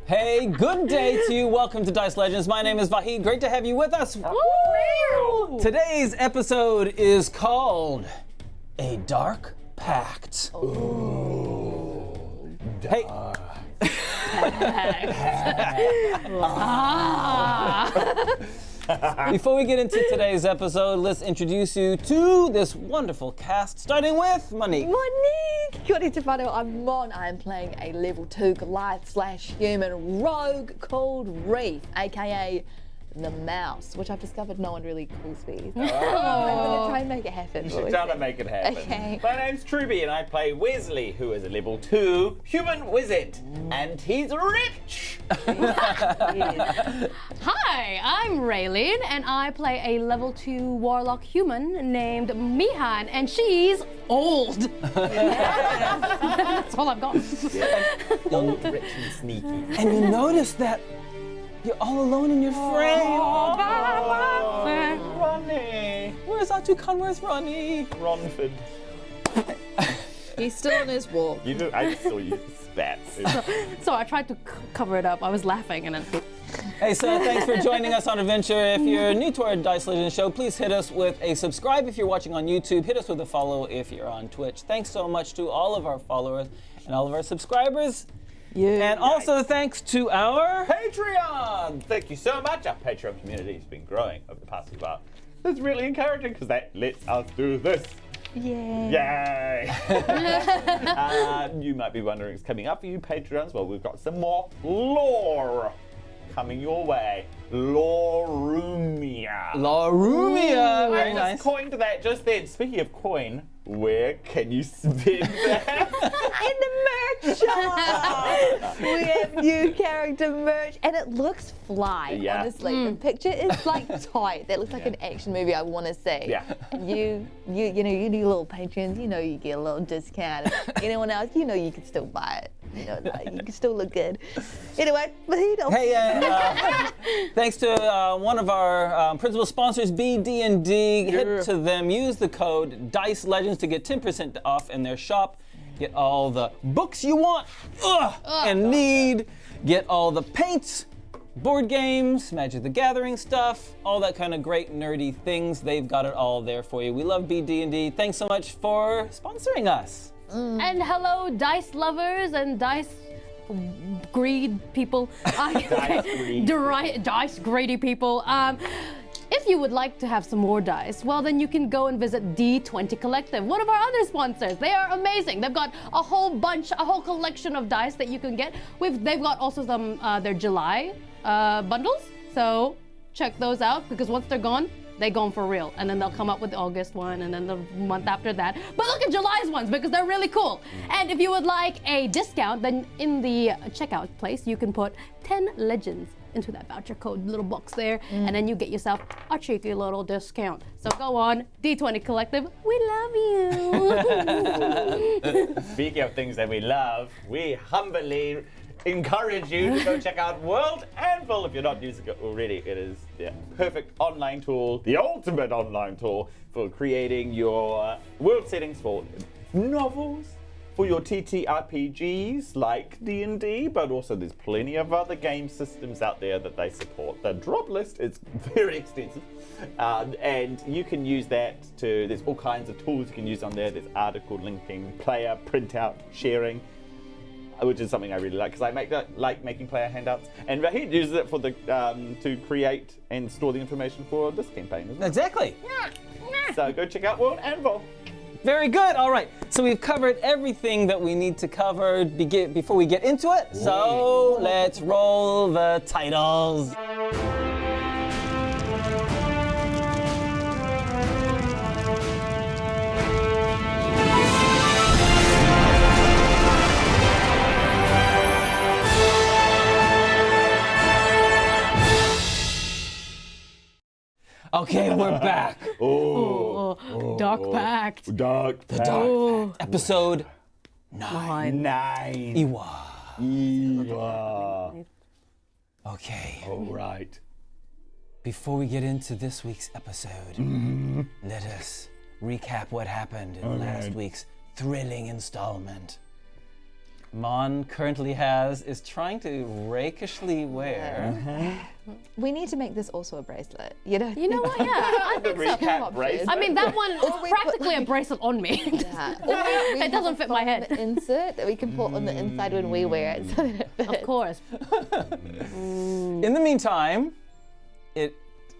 Hey, good day to you. Welcome to Dice Legends. My name is Vahid. Great to have you with us. Woo! Today's episode is called A Dark Pact. Ooh. Hey. Before we get into today's episode, let's introduce you to this wonderful cast, starting with Monique. Monique! Kia ora te whanau, I'm Mon. I'm playing a level 2 goliath / human rogue called Reaf, aka the mouse, which I've discovered no one really calls me. I'm gonna try and make it happen. You should try to make it happen. Okay. My name's Truby and I play Wezley, who is a level 2 human wizard. And he's rich! Yes. Hi, I'm Raylene, and I play a level 2 warlock human named Mihan, and she's old. That's all I've got. Old, rich, and sneaky. And you notice that you're all alone in your frame. Ronnie! Where's Ātukaan? Where's Ronnie? Ronford. He's still on his walk. I just saw you spat. So I tried to cover it up. I was laughing, and then. Hey, so thanks for joining us on Adventure. If you're new to our Dice Legends show, please hit us with a subscribe if you're watching on YouTube. Hit us with a follow if you're on Twitch. Thanks so much to all of our followers and all of our subscribers. Yeah. And also thanks to our Patreon! Thank you so much. Our Patreon community has been growing over the past while. It's really encouraging because that lets us do this. Yeah. Yay! You might be wondering what's coming up for you Patreons. Well, we've got some more lore coming your way. Aurumia. Aurumia. I Very just nice. coined that just then. Speaking of coin, where can you spend that? In the merch shop! We have new character merch, and it looks fly, Yeah. honestly. The picture is like tight. That looks like an action movie I want to see. Yeah. And you do little patrons, you get a little discount. Anyone else, you can still buy it. You can still look good. Anyway, Hey, thanks to one of our principal sponsors, BD&D. Head to them, use the code Dice Legends to get 10% off in their shop. Get all the books you want and need. Get all the paints, board games, Magic the Gathering stuff, all that kind of great nerdy things. They've got it all there for you. We love BD&D. Thanks so much for sponsoring us. And hello, dice lovers and dice greed people. Dice greedy people. If you would like to have some more dice, well, then you can go and visit D20 Collective, one of our other sponsors. They are amazing. They've got a whole collection of dice that you can get. They've got also some their July bundles. So check those out because once they're gone for real. And then they'll come up with the August one and then the month after that. But look at July's ones because they're really cool. And if you would like a discount, then in the checkout place, you can put 10 Legends into that voucher code little box there, and then you get yourself a cheeky little discount. So go on, D20 Collective, we love you. Speaking of things that we love, we humbly encourage you to go check out World Anvil if you're not using it already. It is the perfect online tool, the ultimate online tool for creating your world settings for novels, for your TTRPGs like D&D, but also there's plenty of other game systems out there that they support. The drop list is very extensive, and you can use that there's all kinds of tools you can use on there. There's article linking, player printout, sharing, which is something I really like because I like making player handouts. And Vahid uses it for to create and store the information for this campaign as well. Exactly. So go check out World Anvil. Very good. All right. So we've covered everything that we need to cover before we get into it. So let's roll the titles. Okay, we're back. Dark Pact. Dark Pact. Dark Episode 9. 9. Iwa. Iwa. Okay. All right. Before we get into this week's episode, let us recap what happened in last week's thrilling installment. Mon currently has is trying to rakishly wear. We need to make this also a bracelet. You know what? Yeah, I The think so. recap bracelet. I mean, that one is we practically a bracelet on me. Yeah. Or we It doesn't have a fit my head. foam insert that we can put on the inside when we wear it, so that it fits. Of course. In the meantime, it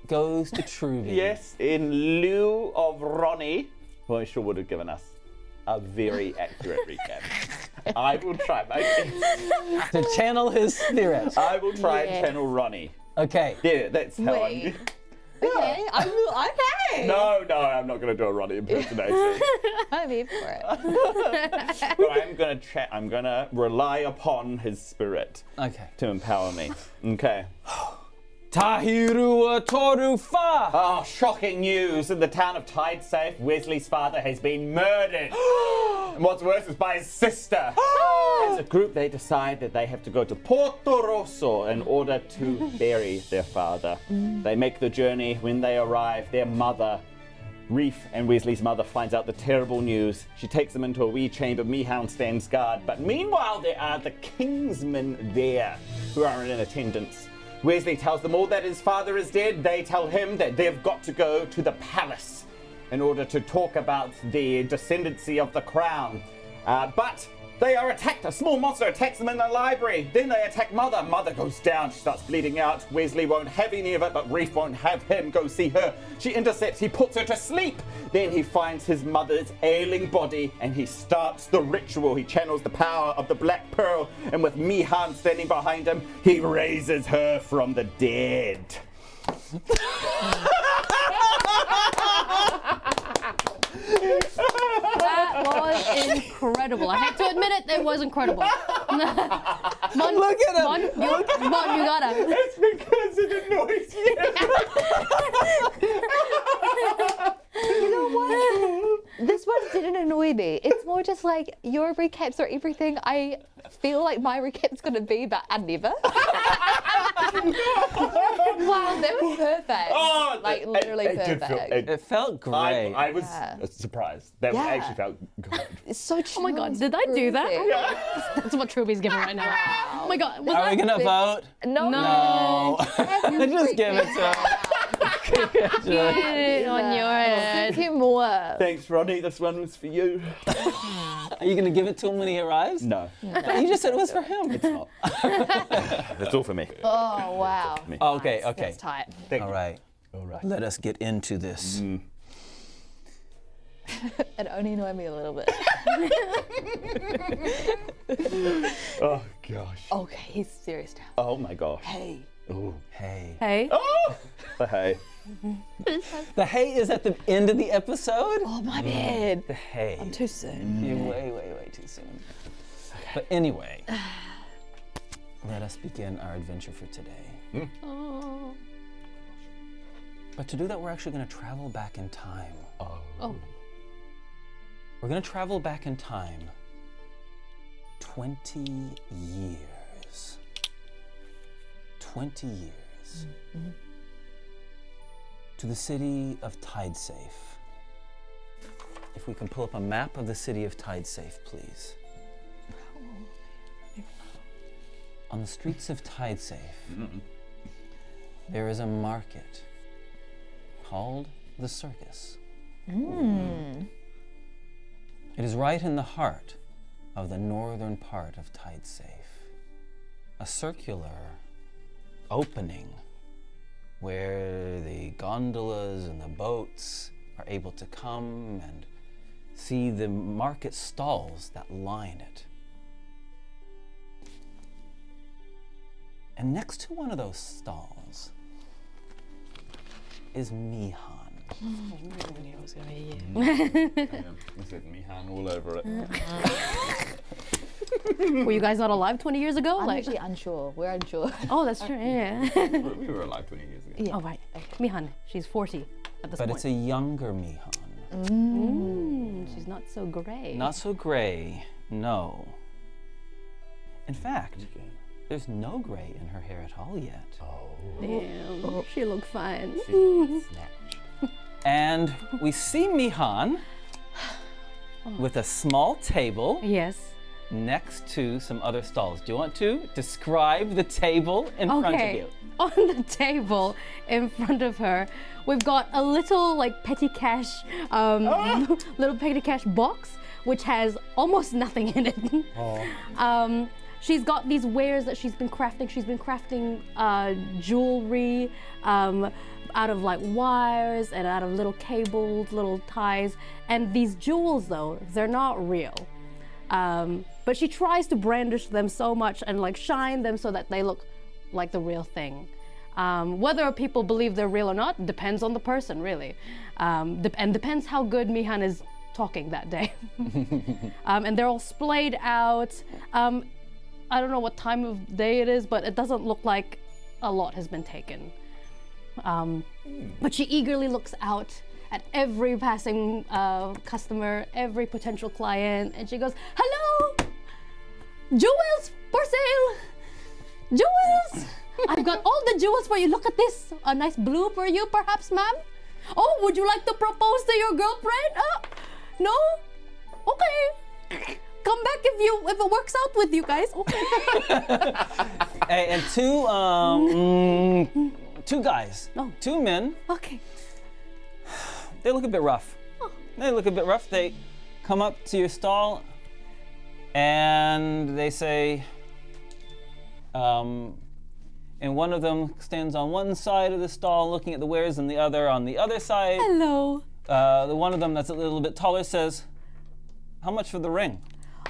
goes to Truby. Yes, in lieu of Ronnie, who I sure would have given us a very accurate recap. I will try my best. To channel his spirit. I will try Yeah. and channel Ronnie. Okay. Yeah, that's how Wait. I'm. Okay, okay. No, I'm not going to do a Ronnie impersonation. I'm here for it. But I'm gonna rely upon his spirit Okay. to empower me. Okay. Tahirua Torufa! Oh, shocking news! In the town of Tidesafe, Wezley's father has been murdered. And what's worse is by his sister. As a group, they decide that they have to go to Porto Rosso in order to bury their father. They make the journey. When they arrive, their mother, Reaf, and Wezley's mother, finds out the terrible news. She takes them into a wee chamber. Mihan stands guard. But meanwhile, there are the kingsmen there who are in attendance. Wezley tells them all that his father is dead. They tell him that they've got to go to the palace in order to talk about the descendancy of the crown. But they are attacked. A small monster attacks them in the library. Then they attack Mother. Mother goes down. She starts bleeding out. Wezley won't have any of it, but Reef won't have him go see her. She intercepts. He puts her to sleep. Then he finds his mother's ailing body and he starts the ritual. He channels the power of the Black Pearl, and with Mihan standing behind him, he raises her from the dead. That was incredible. I hate to admit it, it was incredible. Mon, Look at him. Mon, you gotta. It's because it annoys You know what? This one didn't annoy me. It's more just like your recaps are everything. I feel like my recap's gonna be, but I never. Wow, that was perfect. Oh, like literally it did perfect. It felt great. I was Yeah. surprised. That Yeah. actually felt good. It's so Oh my god, did I do that? That's what Truby's giving right now. Oh my god, was Are we that? gonna vote? No. No. Just give it to him. Get it on your head. 2 more. Thanks, Ronnie. This one was for you. Are you gonna give it to him when he arrives? No, But you just said it was for him. it's not. That's all for me. Oh wow. Okay, okay. That's tight. Thank All you. right. All right. Let us get into this. It only annoyed me a little bit. Oh gosh. Okay, he's serious now. Oh my gosh. Hey. Oh. Hey. Hey. Oh. Hey. The hay is at the end of the episode? Oh my bad. The hay. I'm too soon. You're way too soon. But anyway, let us begin our adventure for today. Oh. But to do that, we're actually going to travel back in time. Oh. We're going to travel back in time 20 years. 20 years. To the city of Tidesafe. If we can pull up a map of the city of Tidesafe, please. On the streets of Tidesafe, there is a market called the Circus. It is right in the heart of the northern part of Tidesafe. A circular opening where the gondolas and the boats are able to come and see the market stalls that line it. And next to one of those stalls is Mihan. I said Mihan all over it. Were you guys not alive 20 years ago? I'm actually unsure. We're unsure. Oh, that's true. Yeah. We were alive 20 years ago. Yeah. Oh, right. Mihan, she's 40 at this But point. it's a younger Mihan. She's not so gray. Not so gray, no. In fact, there's no gray in her hair at all yet. Damn, she looked fine. And we see Mihan with a small table Yes. next to some other stalls. Do you want to describe the table in front of you? On the table in front of her, we've got a little like petty cash, little petty cash box, which has almost nothing in it. She's got these wares that she's been crafting. She's been crafting jewelry out of like wires and out of little cables, little ties. And these jewels, though, they're not real. But she tries to brandish them so much and like shine them so that they look like the real thing. Whether people believe they're real or not depends on the person, really. And depends how good Mihan is talking that day. And they're all splayed out. I don't know what time of day it is, but it doesn't look like a lot has been taken. But she eagerly looks out at every passing customer, every potential client, and she goes, "Hello! Jewels for sale! Jewels! I've got all the jewels for you. Look at this. A nice blue for you, perhaps, ma'am? Oh, would you like to propose to your girlfriend? No? Okay. Come back if it works out with you guys. Okay." Hey, and two guys, two men. Okay. They look a bit rough. They come up to your stall and they say, and one of them stands on one side of the stall looking at the wares and the other on the other side. Hello. The one of them that's a little bit taller says, "How much for the ring?"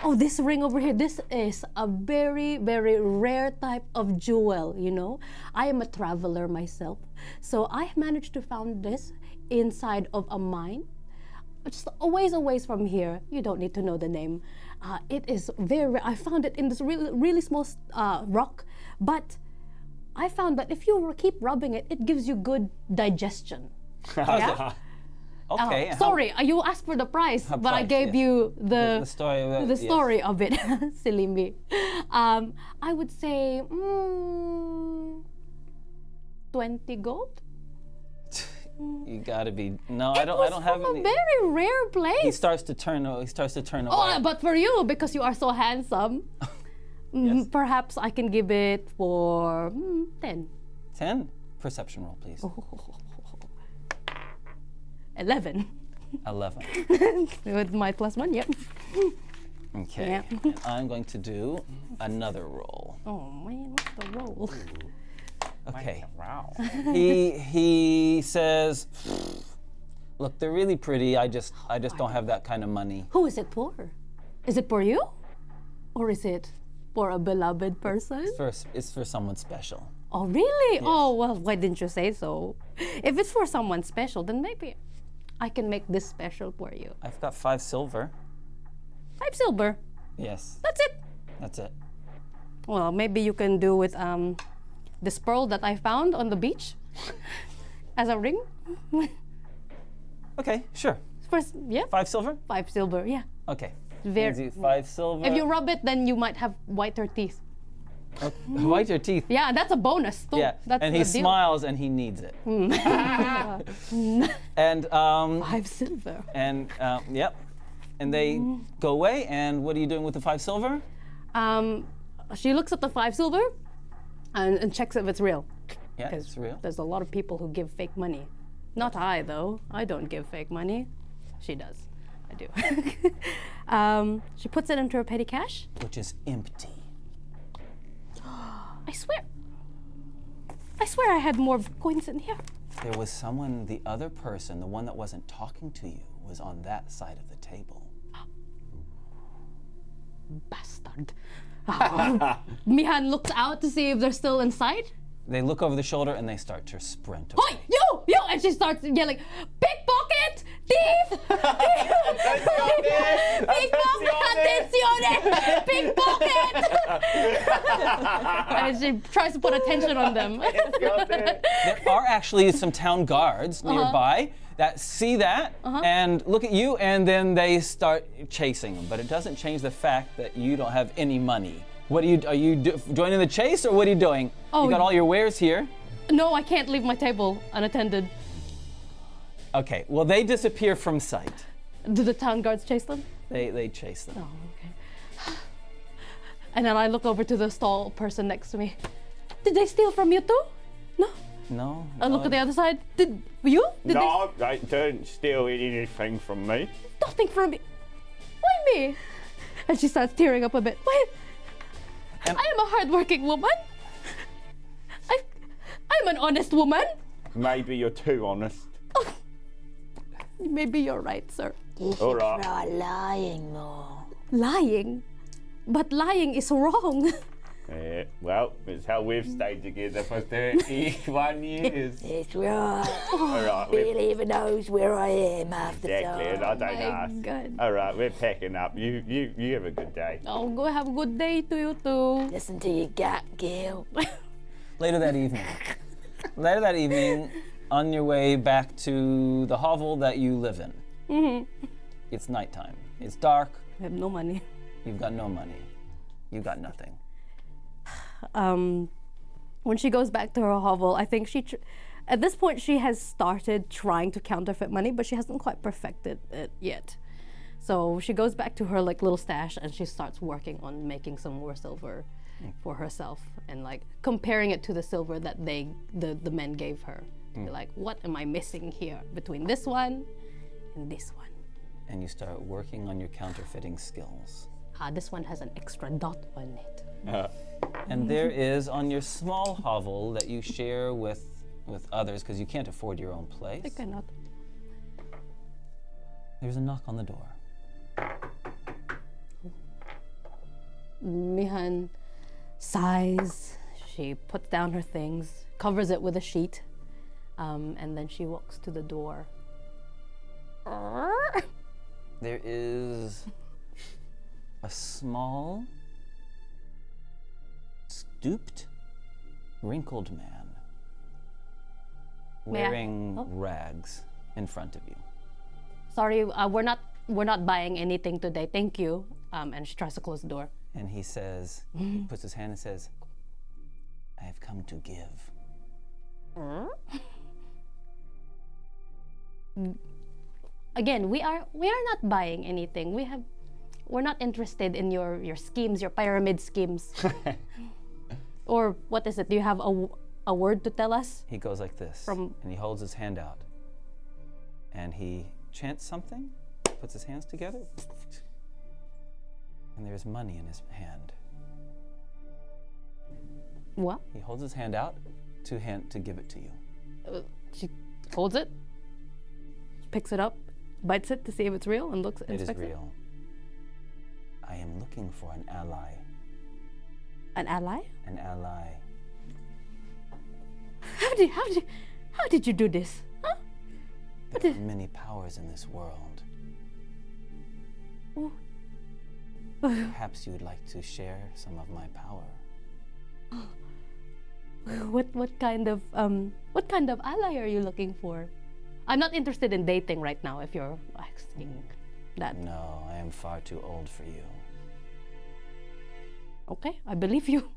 Oh, this ring over here, this is a very, very rare type of jewel, you know. I am a traveler myself, so I managed to find this inside of a mine. Just a ways from here. You don't need to know the name. It is very, I found it in this really small rock, but I found that if you keep rubbing it, it gives you good digestion. Yeah? Okay. Sorry, you asked for the price, but I gave you the story of it. The story of it. Silly me. I would say 20 gold. You gotta be I don't have any. A very rare place. He starts to turn away. Oh, but for you, because you are so handsome, Yes. perhaps I can give it for 10. 10? Perception roll, please. 11. 11. With my +1, yep. Okay. Yeah. And I'm going to do another roll. Oh man, what's the roll? Okay. Wow. He says, "Look, they're really pretty. I just don't have that kind of money." Who is it for? Is it for you? Or is it for a beloved person? It's for someone special. Oh, really? Yes. Oh, well, why didn't you say so? If it's for someone special, then maybe I can make this special for you. I've got 5 silver. 5 silver? Yes. That's it? That's it. Well, maybe you can do with this pearl that I found on the beach as a ring. Okay, sure. First, yeah. 5 silver? 5 silver, yeah. Okay. Very. Easy, 5 silver. If you rub it, then you might have whiter teeth. White your teeth. Yeah, that's a bonus too. Yeah, That's and a he deal. smiles and he needs it. And 5 silver. and yep, and they go away. And what are you doing with the 5 silver? She looks at the 5 silver and checks if it's real. Yeah, it's real. There's a lot of people who give fake money. Not I, though. I don't give fake money. She does. I do. She puts it into her petty cash. Which is empty. I swear I had more coins in here. There was someone, the other person, the one that wasn't talking to you, was on that side of the table. Bastard. Mihan looks out to see if they're still inside. They look over the shoulder and they start to sprint away. Oi, you! And she starts yelling, pickpocket! Thief! Pickpocket! Attenzione! Pickpocket! And she tries to put attention on them. There are actually some town guards nearby that see that and look at you, and then they start chasing them. But it doesn't change the fact that you don't have any money. What are you joining the chase, or what are you doing? Oh, you got all your wares here. No, I can't leave my table unattended. Okay, well, they disappear from sight. Do the town guards chase them? They chase them. Oh, okay. And then I look over to the stall person next to me. Did they steal from you too? No. No. I look at the other side. Did you? Did No, they don't steal anything from me. Nothing from me. Why me? And she starts tearing up a bit. Why? And- I am a hardworking woman. I'm an honest woman. Maybe you're too honest. Maybe you're right, sir. You All should right. try lying more. Lying? But lying is wrong. Well, it's how we've stayed together for 31 years. That's right. All right, Barely even knows where I am half the exactly, and I time. don't My ask. God. All right, we're packing up. You have a good day. Oh, go have a good day to you too. Listen to your gut, Gil. Later that evening, on your way back to the hovel that you live in. It's nighttime. It's dark. I have no money. You've got no money. You've got nothing. When she goes back to her hovel, I think at this point she has started trying to counterfeit money, but she hasn't quite perfected it yet. So she goes back to her like little stash and she starts working on making some more silver for herself and like comparing it to the silver that the men gave her. Be like, what am I missing here between this one and this one? And you start working on your counterfeiting skills. This one has an extra dot on it. And there is on your small hovel that you share with others because you can't afford your own place. I cannot. There's a knock on the door. Mihan sighs. She puts down her things, covers it with a sheet, and then she walks to the door. There is a small, stooped, wrinkled man May I- wearing Oh. rags in front of you. Sorry, we're not buying anything today. Thank you. And she tries to close the door. And he says, he puts his hand and says, I have come to give. Again, we are not buying anything. We're not interested in your schemes, your pyramid schemes. Or what is it? Do you have a word to tell us? He goes like this, From- and he holds his hand out. And he chants something, puts his hands together, and there's money in his hand. What? He holds his hand out to give it to you. She holds it, picks it up, bites it to see if it's real, and looks. It is inspects real. I am looking for an ally. An ally? An ally. How did you do this? Huh? There are many powers in this world. Oh. Perhaps you would like to share some of my power. What kind of ally are you looking for? I'm not interested in dating right now. If you're asking that, No, I am far too old for you. okay, I believe you.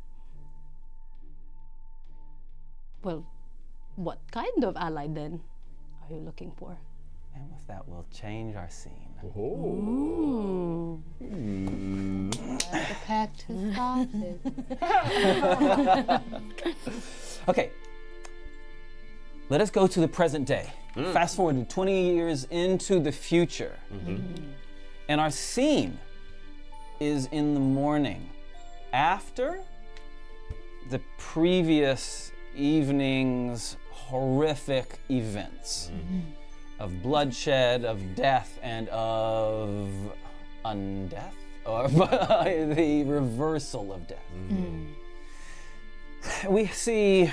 Well, what kind of ally then are you looking for? And with that, we'll change our scene. Ooh. The pact has started. Okay. Let us go to the present day. Fast forward to 20 years into the future. And our scene is in the morning after the previous evening's horrific events of bloodshed, of death, and of undeath, or the reversal of death. We see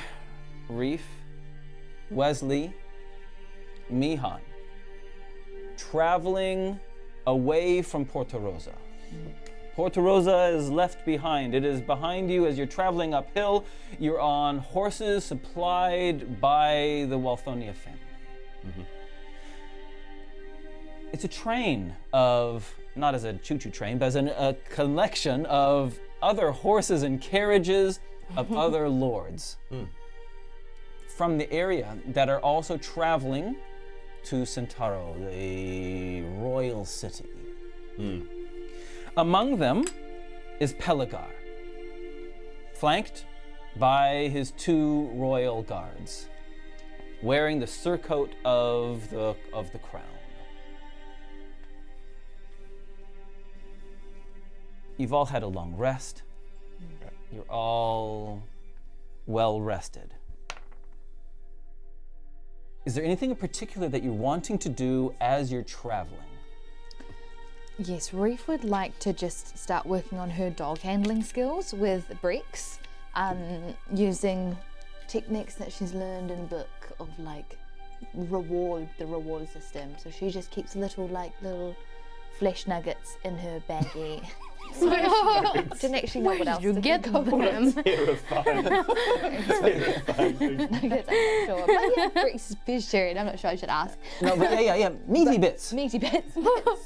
Reaf, Wezley, Mihan traveling away from Porto Rosa. Porto Rosa is left behind. It is behind you as you're traveling uphill. You're on horses supplied by the Walthonia family. It's a train of, not as a choo-choo train, but as a collection of other horses and carriages of other lords from the area that are also traveling to Centauro, the royal city. Among them is Pelagar. flanked by his 2 royal guards, wearing the surcoat of the crown. You've all had a long rest. You're all well rested. Is there anything in particular that you're wanting to do as you're traveling? Yes, Reef would like to just start working on her dog handling skills with Brex, using techniques that she's learned in a book of like the reward system. So she just keeps little flesh nuggets in her baggie. Didn't actually know what else you to get think of. them? Terrifying. Terrifying. Nuggets, I'm not sure. But yeah, Brex is vegetarian. I'm not sure I should ask. No, but yeah. Meaty bits. Meaty bits.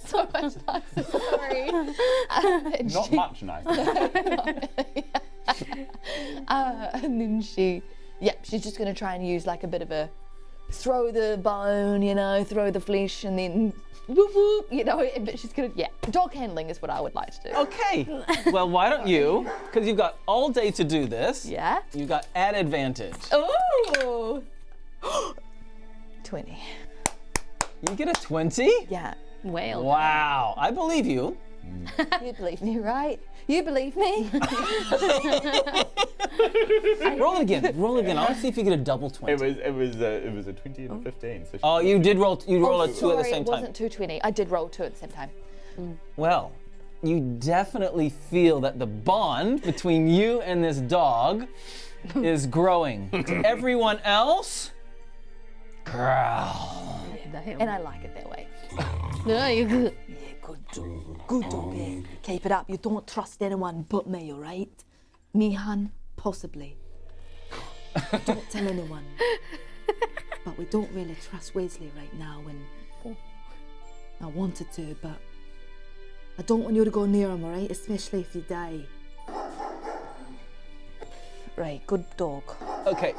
So much nicer. Sorry. Not much nicer. And then she's just going to try and use like a bit of a throw the bone, throw the flesh, and then whoop whoop, but she's going to, dog handling is what I would like to do. Okay. Well, why don't you, because you've got all day to do this. Yeah. You've got an advantage. Oh. 20. You get a 20? Yeah. Whale. Wow. I believe you. You believe me, right? You believe me? Roll it again. Roll it again. I want to see if you get a double 20. It was a 20 and a 15. So Oh, you did roll. You roll a 2 at the Sorry, same it time. wasn't 220. I did roll 2 at the same time. Well, you definitely feel that the bond between you and this dog is growing. To everyone else, growl. And I like it that way. Yeah, you good. Yeah, good dog. Yeah. Keep it up. You don't trust anyone but me, all right? Mihan, possibly. Don't tell anyone. But we don't really trust Wezley right now, and I wanted to, but I don't want you to go near him, all right? Especially if you die. Right, good dog. Okay,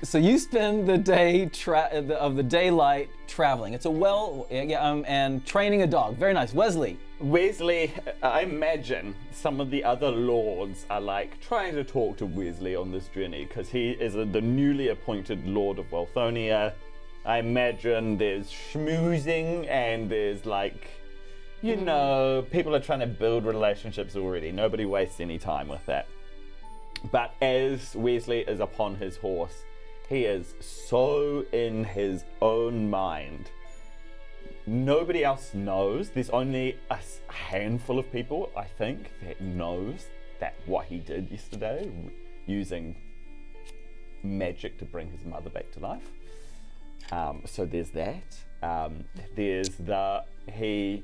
so you spend the day of the daylight traveling. It's and training a dog. Very nice, Wezley. Wezley, I imagine some of the other lords are like trying to talk to Wezley on this journey because he is the newly appointed Lord of Welthonia. I imagine there's schmoozing and there's people are trying to build relationships already. Nobody wastes any time with that. But as Wezley is upon his horse, he is so in his own mind. Nobody else knows. There's only a handful of people, I think, that knows that what he did yesterday, using magic to bring his mother back to life. So there's that. There's he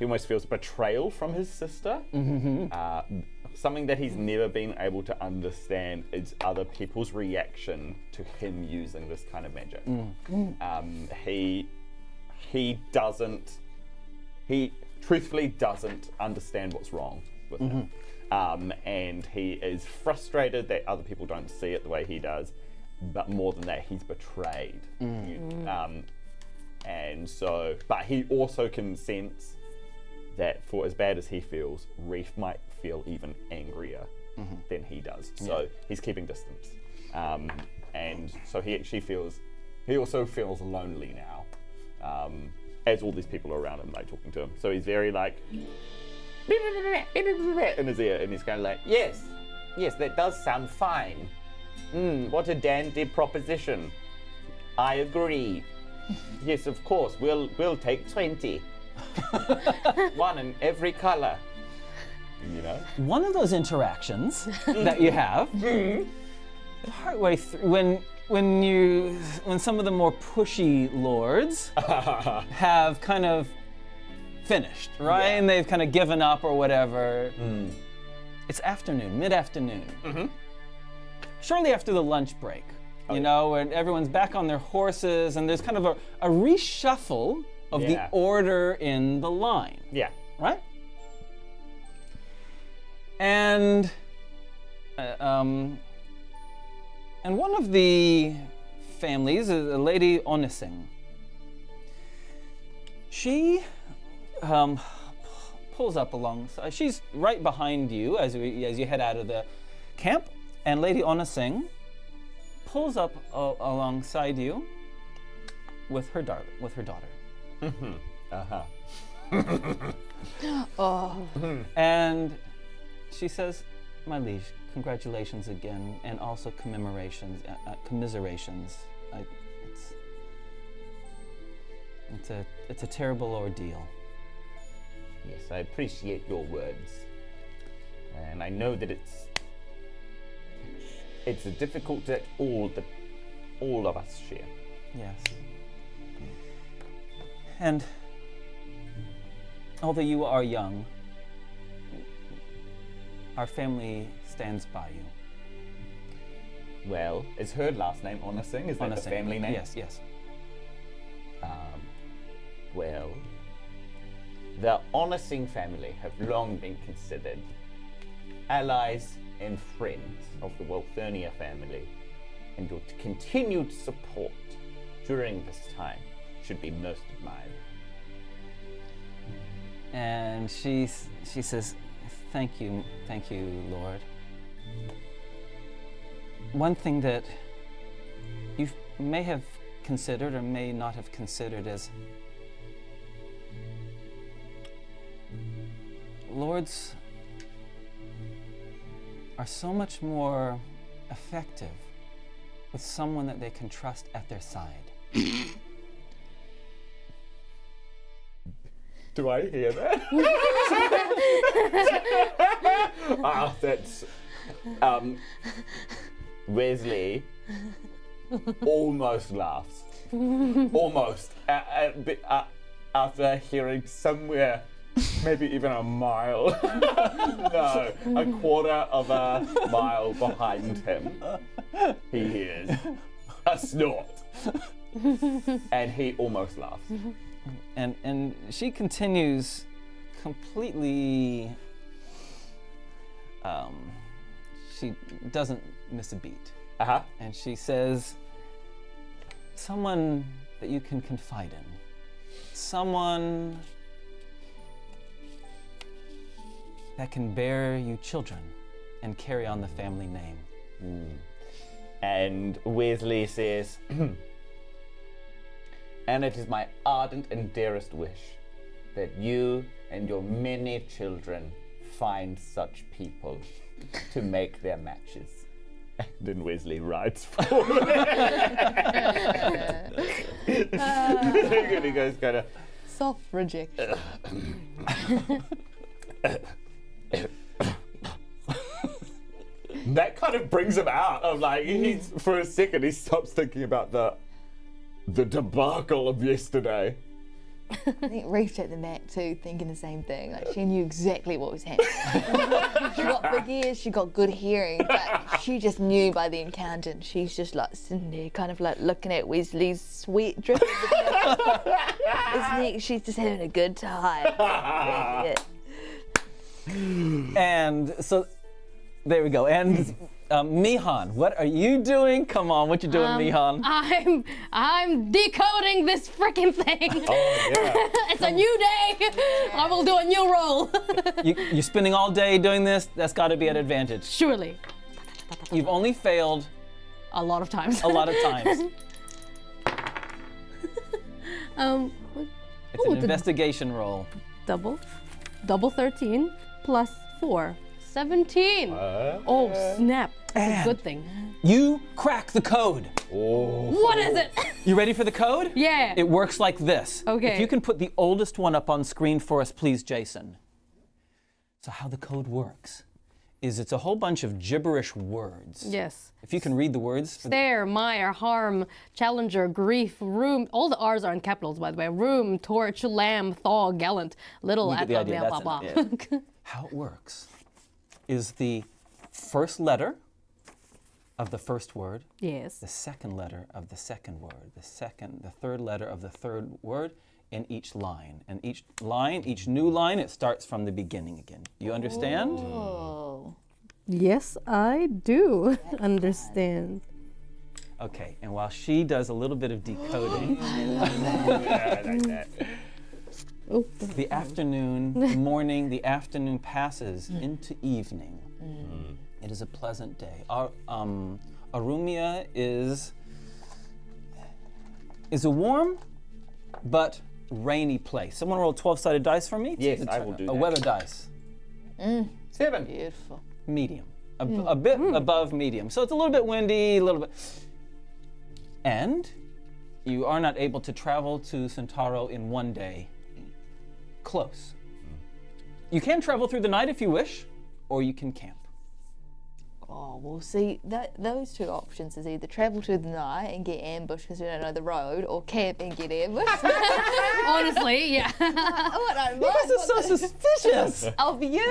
almost feels betrayal from his sister. Mm-hmm. Something that he's never been able to understand is other people's reaction to him using this kind of magic. He truthfully doesn't understand what's wrong with him. And he is frustrated that other people don't see it the way he does, but more than that, he's betrayed. But he also can sense that for as bad as he feels, Reef might feel even angrier than he does. So he's keeping distance. And so he also feels lonely now, as all these people are around him, talking to him. So he's very in his ear, and he's kind of like, yes, that does sound fine. What a dandy proposition. I agree. Yes, of course, we'll take 20. One in every color. One of those interactions that you have, partway through, when some of the more pushy lords have kind of finished, right? And they've kind of given up or whatever. It's afternoon, mid-afternoon. Shortly after the lunch break, when everyone's back on their horses and there's kind of a reshuffle of the order in the line. Yeah. Right? And one of the families, a lady Onising, she pulls up alongside. She's right behind you as you head out of camp, and Lady Onasing pulls up alongside you with her daughter. And she says, "My liege, congratulations again, and also commiserations. It's a terrible ordeal." Yes, I appreciate your words. And I know that it's a difficult that all of us share. Yes. And although you are young, our family stands by you. Well, is her last name Onasing? Is that the family name? Yes, yes. Well, the Onasing family have long been considered allies and friends of the Walthernia family, and your continued support during this time should be most admired. And she says, thank you, Lord. One thing that you may have considered or may not have considered is lords are so much more effective with someone that they can trust at their side. Do I hear that? That's Wezley almost laughs. Almost. After hearing somewhere, maybe even a mile, no, a quarter of a mile behind him, he hears a snort. And he almost laughs. And she continues completely, she doesn't miss a beat. Uh-huh. And she says, someone that you can confide in. Someone that can bear you children and carry on the family name. And Wezley says, and it is my ardent and dearest wish that you and your many children find such people to make their matches. And then Wezley rides forward. And he goes kind of... Soft rejection. That kind of brings him out of like, he's, for a second he stops thinking about the debacle of yesterday. I think Reef at the mat too, thinking the same thing. Like she knew exactly what was happening. She got big ears, she got good hearing, but she just knew by the encounter. And she's just like sitting there, kind of like looking at Wezley's sweat dripping. His neck. She's just having a good time. Yeah. And so, there we go. And Mihan, what are you doing? Come on, what you doing, Mihan? I'm decoding this freaking thing. Oh, yeah. It's a new day. I will do a new role. You're spending all day doing this? That's got to be an advantage. Surely. You've only failed A lot of times. a lot of times. It's an investigation roll. Double 13 plus 4. 17. Oh, snap. That's a good thing. You crack the code. What is it? You ready for the code? Yeah. It works like this. Okay. If you can put the oldest one up on screen for us, please, Jason. So how the code works is it's a whole bunch of gibberish words. Yes. If you can read the words. Stare, mire, harm, challenger, grief, room. All the R's are in capitals, by the way. Room, torch, lamb, thaw, gallant, little, You get the idea. blah, blah, That's blah. it. How it works is the first letter of the first word, Yes. the second letter of the second word, the third letter of the third word in each line. And each new line, it starts from the beginning again. You understand? Oh. Yes, I do understand. Okay, and while she does a little bit of decoding, Yeah, I like that. the afternoon, the morning, the afternoon passes into evening. It is a pleasant day. Aurumia is a warm but rainy place. Someone roll 12-sided dice for me? Yes, I will do a that. weather dice. 7. Beautiful. Medium. A bit above medium. So it's a little bit windy, a little bit. And you are not able to travel to Centauro in one day. Close. You can travel through the night if you wish, or you can camp. Oh, well, see, those two options is either travel through the night and get ambushed because you don't know the road, or camp and get ambushed. Honestly, yeah. What I This is so suspicious. of you.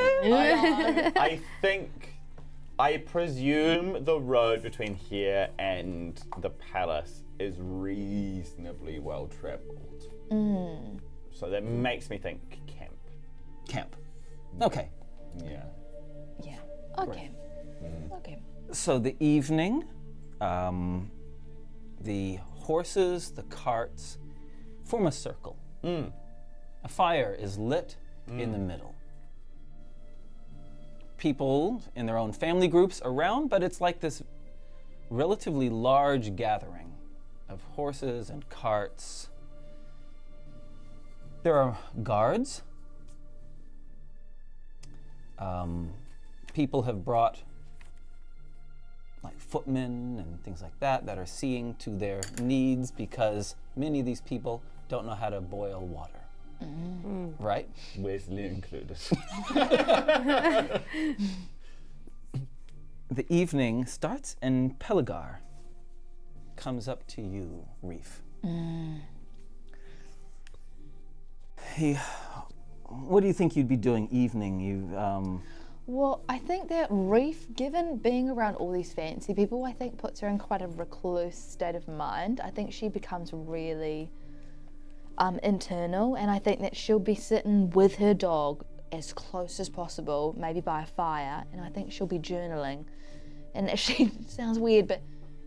I presume the road between here and the palace is reasonably well traveled. So that makes me think camp. Camp. Okay. Yeah. Yeah. Okay. Okay. So the evening, the horses, the carts form a circle. A fire is lit in the middle. People in their own family groups around, but it's like this relatively large gathering of horses and carts. There are guards. People have brought like footmen and things like that are seeing to their needs because many of these people don't know how to boil water. Right? Wezley included. The evening starts and Pelagar comes up to you, Reef. Hey, what do you think you'd be doing evening? Well, I think that Reef, given being around all these fancy people, I think puts her in quite a recluse state of mind. I think she becomes really internal, and I think that she'll be sitting with her dog as close as possible, maybe by a fire, and I think she'll be journaling. And she sounds weird, but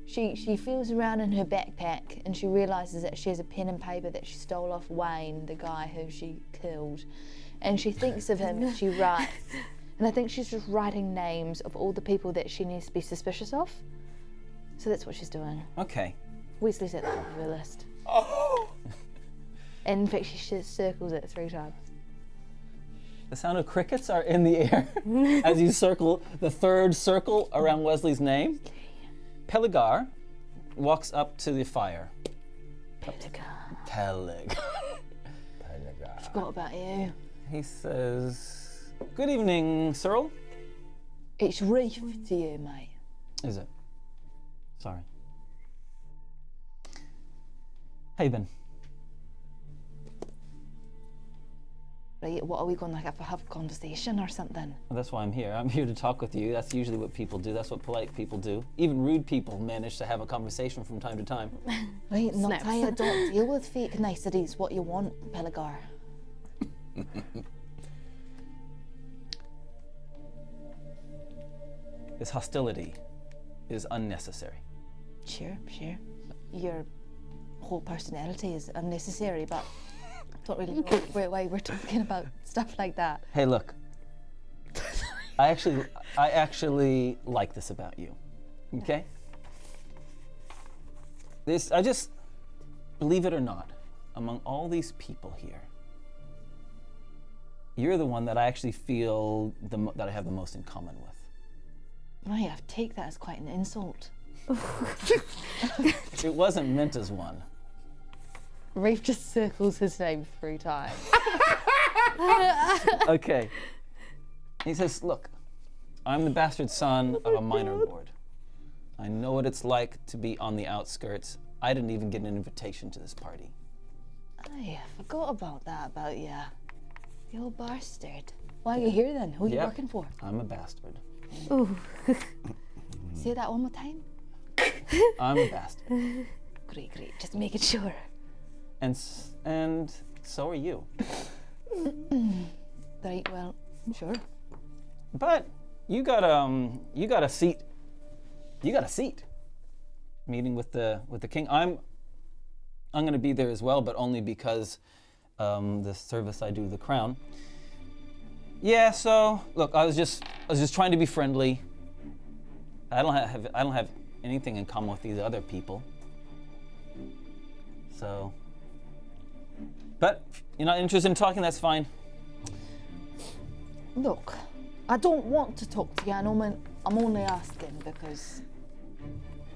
she feels around in her backpack and she realizes that she has a pen and paper that she stole off Wayne, the guy who she killed, and she thinks of him and she writes. And I think she's just writing names of all the people that she needs to be suspicious of. So that's what she's doing. Okay. Wesley's at the top of her list. Oh! And in fact, she just circles it 3 times. The sound of crickets are in the air as you circle the third circle around Wesley's name. Pelagar walks up to the fire. Pelag. Forgot about you. He says, "Good evening, Cyril." It's Reef to you, mate. Is it? Sorry. How you been? Right, what are we going to have a conversation or something? Well, that's why I'm here. I'm here to talk with you. That's usually what people do. That's what polite people do. Even rude people manage to have a conversation from time to time. Right, not Snaps. I don't deal with fake niceties. What you want, Pelagar? This hostility is unnecessary. Sure. Your whole personality is unnecessary, but I don't really know why we're talking about stuff like that. Hey, look. I actually like this about you. Okay? I just, believe it or not, among all these people here, you're the one that I actually feel that I have the most in common with. Right, I take that as quite an insult. It wasn't meant as one. Reef just circles his name 3 times. Okay. He says, look, I'm the bastard son of a minor lord. I know what it's like to be on the outskirts. I didn't even get an invitation to this party. I forgot about that about you. You old bastard. Why are you here then? Who are you Yep. working for? I'm a bastard. Say that one more time. I'm a bastard. Great. Just making sure. And so are you. Right, well, sure. But you got a seat. You got a seat. Meeting with the king. I'm going to be there as well, but only because the service I do the crown. Yeah. So look, I was just trying to be friendly. I don't have anything in common with these other people. So, but if you're not interested in talking, that's fine. Look, I don't want to talk to you. I'm only asking because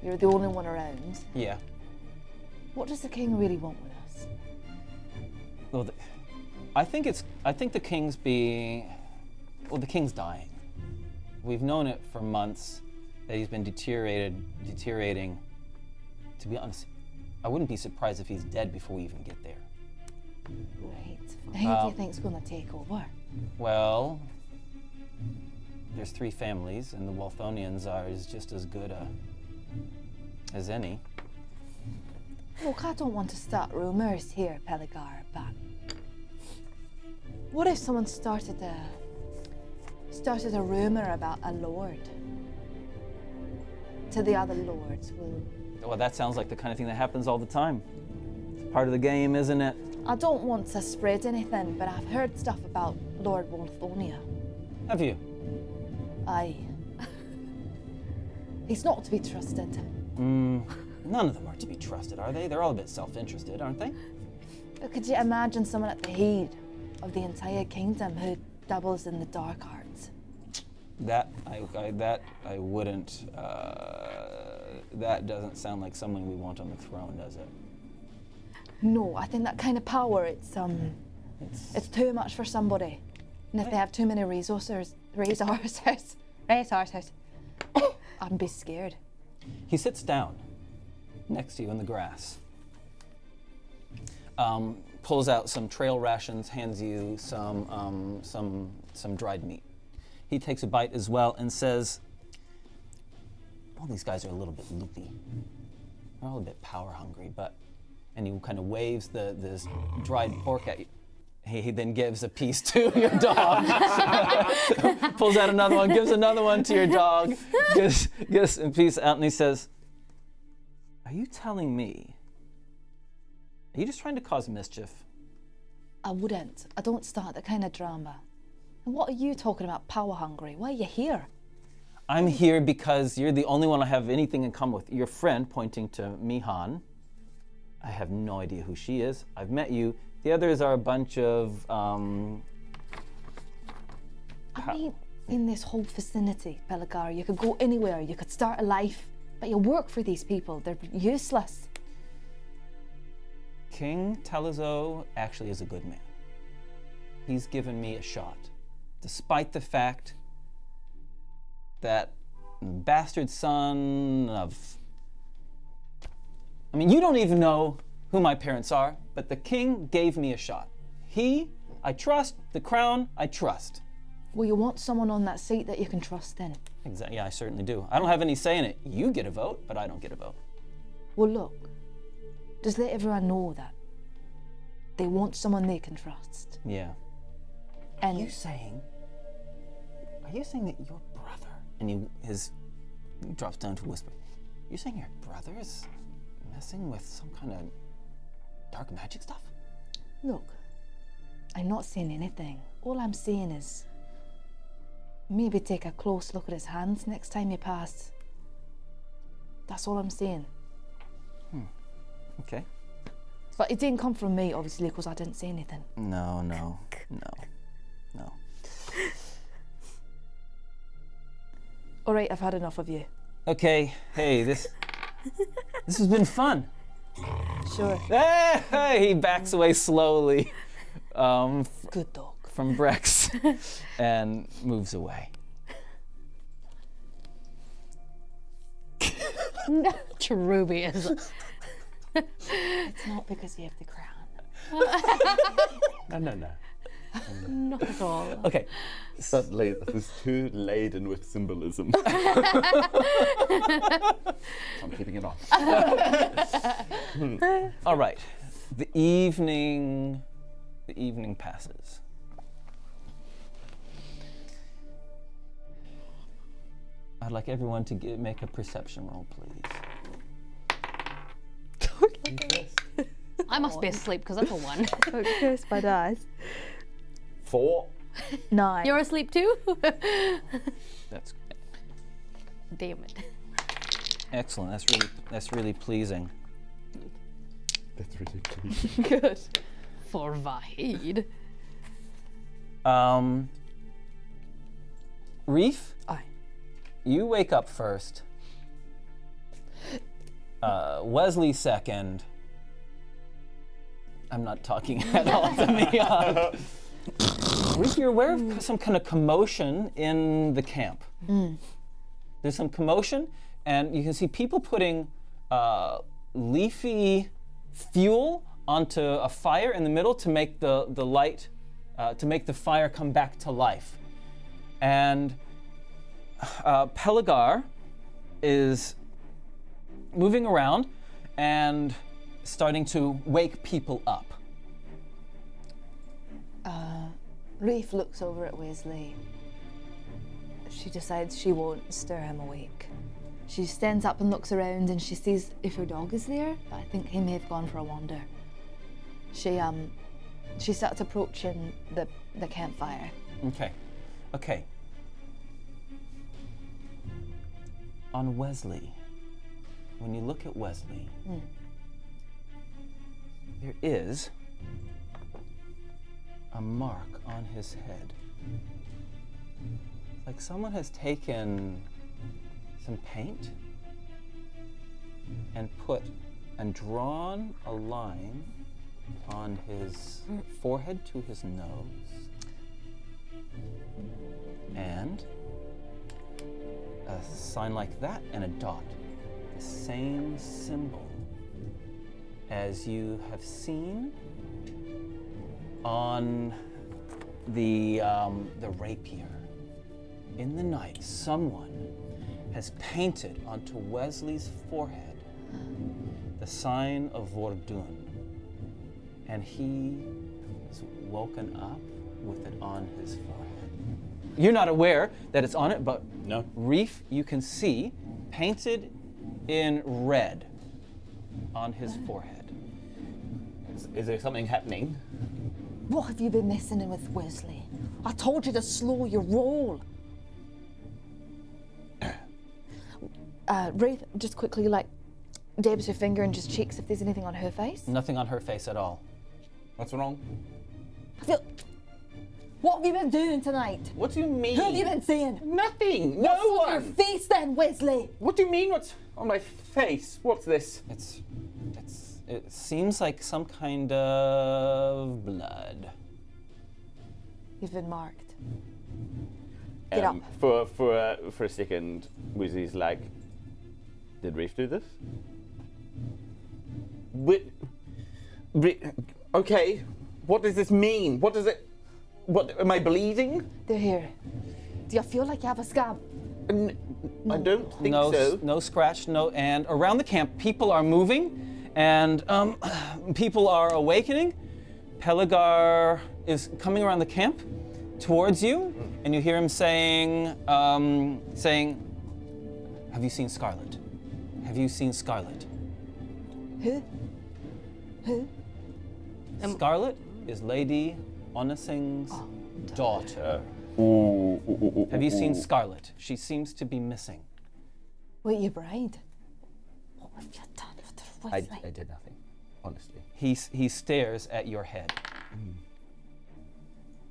you're the only one around. Yeah. What does the king really want with us? Well, I think the king's the king's dying. We've known it for months that he's been deteriorating. To be honest, I wouldn't be surprised if he's dead before we even get there. Right. Who do you think's going to take over? Well, there's 3 families, and the Walthonians are just as good as any. Look, I don't want to start rumors here, Pelagar, but what if someone started a rumor about a lord to the other lords? Well, that sounds like the kind of thing that happens all the time. It's part of the game, isn't it? I don't want to spread anything, but I've heard stuff about Lord Walthonia. Have you? Aye. He's not to be trusted. None of them are to be trusted, are they? They're all a bit self-interested, aren't they? But could you imagine someone at the head of the entire kingdom who dabbles in the dark arts? That I wouldn't. That doesn't sound like someone we want on the throne, does it? No, I think that kind of power, it's too much for somebody. And if they have too many resources, I'd be scared. He sits down next to you in the grass, pulls out some trail rations, hands you some dried meat. He takes a bite as well and says, "Well, these guys are a little bit loopy. They're all a bit power hungry, but..." And he kind of waves this dried pork at you. He then gives a piece to your dog. Pulls out another one, gives another one to your dog, gives a piece out, and he says, "Are you telling me? Are you just trying to cause mischief?" I wouldn't. I don't start that kind of drama. And what are you talking about, power hungry? Why are you here? I'm here because you're the only one I have anything in common with. Your friend, pointing to Mihan. I have no idea who she is. I've met you. The others are a bunch of, I mean, in this whole vicinity, Pelagar, you could go anywhere, you could start a life, but you work for these people. They're useless. King Telezo actually is a good man. He's given me a shot, despite the fact that bastard son of... I mean, you don't even know who my parents are, but the king gave me a shot. He, I trust. The crown, I trust. Well, you want someone on that seat that you can trust in. Exactly. Yeah, I certainly do. I don't have any say in it. You get a vote, but I don't get a vote. Well, look, just let everyone know that they want someone they can trust. Yeah. And Are you saying that your brother, and he drops down to a whisper, you're saying your brother is messing with some kind of dark magic stuff? Look, I'm not saying anything. All I'm saying is maybe take a close look at his hands next time you pass. That's all I'm saying. Okay. But it didn't come from me, obviously, because I didn't say anything. No. All right, I've had enough of you. Okay, hey, this has been fun. Sure. Hey, he backs away slowly Good dog. from Brex and moves away. Cherubi is. It's not because you have the crown. No. Not at all. Okay, Suddenly, this is too laden with symbolism. I'm keeping it on. all right. The evening passes. I'd like everyone to make a perception roll, please. I must be asleep because that's a 1. Curse my dice. 4. 9. You're asleep too? That's Damn it. Excellent. That's really pleasing. That's ridiculous. Good. For Vahid. Reef, Aye. you wake up first. Wezley second. I'm not talking at all to me. Reef, you're aware of some kind of commotion in the camp. There's some commotion, and you can see people putting leafy fuel onto a fire in the middle to make the light, to make the fire come back to life. And Pelagar is moving around and starting to wake people up. Reef looks over at Wezley. She decides she won't stir him awake. She stands up and looks around and she sees if her dog is there, but I think he may have gone for a wander. She starts approaching the campfire. Okay. On Wezley, when you look at Wezley, there is a mark on his head. Like someone has taken some paint and drawn a line on his forehead to his nose, and a sign like that and a dot, the same symbol as you have seen on the rapier. In the night, someone has painted onto Wezley's forehead the sign of Vordun, and he is woken up with it on his forehead. You're not aware that it's on it, but No. Reef, you can see painted in red on his forehead. Is there something happening? What have you been messing with, Wezley? I told you to slow your roll. Reef just quickly dabs her finger and just checks if there's anything on her face. Nothing on her face at all. What's wrong? What have you been doing tonight? What do you mean? Who have you been seeing? Nothing. What's No on your one. face then, Wezley? What do you mean? What's on my face? What's this? It seems like some kind of blood. You've been marked. Get up. For a second, Wizzy's like, did Reef do this? Okay, what does this mean? What am I bleeding? They're here. Do you feel like you have a scab? I don't think so. No scratch, no. And around the camp, people are moving, and people are awakening. Pelagar is coming around the camp towards you, and you hear him saying, "Have you seen Scarlet? Have you seen Scarlet?" Who? Scarlet is Lady Onasing's daughter. Have you seen Scarlet? She seems to be missing. Wait, your bride? What have you done with her, I Wezley? did nothing, honestly. He stares at your head.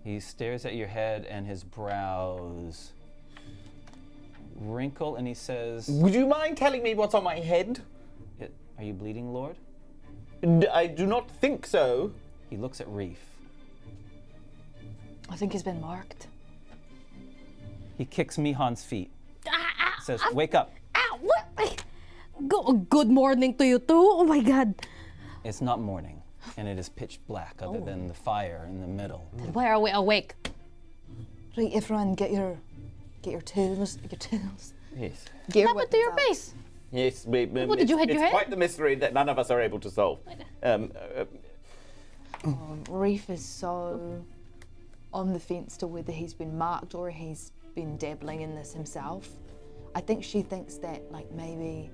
He stares at your head, and his brows wrinkle, and he says, Would you mind telling me what's on my head? "Are you bleeding, Lord?" I do not think so. He looks at Reef. I think he's been marked. He kicks Mihan's feet. Says, "Wake up." Ow, what? Good morning to you too. Oh my God. It's not morning, and it is pitch black other than the fire in the middle. Then why are we awake? Right, everyone, get your tools. Yes. Get your What happened to your weapons out. face? Yes, What, did you hit your it's head? quite the mystery that none of us are able to solve. Reef is so on the fence to whether he's been marked or he's been dabbling in this himself. I think she thinks that maybe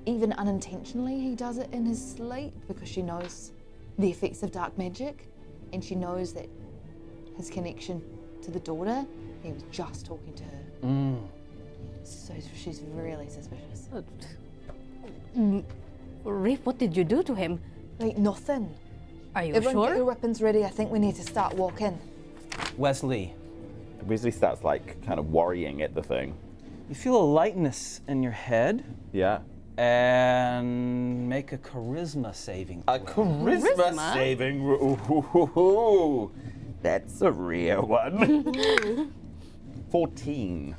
even unintentionally he does it in his sleep because she knows the effects of dark magic, and she knows that his connection to the daughter, he was just talking to her. So she's really suspicious. Reef, what did you do to him? Like nothing. Are you Everyone get sure? your weapons ready. I think we need to start walking. Wezley, Wezley starts like kind of worrying at the thing. you feel a lightness in your head, Yeah. and make a charisma saving A throw. charisma saving. Ooh, that's a rare one. 14.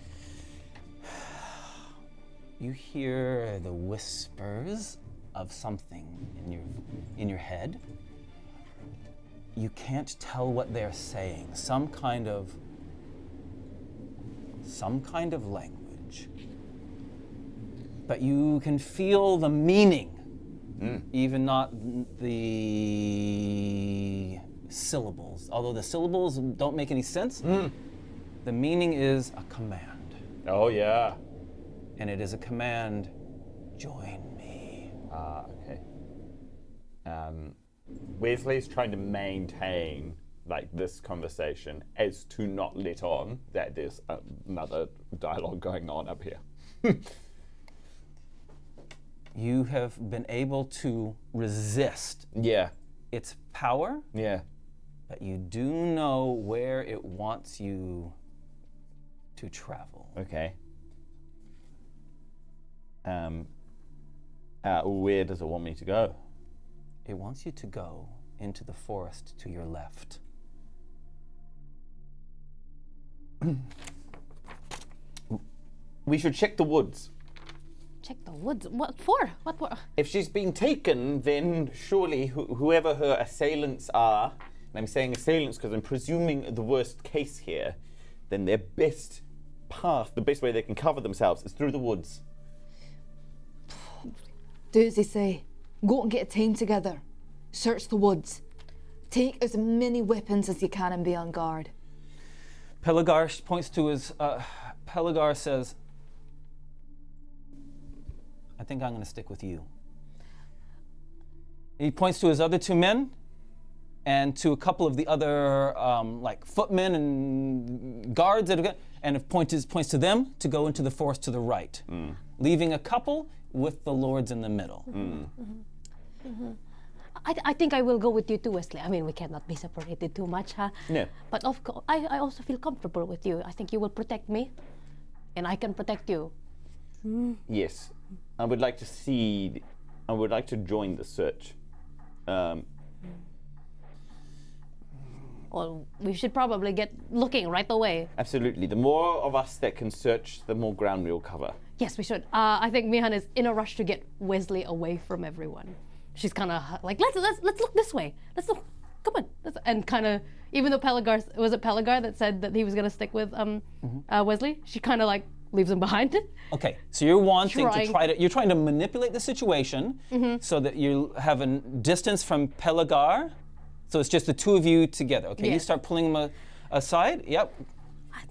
You hear the whispers of something in your head. You can't tell what they're saying. Some kind of language. But you can feel the meaning, even not the syllables. Although the syllables don't make any sense, the meaning is a command. Oh yeah. And it is a command, join me. Okay. Wesley's trying to maintain like this conversation as to not let on that there's another dialogue going on up here. You have been able to resist Yeah. its power, Yeah. but you do know where it wants you to travel. Okay. Where does it want me to go? It wants you to go into the forest to your left. We should check the woods. Check the woods. What for? What for? If she's been taken, then surely whoever her assailants are, and I'm saying assailants because I'm presuming the worst case here, then their best path, the best way they can cover themselves is through the woods. Do as they say. Go and get a team together. Search the woods. Take as many weapons as you can and be on guard. Pelagar points to his. Pelagar says, I think I'm going to stick with you. He points to his other two men and to a couple of the other like footmen and guards that have, and it points to them to go into the forest to the right, leaving a couple with the lords in the middle. I think I will go with you too, Wesley. I mean, we cannot be separated too much, huh? Yeah. But of course, I also feel comfortable with you. I think you will protect me, and I can protect you. Yes. I would like to join the search. Well, we should probably get looking right away. Absolutely. The more of us that can search, the more ground we'll cover. Yes, we should. I think Mihan is in a rush to get Wezley away from everyone. She's kind of like, let's look this way. Let's look. Come on. And kind of, even though was it Pelagar that said that he was gonna stick with Wezley? She kind of like leaves him behind. Okay, so you're wanting you're trying to manipulate the situation so that you have a distance from Pelagar, so it's just the two of you together. Okay, you Yes. start pulling them aside. Yep.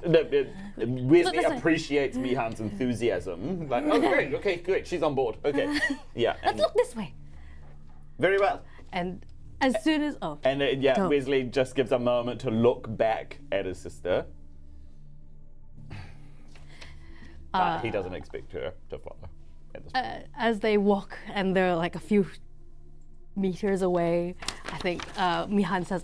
Wesley Listen. appreciates Mihan's enthusiasm. Like, oh great, okay, great, she's on board. Okay, yeah. Let's look this way. Very well. And as soon as And Go. Wesley just gives a moment to look back at his sister. But he doesn't expect her to follow at this point. as they walk and they're like a few meters away, I think Mihan says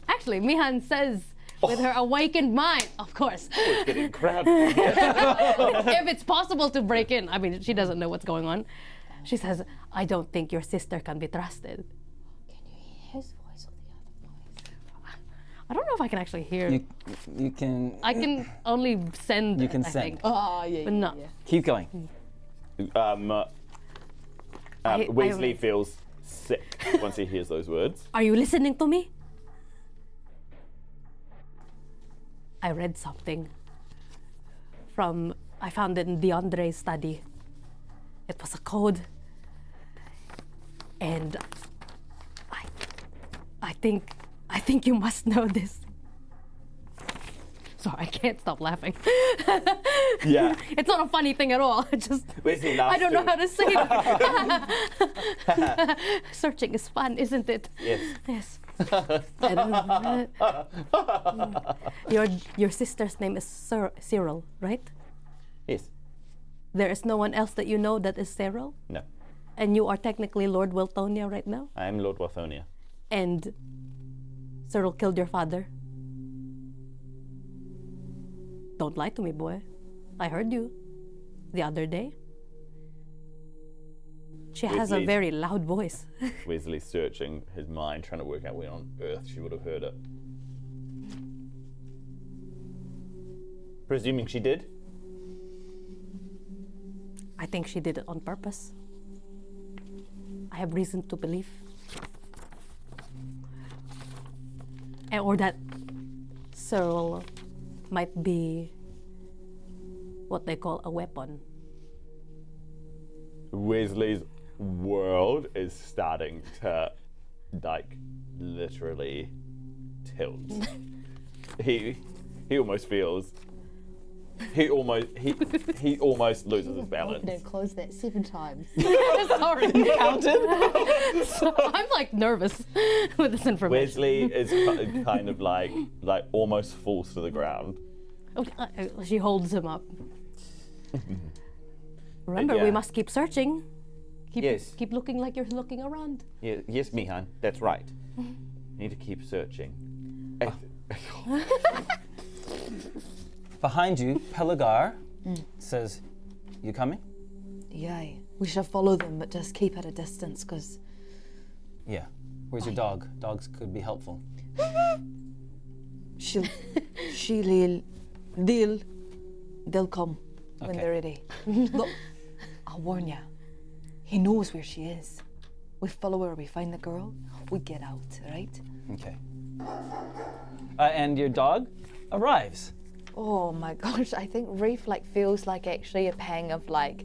actually Mihan says with her awakened mind, of course. It's getting crowded. If it's possible to break in. I mean, she doesn't know what's going on. She says, I don't think your sister can be trusted. Can you hear his voice or the other voice? I don't know if I can actually hear. You can I can only send. You can I send. think. Oh, yeah. But no. keep going. Wesley feels sick once he hears those words. Are you listening to me? I read something I found it in DeAndre's study. It was a code. And I think you must know this. Sorry, I can't stop laughing. Yeah. It's not a funny thing at all. It's just Wesley laughs I don't know too. how to say it. Searching is fun, isn't it? Yes. Yes. Your sister's name is Cyril, right? Yes. There is no one else that you know that is Cyril? No, And you are technically Lord Wiltonia right now? I am Lord Wathonia. And Cyril killed your father? Don't lie to me, boy. I heard you the other day. She has a Wezley's- very loud voice. Wezley's searching his mind, trying to work out where on earth she would have heard it. Presuming she did? I think she did it on purpose. I have reason to believe. Or that Cyril might be what they call a weapon. Wezley's world is starting to, like, literally tilt. he almost feels. He almost loses his balance. Open and close that 7 times. Sorry. Counted? So I'm like nervous with this information. Wezley is kind of like almost falls to the ground. Okay, she holds him up. Remember, we Yeah. must keep searching. Yes. Keep looking like you're looking around. Yes, Mihan, that's right. Need to keep searching. Behind you, Pelagar says, "You coming?" Yay. We shall follow them, but just keep at a distance, because Yeah. Where's your dog? Dogs could be helpful. they'll come when Okay. they're ready. Look, I'll warn ya. He knows where she is. We follow her, we find the girl, we get out, right? Okay. And your dog arrives. Oh my gosh, I think Reef like feels like actually a pang of like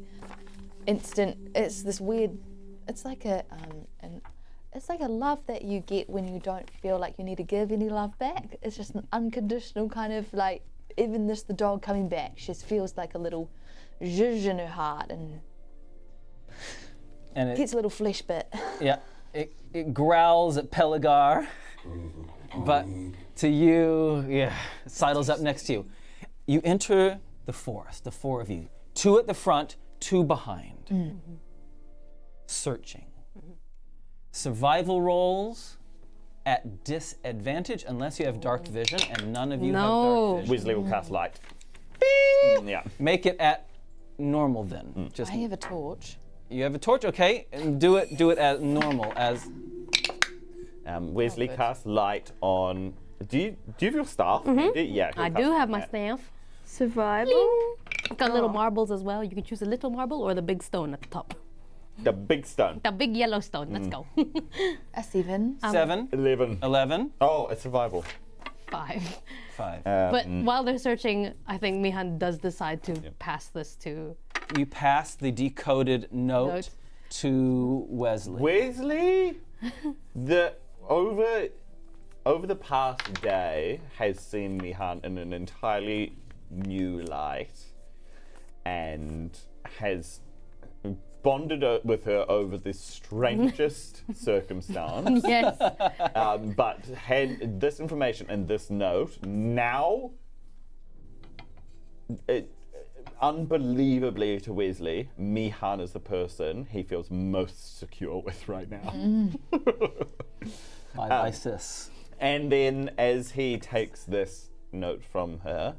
instant. It's this weird. It's like it's like a love that you get when you don't feel like you need to give any love back. It's just an unconditional kind of like. Even this, the dog coming back, she just feels like a little zhuzh in her heart and And gets a little flesh bit. yeah, it growls at Pelagar, but to you, yeah, sidles up next to you. You enter the forest, the 4 of you, 2 at the front, 2 behind, searching. Survival rolls at disadvantage unless you have dark vision, and none of you have No. dark vision. Wezley will cast light. Yeah. Make it at normal then. Just I have a torch. you have a torch, okay? And do it as normal as. Wezley casts light on. Do you have your staff? Yeah. I do have my staff. Survival. I've got little marbles as well. You can choose a little marble or the big stone at the top. The big stone. The big yellow stone. Let's go. A 7. 7, 11. 11, Oh, it's survival. 5. 5. But while they're searching, I think Mihan does decide to pass this to. You pass the decoded note Note. to Wezley. Wezley, over the past day, has seen Mihan in an entirely new light, and has bonded with her over the strangest circumstance. Yes. But had this information and this note now. Unbelievably to Wezley, Mihan is the person he feels most secure with right now. My sis. And then as he takes this note from her,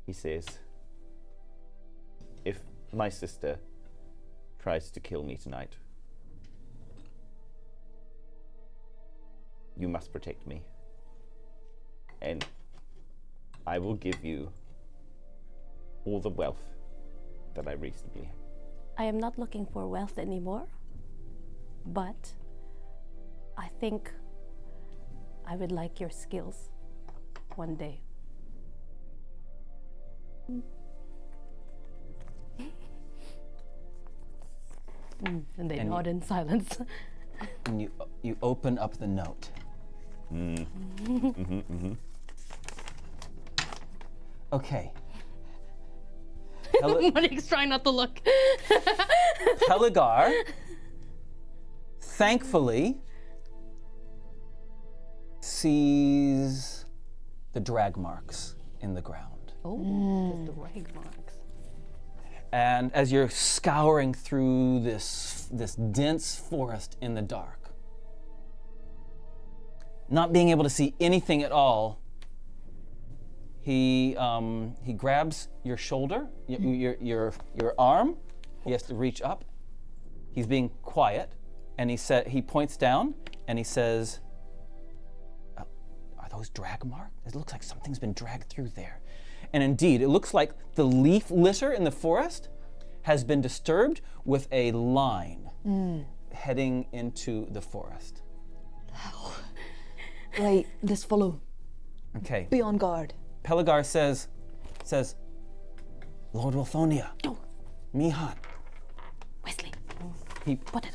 he says, "If my sister tries to kill me tonight, you must protect me. And I will give you all the wealth that I reasonably have." I am not looking for wealth anymore, but I think I would like your skills one day. And they nod in silence. And you open up the note. Okay. Malik's trying not to look. Pelagar, thankfully, sees the drag marks in the ground. Oh, the rag marks. And as you're scouring through this dense forest in the dark, not being able to see anything at all, he grabs your shoulder, your arm. He has to reach up. He's being quiet, and he points down and he says, "Are those drag marks? It looks like something's been dragged through there." And indeed, it looks like the leaf litter in the forest has been disturbed with a line heading into the forest. Right, let's follow. Okay. Be on guard. Pelagar says, "Lord Wilthonia, Mihan." Wezley.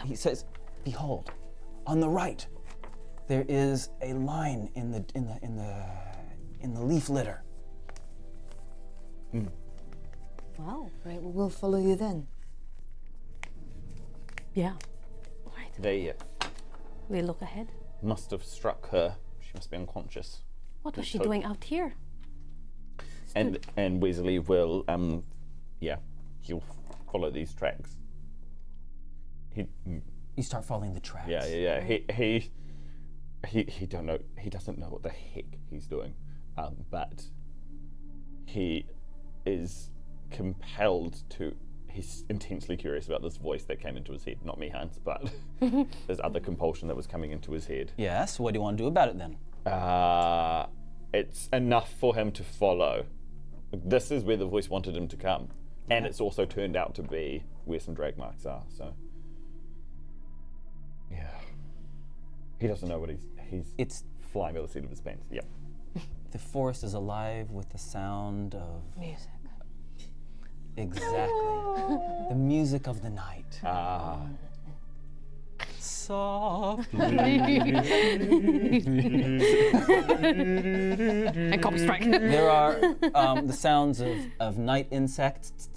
He says, "Behold, on the right, there is a line in the leaf litter." Wow. Right, well, we'll follow you then. Yeah. All right. They We look ahead. must have struck her. She must be unconscious. What was Let's she hope. doing out here? And Wezley will, he'll follow these tracks. You start following the tracks. Yeah. He don't know. He doesn't know what the heck he's doing, but he is compelled to. He's intensely curious about this voice that came into his head, not Mihan's, but there's other compulsion that was coming into his head. Yes. What do you want to do about it then? It's enough for him to follow. This is where the voice wanted him to come, and it's also turned out to be where some drag marks are. So, yeah, he doesn't know what he's flying by the seat of his pants. Yep. The forest is alive with the sound of Music. exactly the music of the night. Softly. And copy strike. There are the sounds of night insects,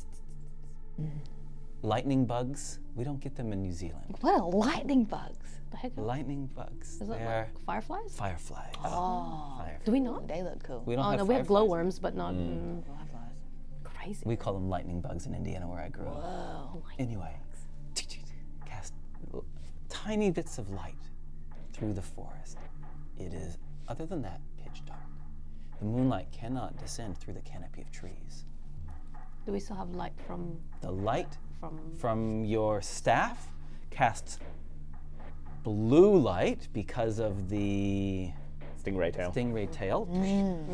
lightning bugs. We don't get them in New Zealand. What are lightning bugs? The heck? Lightning bugs. Is it They're like fireflies? fireflies. Oh, Do we not? they look cool. We don't Oh have no, we have fireflies. glowworms, but not Fireflies. crazy. We call them lightning bugs in Indiana, where I grew up. Whoa. Anyway, cast tiny bits of light through the forest. It is, other than that, pitch dark. The moonlight cannot descend through the canopy of trees. Do we still have light from The light from? from your staff casts blue light because of the Stingray tail. stingray tail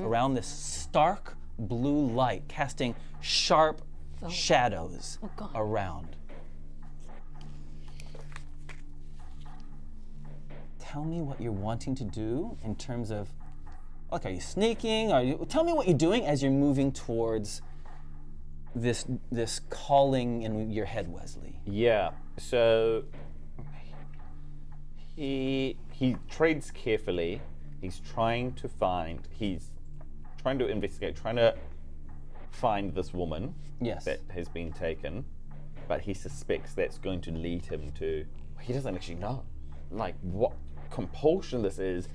around this stark blue light, casting sharp shadows God. around. Tell me what you're wanting to do in terms of, like, are you sneaking? Tell me what you're doing as you're moving towards this calling in your head, Wezley. Yeah. So he treads carefully. He's trying to investigate, trying to find this woman Yes. that has been taken, but he suspects that's going to lead him to. He doesn't actually know, like, what compulsion this is.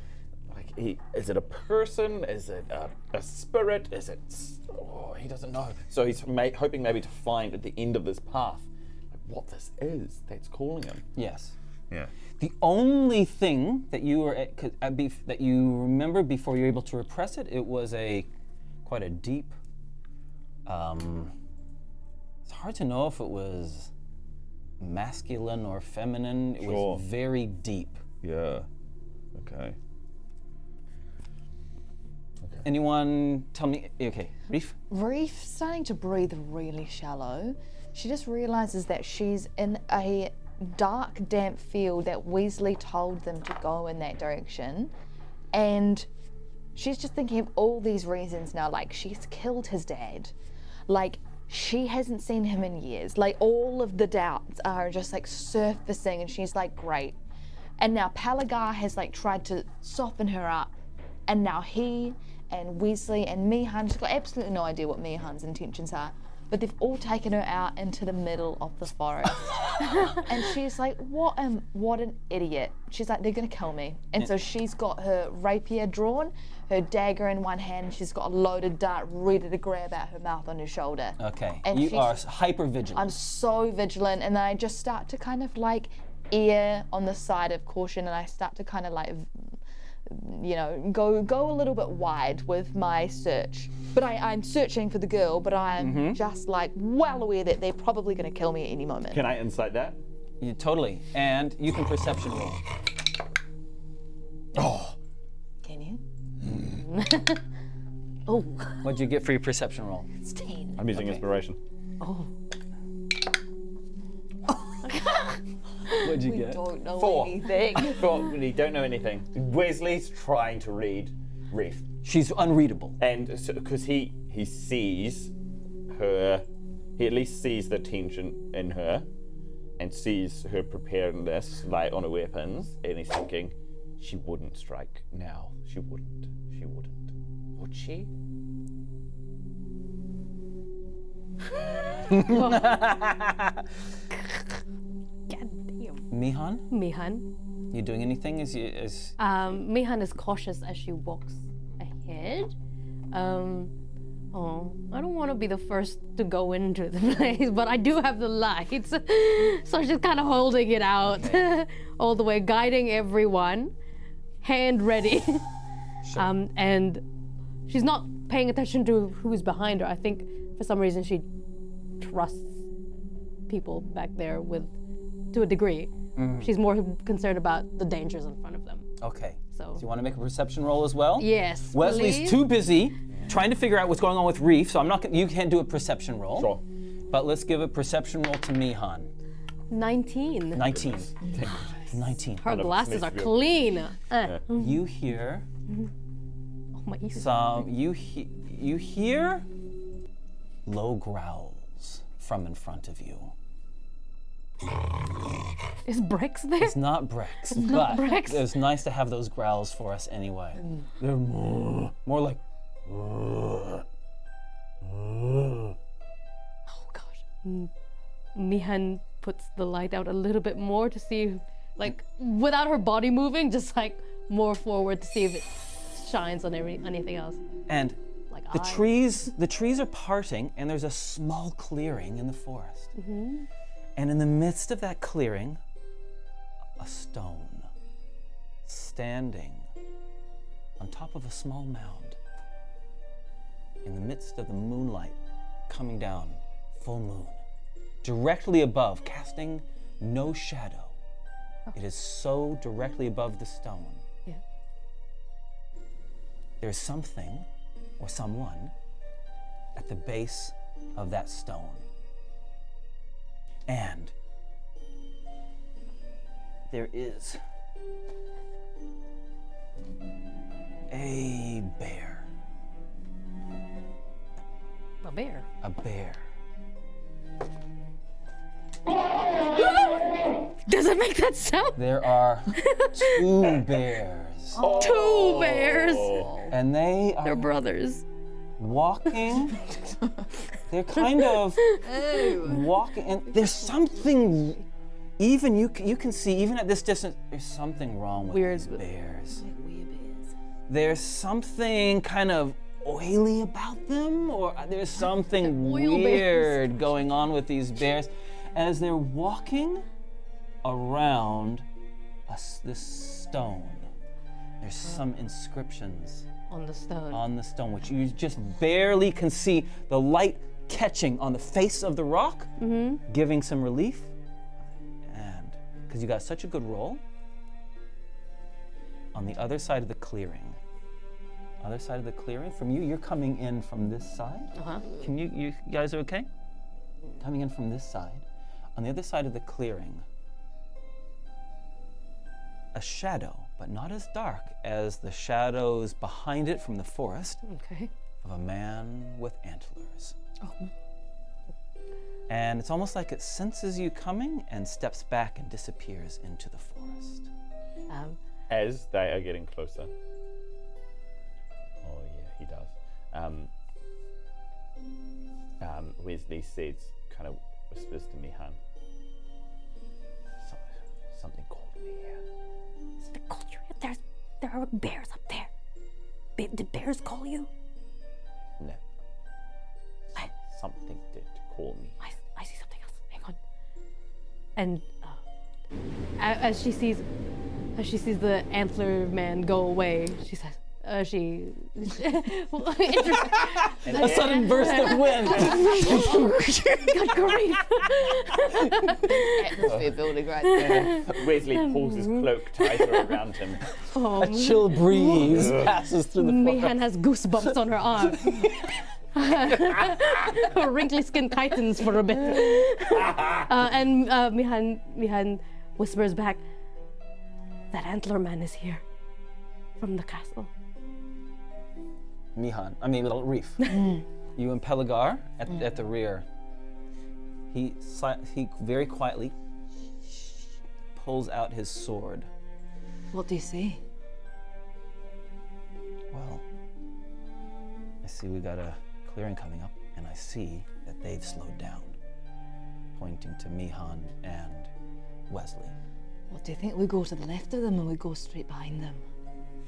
Like, is it a person? Is it a spirit? Is it? He doesn't know. So he's hoping maybe to find at the end of this path, like, what this is that's calling him. Yes. Yeah. The only thing that you were that you remember before you were able to repress it, it was quite a deep. It's hard to know if it was masculine or feminine. It Sure. was very deep. Yeah. Okay. Anyone tell me? Okay, Reef. Reef starting to breathe really shallow. She just realizes that she's in a dark, damp field that Wezley told them to go in that direction. And she's just thinking of all these reasons now, like she's killed his dad. Like she hasn't seen him in years. Like all of the doubts are just like surfacing and she's like, great. And now Pelagar has like tried to soften her up. And now he and Wezley and Mihan, she's got absolutely no idea what Mihan's intentions are. but they've all taken her out into the middle of the forest. And she's like, what an idiot. She's like, they're gonna kill me. And so she's got her rapier drawn, her dagger in one hand, and she's got a loaded dart ready to grab out her mouth on her shoulder. Okay, And you are hyper vigilant. I'm so vigilant, and then I just start to kind of like err on the side of caution, and I start to kind of like, you know, go a little bit wide with my search. But I'm searching for the girl, but I'm just like well aware that they're probably going to kill me at any moment. Can I insight that? Yeah, totally. And you can perception roll. Oh. Can you? Oh, What'd you get for your perception roll? it's 10. I'm using Okay. inspiration. Oh. What'd you We get? don't know 4. anything. We don't know anything. Wesley's trying to read Reef. She's unreadable. And because he sees her, he at least sees the tension in her and sees her preparedness, like on her weapons, and he's thinking, she wouldn't strike now. She wouldn't. She wouldn't. Would she? Mihan, Mihan. you doing anything as Mihan is cautious as she walks ahead. I don't want to be the first to go into the place, but I do have the lights. So she's kind of holding it out all the way, guiding everyone, hand ready. And she's not paying attention to who's behind her. I think for some reason she trusts people back there to a degree. She's more concerned about the dangers in front of them. Okay. So Do you want to make a perception roll as well? yes, Wesley's please. too busy trying to figure out what's going on with Reef, so I'm not. You can't do a perception roll. Sure. But let's give a perception roll to Mihan. 19. 19. 19. Her glasses are makes you- clean. You hear Oh, my ears. some. You hear low growls from in front of you. Is Brex there? It's not Brex, not but Brex. it's nice to have those growls for us anyway. They're more like. Oh gosh. Mihan puts the light out a little bit more to see, like, without her body moving, just like more forward to see if it shines on anything else. And Like the eyes. trees are parting, and there's a small clearing in the forest. And in the midst of that clearing, a stone standing on top of a small mound in the midst of the moonlight coming down, full moon, directly above, casting no shadow. It is so directly above the stone. Yeah. There's something or someone at the base of that stone. And there is a bear. A bear. A bear. Does it make that sound? There are 2 bears. 2 bears. And they They're are brothers. walking. They're kind of walking, and there's something. Even you can see, even at this distance, there's something wrong with Weird. these bears. Weird bears. There's something kind of oily about them, or there's something Oil bears. weird going on with these bears as they're walking around this stone. There's some inscriptions On the stone. on the stone, which you just barely can see the light catching on the face of the rock, giving some relief. And because you got such a good roll, on the other side of the clearing, from you, you're coming in from this side. Can you guys are okay? Coming in from this side. On the other side of the clearing, a shadow, but not as dark as the shadows behind it from the forest, Okay. of a man with antlers. And it's almost like it senses you coming and steps back and disappears into the forest. As they are getting closer. Oh yeah, he does. Wezley says, kind of whispers to Mihan. Something called me here. Something called you. There are bears up there. Did bears call you? No. Something did call me. I see something else. Hang on. And as she sees the antler man go away, she says, A sudden burst of wind. Good grief. Atmosphere building right there. Wezley pulls his cloak tighter around him. A chill breeze passes through the forest. Mihan has goosebumps on her arm. Her wrinkly skin tightens for a bit. And Mihan whispers back, that antler man is here from the castle. Reef. You and Pelagar at the rear. He very quietly pulls out his sword. What do you see? Well, I see we got a clearing coming up, and I see that they've slowed down, pointing to Mihan and Wezley. What do you think? We go to the left of them and we go straight behind them.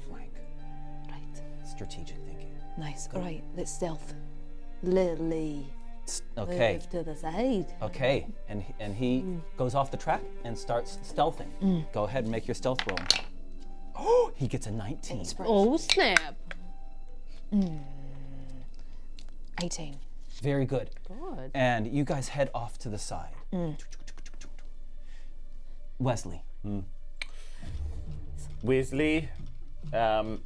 Flank. Right. Strategic thinking. Nice. All right, let's stealth. Lily. Okay. Move to the side. Okay. And he goes off the track and starts stealthing. Go ahead and make your stealth roll. Oh, he gets a 19. Oh, snap. 18. Very good. Good. And you guys head off to the side. Wezley. Wezley, can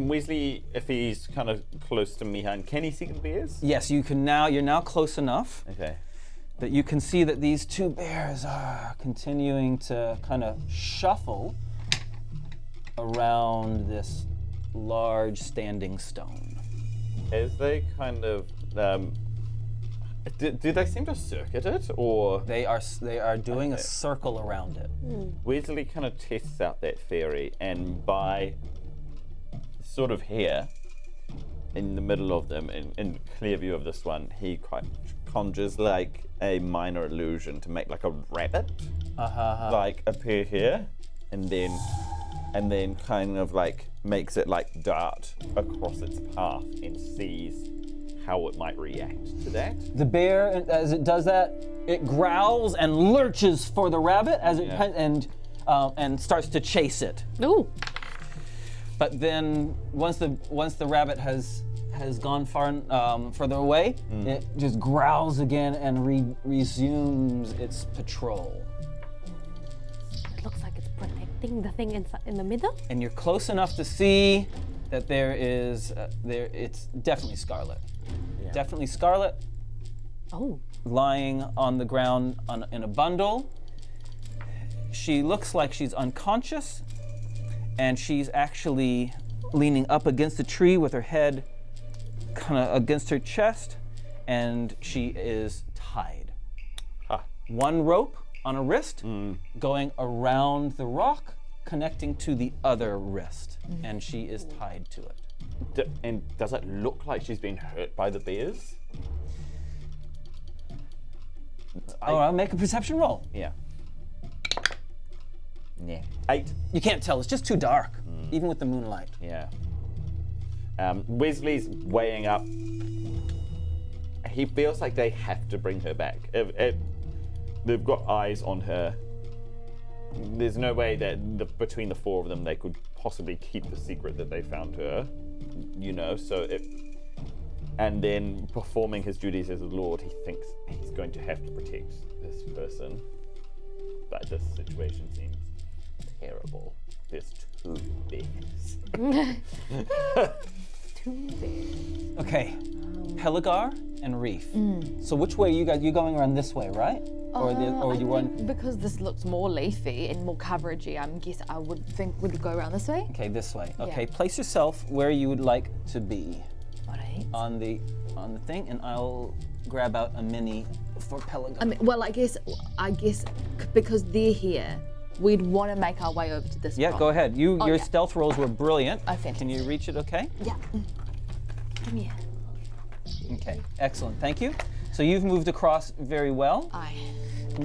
Wezley, if he's kind of close to Mihan, can he see the bears? Yes, you can now. You're now close enough Okay. that you can see that these two bears are continuing to kind of shuffle around this large standing stone. As they kind of, do they seem to circuit it, or? They are doing a circle around it. Wezley kind of tests out that theory, and by sort of here, in the middle of them, in clear view of this one, he conjures like a minor illusion to make like a rabbit, like appear here, and then kind of like makes it like dart across its path and sees how it might react to that. The bear, as it does that, it growls and lurches for the rabbit as it and starts to chase it. Ooh. But then once the rabbit has gone further away, it just growls again and resumes its patrol. It looks like it's protecting the thing in the middle. And you're close enough to see that it's definitely Scarlet. Yeah. Definitely Scarlet, Oh. lying on the ground in a bundle. She looks like she's unconscious, and she's actually leaning up against a tree with her head kind of against her chest, and she is tied. One rope on a wrist going around the rock, connecting to the other wrist, and she is tied to it. And does it look like she's been hurt by the bears? I'll make a perception roll. Yeah. Yeah. 8. You can't tell, it's just too dark, even with the moonlight. Yeah. Wezley's weighing up. He feels like they have to bring her back. If they've got eyes on her, there's no way that between the four of them they could possibly keep the secret that they found her. And then performing his duties as a lord, he thinks he's going to have to protect this person. But this situation seems terrible. There's 2 bears. Okay, Pelagar and Reef. So which way you going around this way, right? Or you want? Because this looks more leafy and more coveragey, I would think we'd go around this way. Okay, this way. Okay, Yeah. place yourself where you would like to be All right. on the thing, and I'll grab out a mini for Pelagar. I guess because they're here, we'd want to make our way over to this Yeah, rock. go ahead. Your yeah. stealth rolls were brilliant. Oh, fantastic. Can you reach it? Okay. Yeah. Come here. Okay, excellent. Thank you. So you've moved across very well. Aye.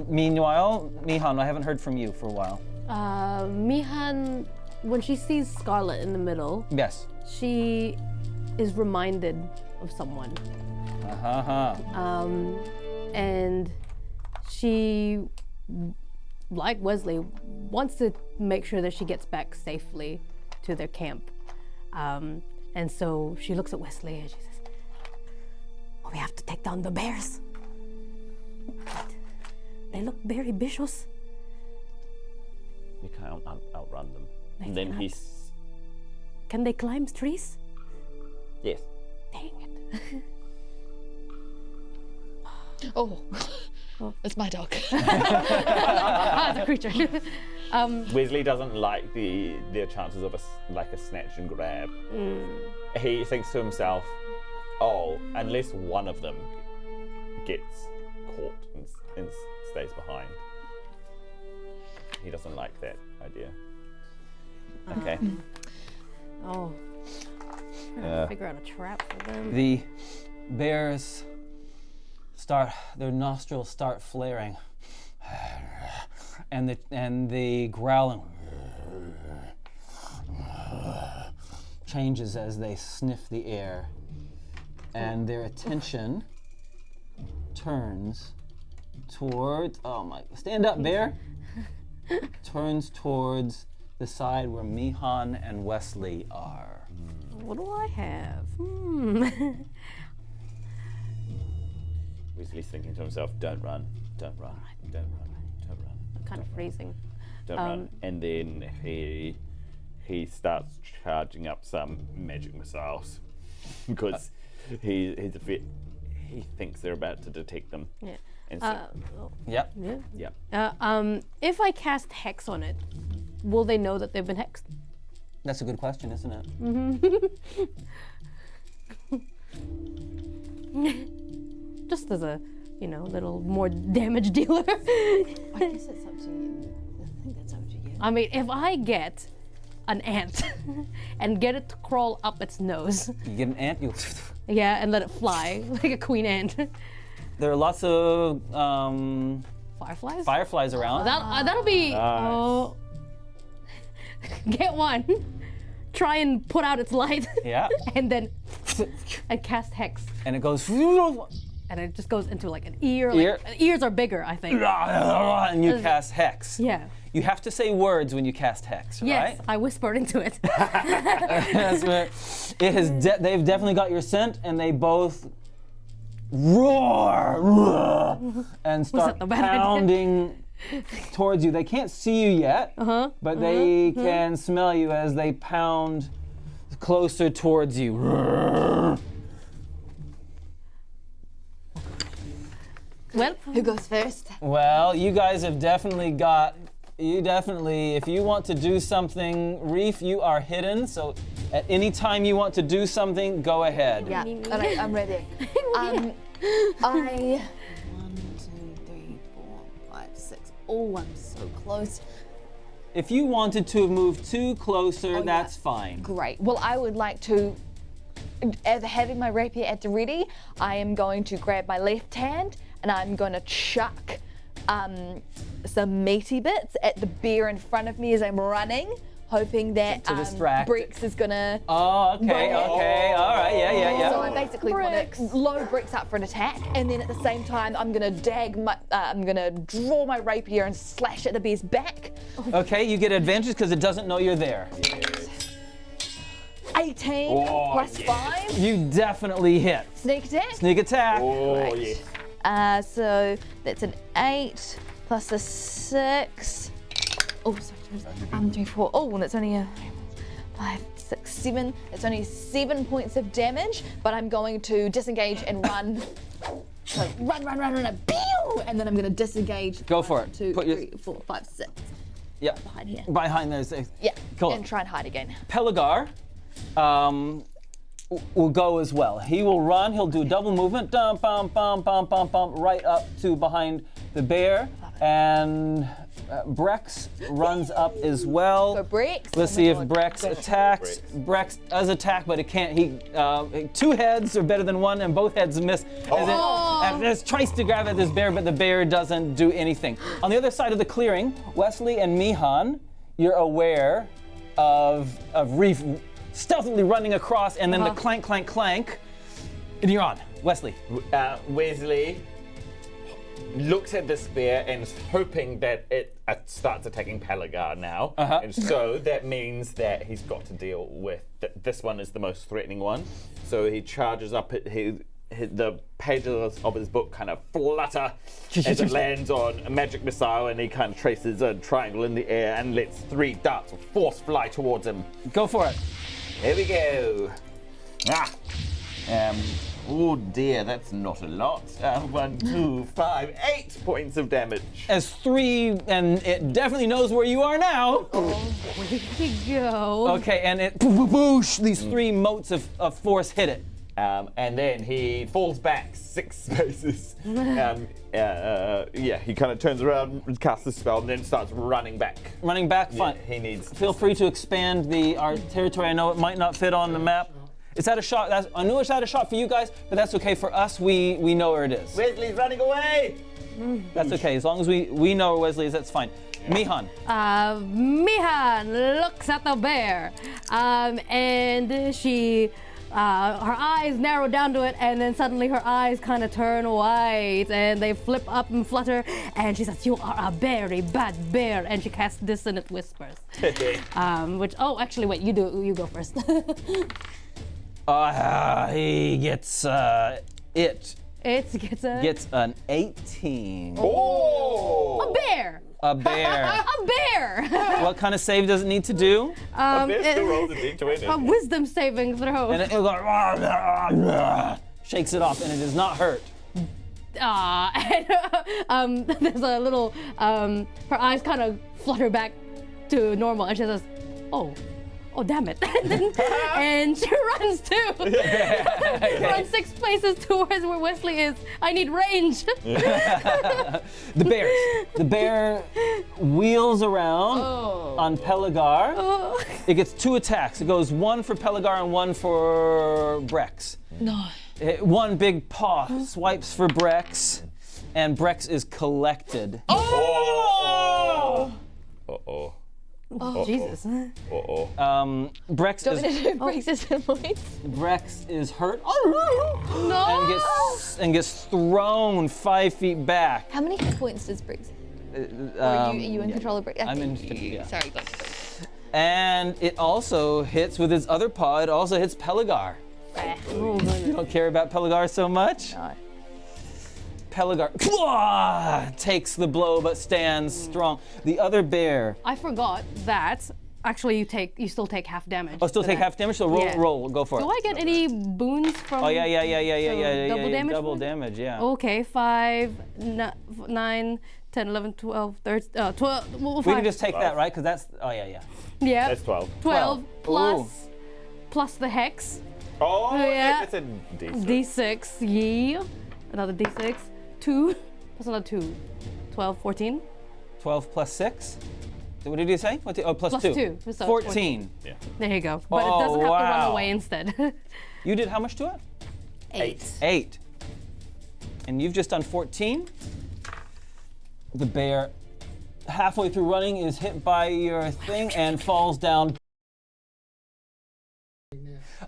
Meanwhile, Mihan, I haven't heard from you for a while. Mihan, when she sees Scarlet in the middle, Yes. she is reminded of someone. And she, like Wezley, wants to make sure that she gets back safely to their camp. And so she looks at Wezley and she says, "Oh, we have to take down the bears. But they look very vicious." We can't outrun them. They And then cannot. he's... Can they climb trees? Yes. Dang it. Oh, it's my dog. The creature. Wezley doesn't like their chances of a snatch and grab. He thinks to himself, oh, unless one of them gets caught and stays behind. He doesn't like that idea. Okay. Oh. I'm gonna figure out a trap for them. The bears their nostrils start flaring, and the growling changes as they sniff the air, and their attention turns towards, stand up, bear! Turns towards the side where Mihan and Wezley are. What do I have? Weasley's thinking to himself, don't run, don't run, don't run, don't run. I'm kind of freezing. Don't run. And then he starts charging up some magic missiles because he thinks they're about to detect them. Yeah. And so, Yep. yeah. If I cast Hex on it, will they know that they've been hexed? That's a good question, isn't it? Just as a, little more damage dealer. I guess it's up to you. I think that's up to you. I mean, if I get an ant and get it to crawl up its nose, You get an ant, you. yeah, and let it fly like a queen ant. There are lots of Fireflies? fireflies around. That'll be. Oh. Get one. Try and put out its light. Yeah. And then I cast Hex. And it goes. And it just goes into like an ear. Ear. Ears are bigger, I think. And you cast hex. Yeah. You have to say words when you cast hex, Yes, right? I whispered into it. That's what- it has. They've definitely got your scent, and they both roar and start that the bad idea? pounding towards you. They can't see you yet, but they can smell you as they pound closer towards you. Well, Who goes first? Well, you guys have definitely got. If you want to do something, Reef, you are hidden. So, at any time you want to do something, go ahead. Yeah, all right, I'm ready. I 1, 2, 3, 4, 5, 6. Oh, I'm so close. If you wanted to have moved too closer, that's fine. Great. Well, I would like to, having my rapier at the ready, I am going to grab my left hand and I'm going to chuck some meaty bits at the bear in front of me as I'm running, hoping that To distract it. Brix is going to. Oh, okay, Roll. okay, all right, yeah. So I basically want to load Brix up for an attack, and then at the same time I'm gonna I'm gonna draw my rapier and slash at the bear's back. Okay, you get advantage because it doesn't know you're there. 18 plus 5. You definitely hit. Sneak attack. Sneak attack. Oh, Great. yes. So that's an 8 plus a 6. Oh, sorry. 3, 4. Oh, and that's only a 5, 6, 7. It's only 7 points of damage, but I'm going to disengage and run. So run, pew! And then I'm going to disengage. Go for it. 2, Put your- 3, 4, 5, 6. Yeah. Behind here. Behind those. Yeah. Cool. And try and hide again. Pelagar will go as well. He will run. He'll do double movement. Right up to behind the bear, and Brex runs up as well. For Brex. Let's see if Brex attacks. Brex does attack, but it can't. Two heads are better than one, and both heads miss. And it tries to grab at this bear, but the bear doesn't do anything. On the other side of the clearing, Wezley and Mihan, you're aware of Reaf stealthily running across, and then the clank, clank, clank. And you're on, Wezley. Wezley looks at the spear and is hoping that it starts attacking Pelagar now. And so that means that he's got to deal with this one is the most threatening one. So he charges up. The pages of his book kind of flutter as it lands on a magic missile, and he kind of traces a triangle in the air and lets 3 darts of force fly towards him. Go for it. Here we go. Oh dear, that's not a lot. 1, 2, 5, 8 points of damage. As 3, and it definitely knows where you are now. Here we go. Okay, and it boosh, these 3 motes of force hit it. And then he falls back 6 spaces. He kind of turns around and casts the spell, and then starts running back. Running back, fine. Yeah, he needs. Feel free to expand our territory. I know it might not fit on the map. It's out of shot. I know it's out of shot for you guys, but that's okay for us. We know where it is. Wezley's running away. That's okay. As long as we know where Wezley is, that's fine. Mihan. Mihan looks at the bear, and she. Her eyes narrow down to it, and then suddenly her eyes kind of turn white, and they flip up and flutter, and she says, "You are a very bad bear," and she casts Dissonant Whispers. Actually, wait, you go first. He gets gets an 18. Oh! A bear. A bear. A bear. What kind of save does it need to do? A bear still rolls a d20. A wisdom saving throw. And it'll go shakes it off, and it does not hurt. There's a little, her eyes kind of flutter back to normal, and she says, oh, damn it. And she runs too. Runs 6 places towards where Wezley is. I need range. The bear wheels around on Pelagar. It gets 2 attacks. It goes 1 for Pelagar and 1 for Brex. No. 1 big paw swipes for Brex, and Brex is collected. Uh-oh. Oh, Jesus. Brex is hurt. No. And gets thrown 5 feet back. How many hit points does Briggs? Are you in control of Briggs? I'm in control, yeah. Sorry, go. And it also hits with its other paw. It also hits Pelagar. You don't care about Pelagar so much? No. Pelagar takes the blow but stands strong. The other bear. I forgot that actually you still take half damage. Oh, still for take that. half damage? So roll, go for it. Do I get any boons from? Oh, yeah. Double damage? Double damage, yeah. Okay, 5, 9, 10, 11, 12, 13, 12. Well, We 5. can just take that, right? Because that's, Yeah. That's 12. 12 Ooh. plus the hex. Oh, Yeah. it's a d6. D6, yeah. Another D6. 2 plus another 2. 12, 14. 12 plus 6? What did you say? Plus 2. 2. So 14. Yeah. There you go. But it doesn't have to run wow. away instead. You did how much to it? 8. And you've just done 14. The bear, halfway through running, is hit by your thing and falls down.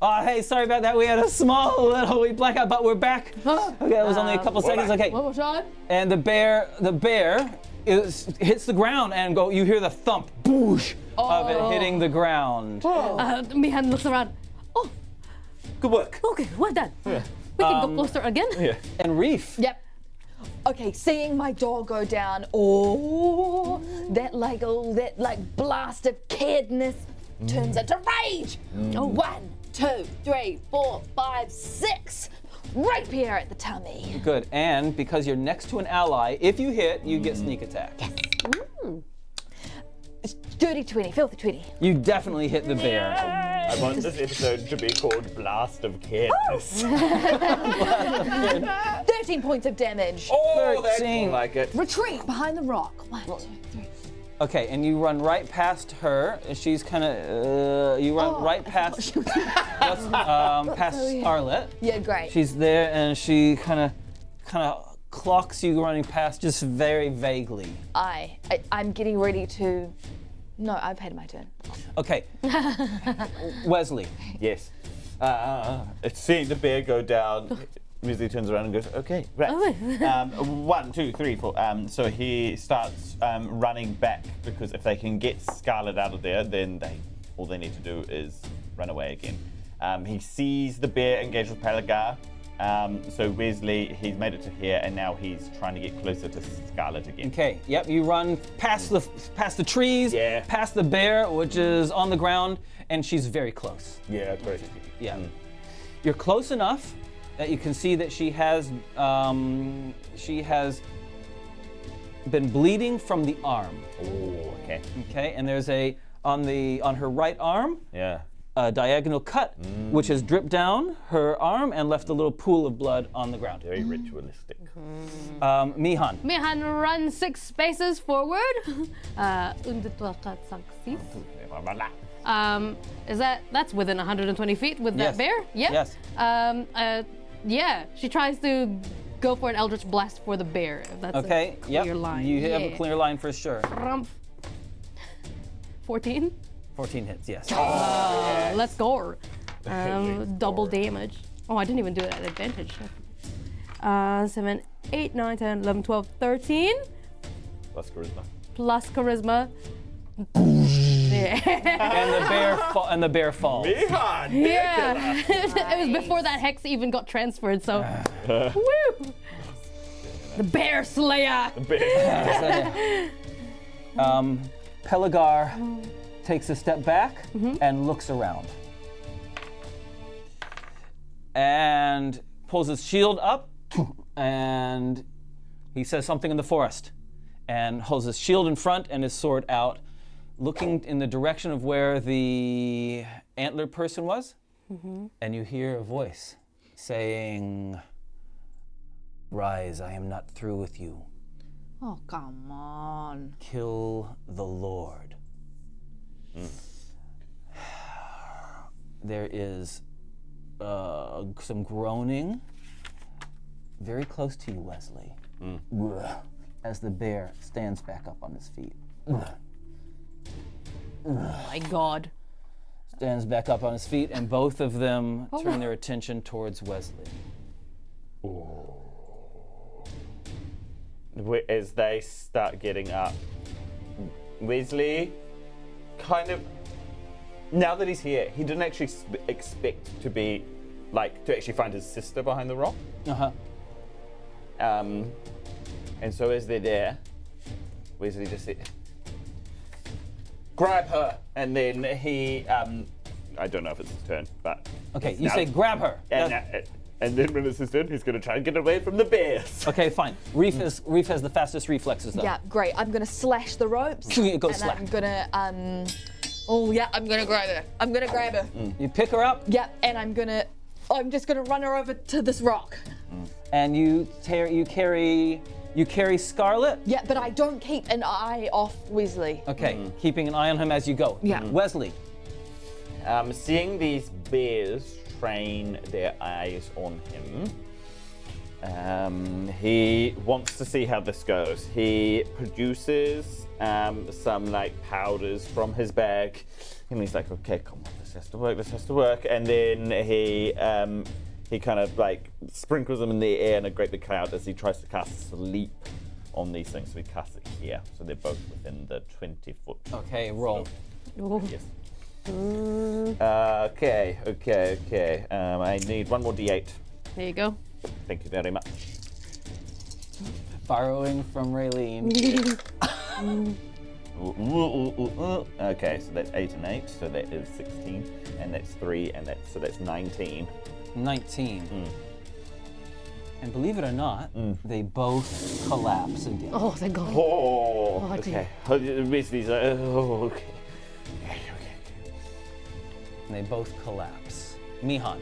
Oh, hey, sorry about that. We had a small little blackout, but we're back. Okay, it was only a couple seconds. Okay. One more time. And the bear hits the ground, and you hear the thump, boosh, of it hitting the ground. Mihan looks around. Oh, Good work. okay, well done. We can go closer again. Yeah. And Reef. Yep. Okay, seeing my dog go down, that blast of caredness turns into rage. 1, 2, 3, 4, 5, 6. Rapier at the tummy. Good. And because you're next to an ally, if you hit, you get sneak attack. It's dirty 20, filthy 20. You definitely hit the bear. I want this episode to be called Blast of Caredness. 13 points of damage. Oh, that's 13. more like it. Retreat behind the rock. 1, 2, 3. Okay, and you run right past her. She's kind of, you run right past, past Scarlet. Yeah, great. She's there, and she kind of clocks you running past, just very vaguely. I'm getting ready to. No, I've had my turn. Okay, Wezley. Yes. Seeing the bear go down, Wezley turns around and goes, okay, right. 1, 2, 3, 4. So he starts running back, because if they can get Scarlet out of there, then all they need to do is run away again. He sees the bear engage with Pelagar. So Wezley, he's made it to here, and now he's trying to get closer to Scarlet again. Okay, yep, you run past the trees, Yeah. past the bear, which is on the ground, and she's very close. Yeah, great. Yeah. You're close enough that you can see that she has been bleeding from the arm. Oh, okay. Okay, and there's on her right arm Yeah. a diagonal cut, which has dripped down her arm and left a little pool of blood on the ground. Very ritualistic. Mihan. Mihan runs 6 spaces forward. That's within 120 feet with that Yes. bear? Yep. Yes. Yeah, she tries to go for an Eldritch Blast for the bear, if that's Okay, a yep. clear line. You have a Yeah. clear line for sure. Rumpf. 14? 14 hits, yes. Let's go. Double damage. Oh, I didn't even do it at advantage. 7, 8, 9, 10, 11, 12, 13. Plus charisma. Plus charisma. Yeah. And the bear falls. Mihan! Yeah. It was before that hex even got transferred, so. Woo! The Bear Slayer! Pelagar takes a step back and looks around. And pulls his shield up, and he says something in the forest, and holds his shield in front and his sword out, looking in the direction of where the antler person was. And you hear a voice saying, "Rise, I am not through with you. Oh, come on. Kill the Lord." There is some groaning very close to you, Wezley, as the bear stands back up on his feet. My God. Stands back up on his feet, and both of them turn their attention towards Wezley. As they start getting up, Wezley kind of, now that he's here, he didn't actually expect to be, to actually find his sister behind the rock. And so as they're there, Wezley just said, "Grab her!" And then he, I don't know if it's his turn, but... Okay, you say grab her. And then when it's his turn, he's going to try and get away from the bears. Okay, fine. Reef has the fastest reflexes, though. Yeah, great. I'm gonna slash the ropes. Go and slack. I'm gonna I'm gonna grab her. I'm gonna grab her. You pick her up, Yeah, and I'm just gonna run her over to this rock. and you carry Scarlet. Yeah, but I don't keep an eye off Wezley. Okay, keeping an eye on him as you go. Yeah. Wezley. Seeing these bears train their eyes on him, he wants to see how this goes. He produces some powders from his bag, and he's like, "Okay, come on, this has to work." And then he kind of sprinkles them in the air in a great big cloud as he tries to cast sleep on these things. So he casts it here, so they're both within the 20-foot. Okay, roll. Yes. Okay. I need one more D8. There you go. Thank you very much. Borrowing from Raylene. Okay, so that's 8 and 8, so that is 16, and that's 3, and so that's 19. 19. And believe it or not, they both collapse again. Oh, thank God. Oh, Oh, okay. These are, okay. And they both collapse. Mihan.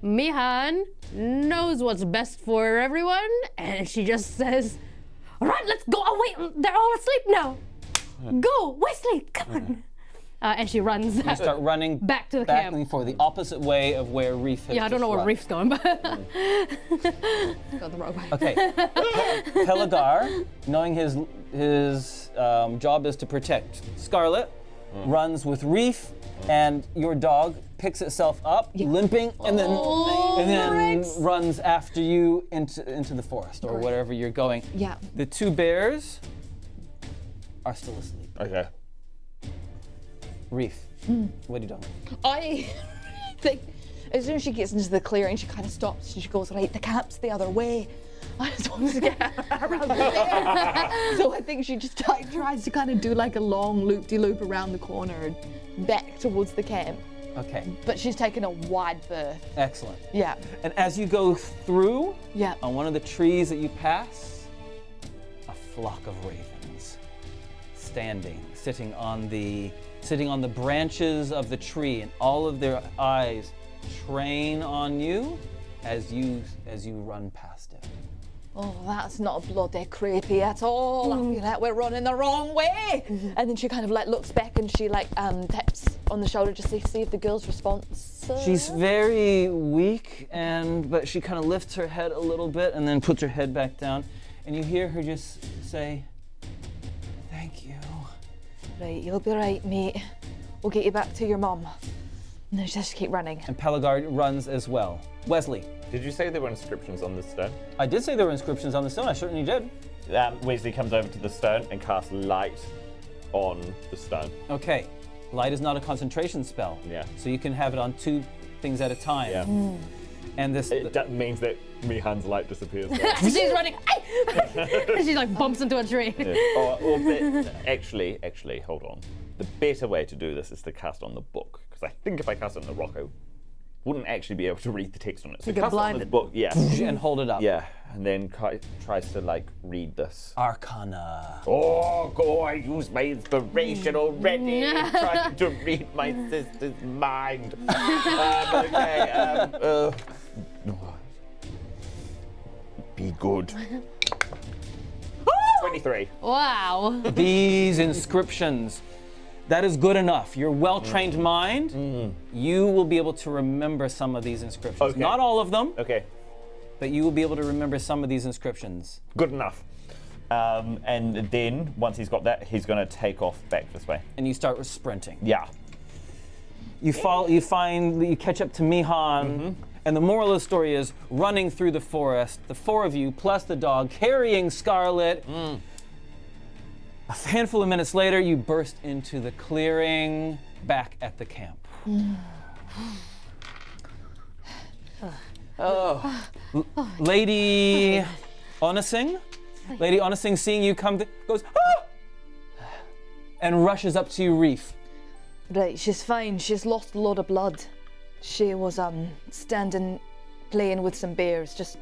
Mihan knows what's best for everyone, and she just says, All right, let's go. Oh wait, they're all asleep now. Go, Wezley, come on. And she runs. You start running Back to the back camp. for the opposite way of where Reef has Yeah, I don't know just where run. Reef's going, but Got the wrong way. Okay. Pelagar, knowing his job is to protect Scarlet, runs with Reef, and your dog picks itself up, limping, and then runs after you into the forest or wherever you're going. Yeah. The two bears are still asleep. Okay. Reef, what are you doing? I think as soon as she gets into the clearing, she kind of stops and she goes, right, the camp's the other way. I just want to get around there. So I think she just tries to kind of do like a long loop-de-loop around the corner and back towards the camp. Okay, But she's taken a wide berth. excellent. Yeah. And as you go through, Yeah. on one of the trees that you pass, a flock of ravens sitting on the branches of the tree, and all of their eyes train on you as you run past it. Oh, that's not bloody creepy at all. I feel like we're running the wrong way. And then she kind of like looks back and she like taps on the shoulder just to see if the girl's response. She's very weak, but she kind of lifts her head a little bit and then puts her head back down, and you hear her just say, "Thank you." Right, you'll be right, mate. We'll get you back to your mum. And then just keep running. And Pelagar runs as well. Wezley, Did you say there were inscriptions on this stone? I did say there were inscriptions on the stone. I certainly did. Wezley comes over to the stone and casts light on the stone. Okay, light is not a concentration spell. Yeah. So you can have it on two things at a time. Yeah. And this. That means that Mihan's light disappears. she's running. She like bumps into a tree. Actually, hold on. The better way to do this is to cast on the book, because I think if I cast it on the rock, I wouldn't actually be able to read the text on it. So get cast it on blinded. the book, yeah, and hold it up. yeah, and then tries to like read this. Arcana. Oh, go! I used my inspiration already, trying to read my sister's mind. Be good. 23. Wow. These inscriptions. That is good enough. Your well-trained mind, you will be able to remember some of these inscriptions. Okay. Not all of them, Okay, but you will be able to remember some of these inscriptions. good enough. And then once he's got that, he's going to take off back this way. And you start sprinting. Yeah. You catch up to Mihan, and the moral of the story is running through the forest, the four of you plus the dog carrying Scarlet. A handful of minutes later, you burst into the clearing back at the camp. Lady Onasing, seeing you come, goes, "Ah!" and rushes up to you, Reef. Right, she's fine. She's lost a lot of blood. She was standing, playing with some bears. Just,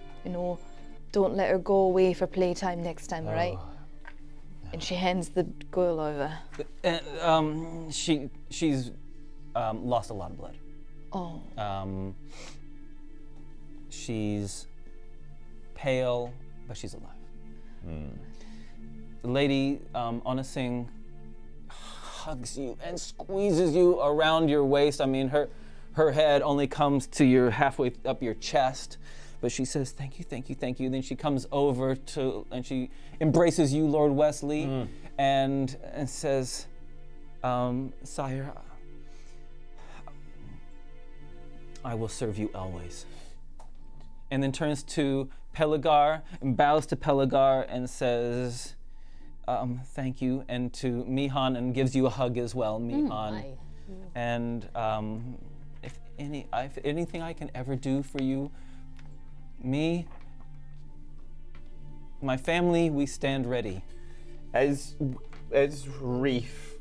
don't let her go away for playtime next time, all right? And she hands the girl over. She's lost a lot of blood. Oh, She's pale, but she's alive. The lady, Onasing, hugs you and squeezes you around your waist. I mean, her head only comes to your halfway up your chest, but she says, "Thank you, thank you, thank you." Then she comes over and she embraces you, Lord Wezley, and says, "Sire, I will serve you always." And then turns to Pelagar and bows to Pelagar and says, "Thank you," and to Mihan, and gives you a hug as well, Mihan. And if anything I can ever do for you, me, my family, we stand ready. As Reef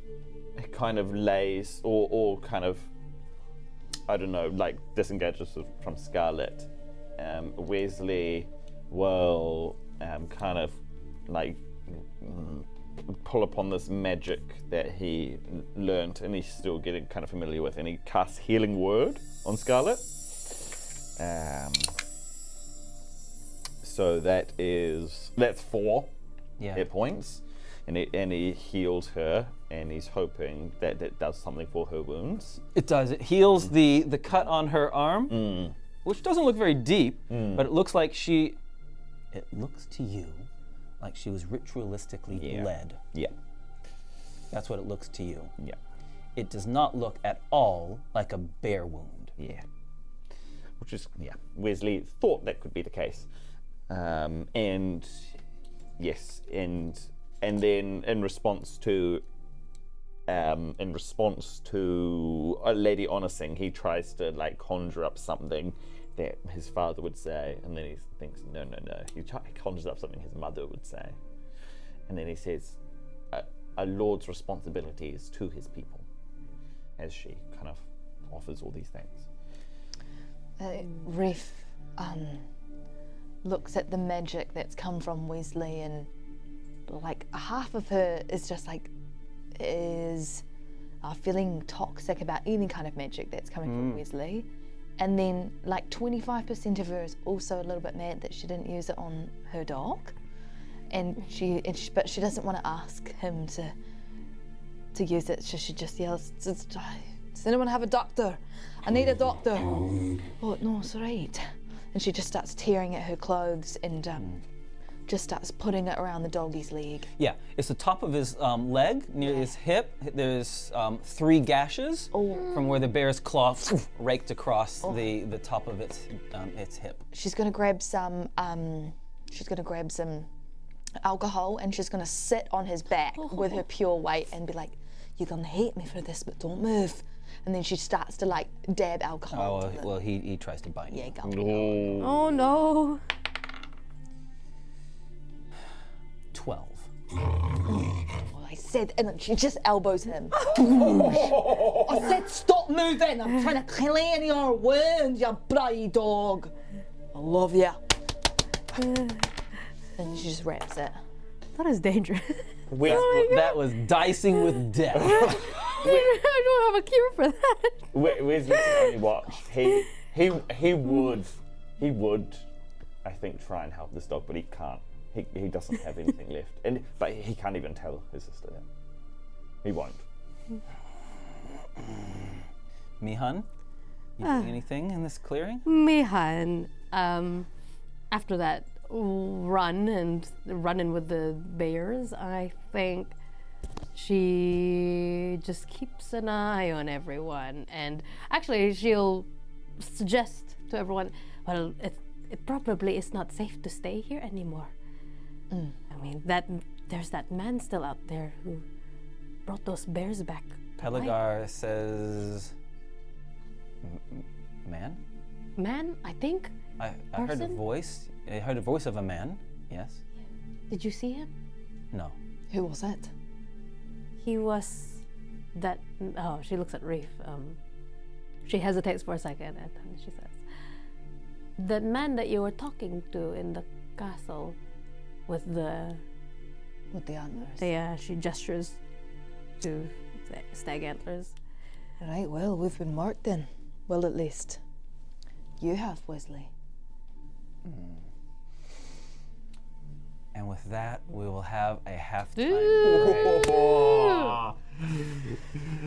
kind of lays or kind of, I don't know, like disengages from Scarlet, Wezley will kind of like pull upon this magic that he learnt and he's still getting kind of familiar with, and he casts Healing Word on Scarlet. So that's 4. hit points, and he heals her, and he's hoping that that does something for her wounds. It does. It heals the cut on her arm, which doesn't look very deep, but it looks like it looks to you like she was ritualistically bled. Yeah. That's what it looks to you. Yeah. It does not look at all like a bear wound. Yeah. Which is, Wezley thought that could be the case. And yes, and then in response to Lady Honorsing, he tries to like conjure up something that his father would say, and then he thinks, no. He conjures up something his mother would say, and then he says, a lord's responsibility is to his people, as she kind of offers all these things. Reef looks at the magic that's come from Wezley, and like half of her is just like feeling toxic about any kind of magic that's coming from Wezley, and then like 25% of her is also a little bit mad that she didn't use it on her dog, but she doesn't want to ask him to use it, so she just yells, "Does anyone have a doctor? I need a doctor." "Oh no, it's all right." And she just starts tearing at her clothes and just starts putting it around the doggy's leg. Yeah, it's the top of his leg, near his hip. There's 3 gashes from where the bear's claw raked across the top of its hip. She's gonna grab some alcohol, and she's gonna sit on his back with her pure weight and be like, "You're gonna hate me for this, but don't move." And then she starts to like dab alcohol. Oh, well, he tries to bite. Yeah, go. Oh no. 12. Well, I said, and then she just elbows him. I said, "Stop moving! I'm trying to clean your wounds, you bloody dog. I love you." And she just wraps it. That is dangerous. That was dicing with death. I don't have a cure for that. Wezley can only watch. He would, I think, try and help this dog, but he can't. He doesn't have anything left, but he can't even tell his sister that. He won't. Mihan, you doing anything in this clearing? Mihan, after that running with the bears, I think she just keeps an eye on everyone, and actually she'll suggest to everyone, well, it probably is not safe to stay here anymore. I mean, there's that man still out there who brought those bears back. Pelagar says, man? Man, I think. I heard a voice. I heard a voice of a man, yes. Did you see him? No. Who was it? He was that. Oh, she looks at Reef. She hesitates for a second, and then she says, "The man that you were talking to in the castle with the antlers." Yeah, she gestures to stag antlers. Right, well, we've been marked then. Well, at least you have, Wezley. And with that, we will have a halftime break.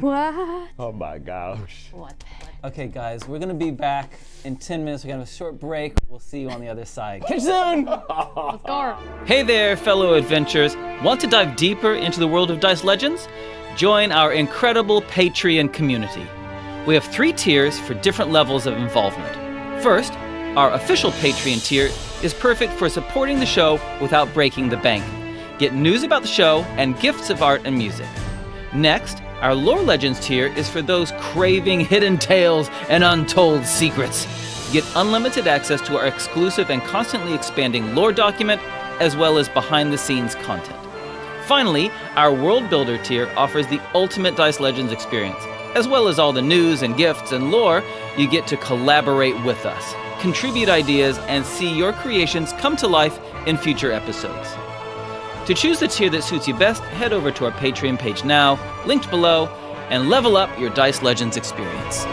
What? Oh my gosh. What? Okay, guys, we're gonna be back in 10 minutes. We're gonna have a short break. We'll see you on the other side. Catch you soon! Let's go. Hey there, fellow adventurers. Want to dive deeper into the world of Dice Legends? Join our incredible Patreon community. We have 3 tiers for different levels of involvement. First, our official Patreon tier is perfect for supporting the show without breaking the bank. Get news about the show and gifts of art and music. Next, our Lore Legends tier is for those craving hidden tales and untold secrets. Get unlimited access to our exclusive and constantly expanding lore document, as well as behind-the-scenes content. Finally, our World Builder tier offers the ultimate Dice Legends experience. As well as all the news and gifts and lore, you get to collaborate with us, contribute ideas, and see your creations come to life in future episodes. To choose the tier that suits you best, head over to our Patreon page now, linked below, and level up your Dice Legends experience.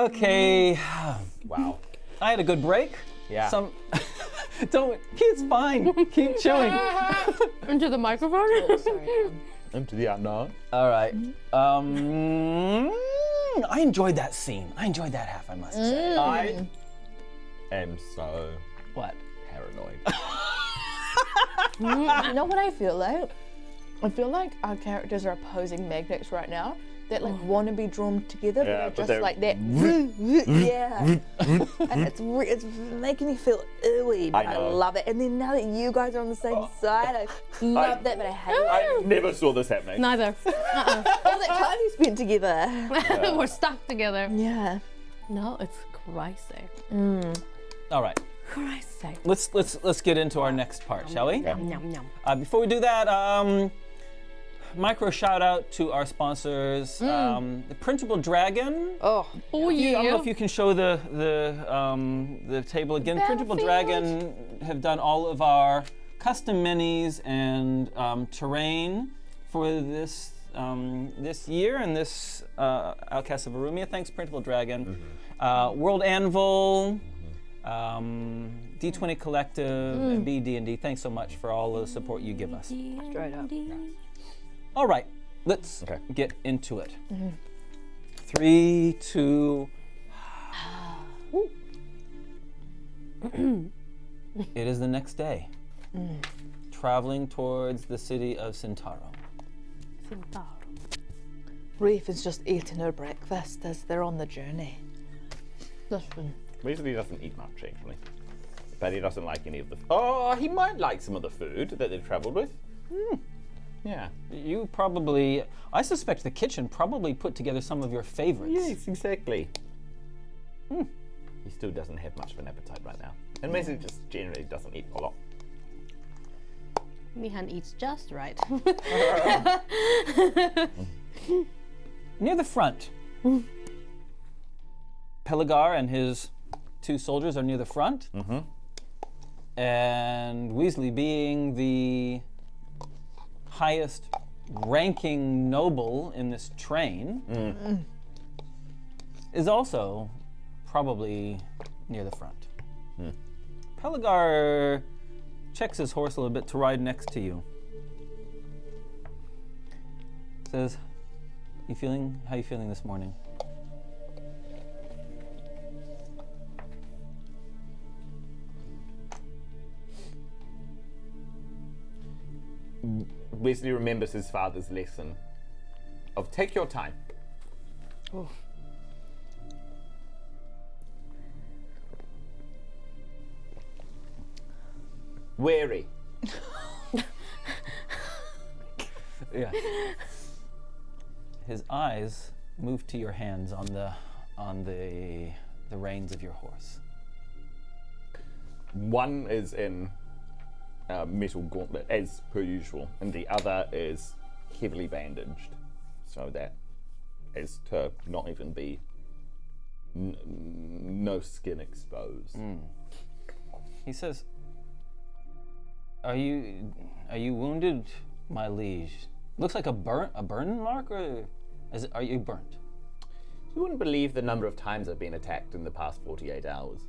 Okay. Wow. I had a good break. Yeah. Don't. It's fine. Keep chewing. Into the microphone. Into the unknown. All right. I enjoyed that scene. I enjoyed that half, I must say. I am so What? paranoid. You know what I feel like? I feel like our characters are opposing magnets right now that like want to be drawn together, Yeah, but but they're just they're- like that. Yeah. And it's making me feel ooey, but I know. love it. And then now that you guys are on the same side, I love that, but I hate it. I never saw this happening. Neither. All that time you spent together. We're stuck together. Yeah. No, it's crazy. All right. Crazy. Let's get into our next part, shall we? Yum, yum, yum. Before we do that, micro shout out to our sponsors, the Printable Dragon. Oh. Oh, I yeah. don't know if you can show the table again. Printable Dragon have done all of our custom minis and terrain for this this year and this Outcast of Aurumia. Thanks, Printable Dragon. World Anvil, D20 Collective, and BD&D. Thanks so much for all the support you give us. Straight up. All right, let's Okay. get into it. 3, 2. It is the next day. Traveling towards the city of Centauro. Reef is just eating her breakfast as they're on the journey. Wezley doesn't eat much, actually. But he doesn't like any of the... Oh, he might like some of the food that they've traveled with. Yeah. You probably, I suspect the kitchen probably put together some of your favorites. Yes, exactly. He still doesn't have much of an appetite right now. And Wezley just generally doesn't eat a lot. Mihan eats just right. Near the front, Pelagar and his 2 soldiers are near the front. And Wezley, being the highest ranking noble in this train, is also probably near the front. Pelagar checks his horse a little bit to ride next to you. Says, how you feeling this morning? Wezley remembers his father's lesson of take your time. Wary. Yeah. His eyes move to your hands on the reins of your horse. One is in metal gauntlet, as per usual, and the other is heavily bandaged, so that as to not even be no skin exposed. He says, "Are you wounded, my liege? Looks like a burn mark, or are you burnt?" You wouldn't believe the number of times I've been attacked in the past 48 hours.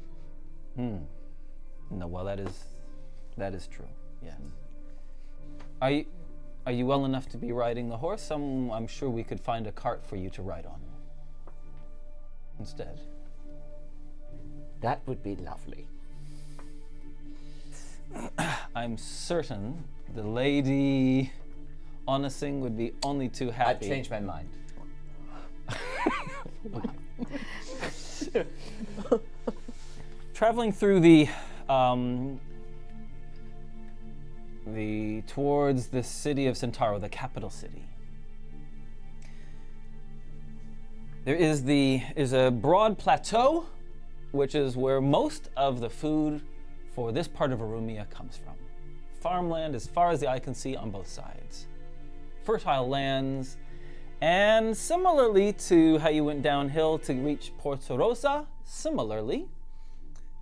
No, well, that is true. Yes. Are you well enough to be riding the horse? I'm sure we could find a cart for you to ride on instead. That would be lovely. I'm certain the lady Onasing would be only too I've happy. changed my mind. Traveling through the towards the city of Centauro, the capital city. There is a broad plateau, which is where most of the food for this part of Aurumia comes from. Farmland as far as the eye can see on both sides. Fertile lands, and similarly to how you went downhill to reach Porto Rosa, similarly,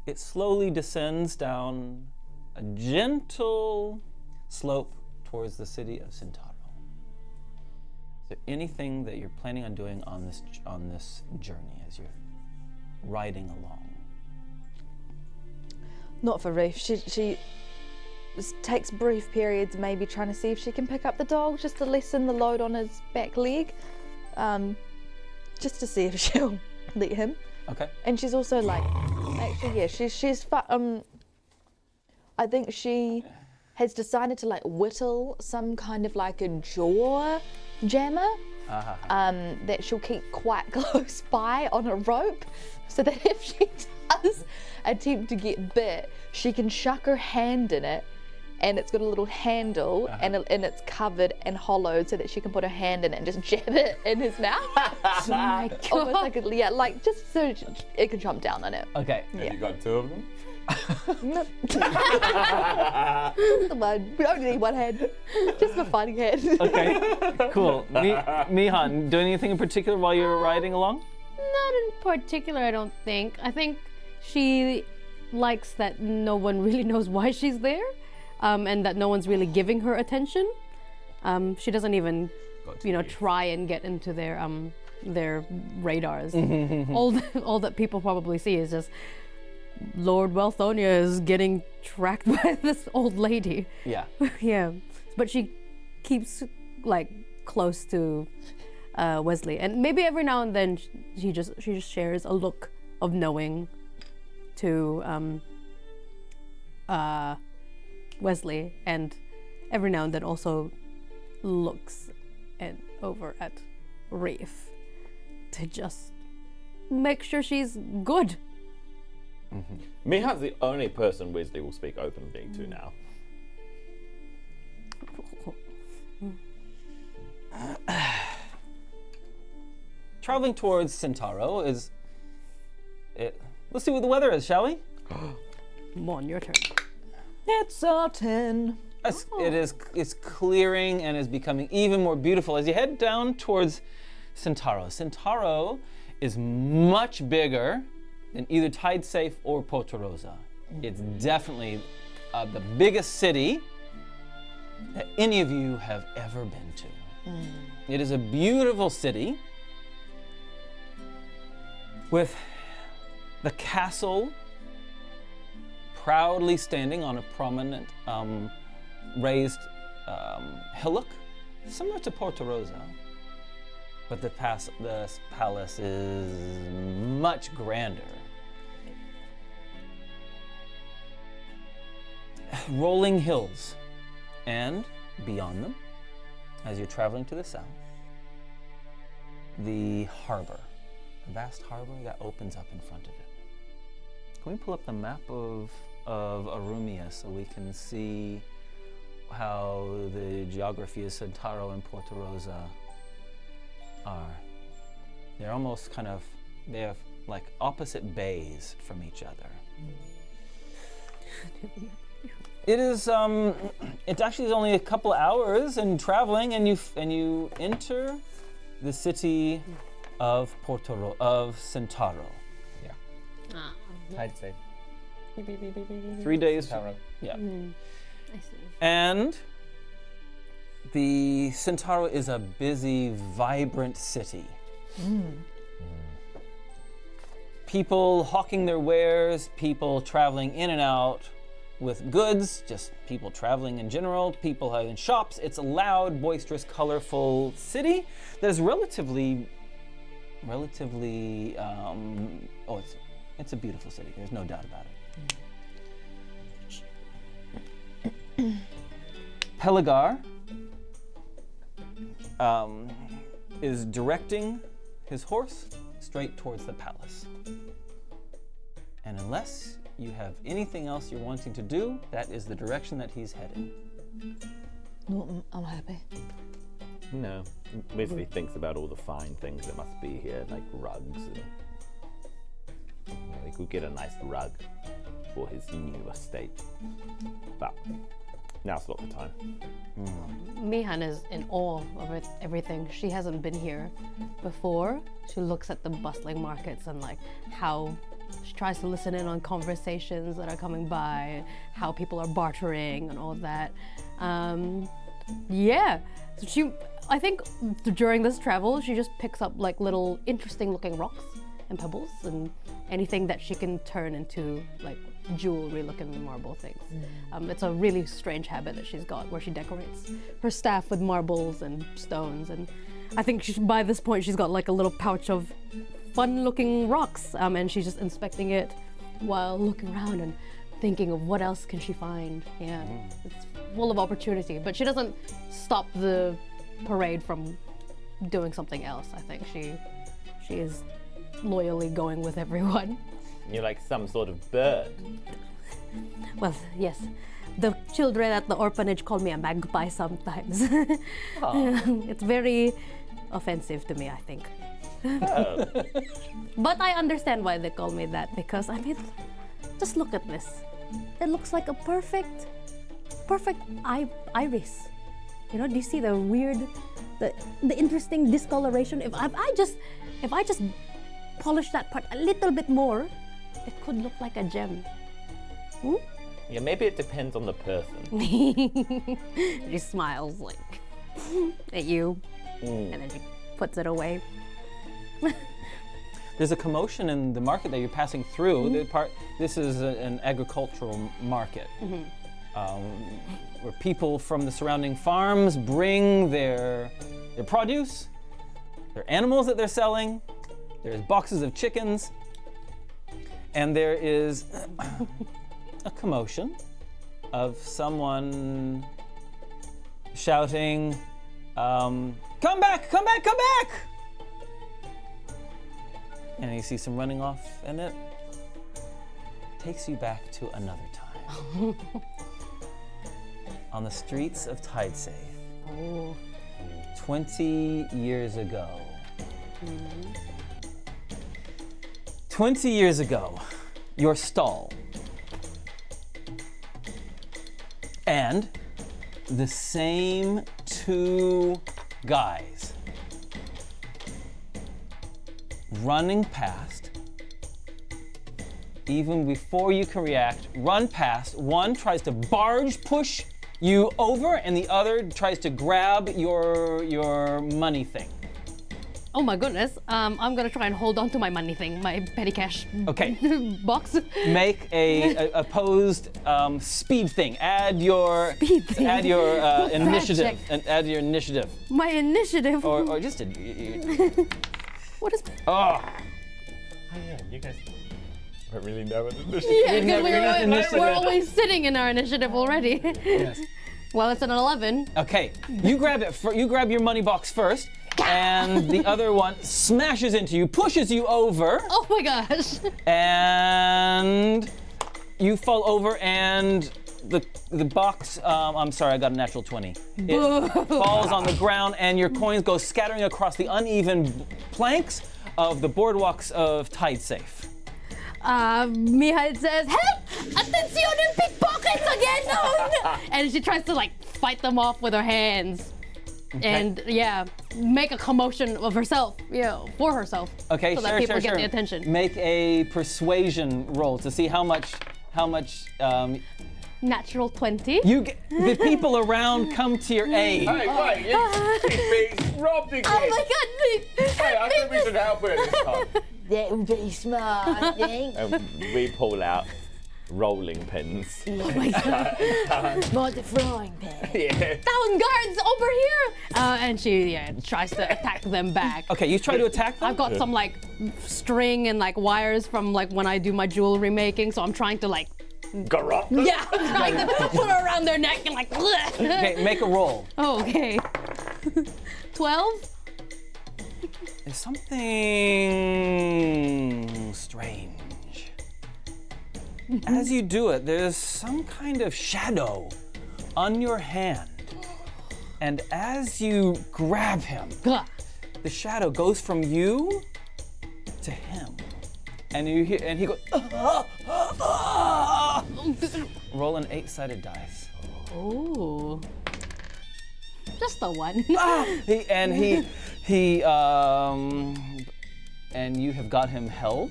it slowly descends down a gentle slope towards the city of Centauro. Is there anything that you're planning on doing on this journey as you're riding along? Not for Reef. She takes brief periods, maybe trying to see if she can pick up the dog just to lessen the load on his back leg, just to see if she'll let him. Okay. And she's also like, actually, yeah, I think she has decided to like whittle some kind of like a jaw jammer that she'll keep quite close by on a rope, so that if she does attempt to get bit, she can shuck her hand in it, and it's got a little handle and it's covered and hollowed so that she can put her hand in it and just jab it in his mouth. Oh my God. Almost like like just so it can jump down on it. Okay. Have you got 2 of them? Just the one. We only need one hand. Just for fighting hand. Okay. Cool. Mihan, doing anything in particular while you're riding along? Not in particular, I don't think. I think she likes that no one really knows why she's there, and that no one's really giving her attention. She doesn't even, try and get into their radars. all that people probably see is just Lord Welthonia is getting tracked by this old lady. Yeah. Yeah, but she keeps like close to Wezley, and maybe every now and then she just shares a look of knowing to Wezley, and every now and then also looks over at Reef to just make sure she's good. Mihan's the only person Wezley will speak openly to now. Traveling towards Centauro is... Let's see what the weather is, shall we? Mon, your turn. It's a 10. It's clearing and is becoming even more beautiful as you head down towards Centauro. Centauro is much bigger than either Tidesafe or Porto Rosa. It's definitely the biggest city that any of you have ever been to. It is a beautiful city with the castle proudly standing on a prominent raised hillock, similar to Porto Rosa. But the palace is much grander. Rolling hills, and beyond them, as you're traveling to the south, the harbor, a vast harbor that opens up in front of it. Can we pull up the map of Aurumia so we can see how the geography of Centauro and Porto Rosa are? They're almost they have like opposite bays from each other. It is, it actually is only a couple of hours in traveling, and you enter the city of Centauro. Yeah. Ah, I'd say. 3 days. Yeah. I see. And the Centauro is a busy, vibrant city. People hawking their wares, people traveling in and out with goods, just people traveling in general, people having shops. It's a loud, boisterous, colorful city that is relatively, it's a beautiful city. There's no doubt about it. Pelagar is directing his horse straight towards the palace. And unless you have anything else you're wanting to do, that is the direction that he's heading. No, I'm happy. No. Wezley thinks about all the fine things that must be here, like rugs. And, we could get a nice rug for his new estate. But now's not the time. Mihan is in awe of everything. She hasn't been here before. She looks at the bustling markets and like how she tries to listen in on conversations that are coming by, how people are bartering and all of that. Yeah, so I think during this travel, she just picks up like little interesting looking rocks and pebbles and anything that she can turn into like jewelry-looking marble things. It's a really strange habit that she's got where she decorates her staff with marbles and stones, and I think by this point she's got like a little pouch of fun-looking rocks, and she's just inspecting it while looking around and thinking of what else can she find. Yeah, it's full of opportunity, but she doesn't stop the parade from doing something else. I think she is loyally going with everyone. You're like some sort of bird. Well, yes. The children at the orphanage call me a magpie sometimes. It's very offensive to me, I think. Oh. But I understand why they call me that, because I mean, just look at this. It looks like a perfect iris. You know, do you see the weird, the interesting discoloration? If I just polish that part a little bit more, it could look like a gem. Yeah, maybe it depends on the person. She smiles like at you, and then she puts it away. There's a commotion in the market that you're passing through. This is an agricultural market where people from the surrounding farms bring their produce, their animals that they're selling. There's boxes of chickens, and there is a commotion of someone shouting, "Come back! Come back! Come back!" And you see some running off, and it takes you back to another time. On the streets of Tidesafe. Oh. 20 years ago. 20 years ago, your stall. And the same two guys running past, even before you can react, run past. One tries to barge push you over, and the other tries to grab your money thing. Oh my goodness. I'm gonna try and hold on to my money thing, my petty cash box. Make a opposed speed thing. Add your initiative. check. And add your initiative. My initiative. Or just What is? Oh. Oh yeah, you guys don't really know what initiative. Yeah, because we're always sitting in our initiative already. Yes. Well, it's an 11. Okay, you grab it. You grab your money box first, and the other one smashes into you, pushes you over. Oh my gosh. And you fall over, and the box. I'm sorry, I got a natural 20. It falls on the ground, and your coins go scattering across the uneven planks of the boardwalks of Tidesafe. Mihan says, "Help! Attention and pickpockets again!" No! And she tries to like fight them off with her hands. Okay. And make a commotion of herself, for herself. Okay, so that people get the attention. Make a persuasion roll to see how much. Natural 20. The people around come to your aid. Hey, wait, you're being robbed again. Oh my god! Hey, I think we should help her this time. That would be smart, I think. We pull out rolling pins. Oh my god. More the frying pan. Yeah. Down guards over here! And she tries to attack them back. Okay, you try to attack them? I've got some like string and like wires from like when I do my jewelry making, so I'm trying to like Garrot them? I'm trying to put her around their neck and like Okay, make a roll. Oh, okay. 12? There's something strange. As you do it, there's some kind of shadow on your hand. And as you grab him, the shadow goes from you to him. And you hear, and he goes, Roll an 8-sided dice. Oh. Just the one. And you have got him held,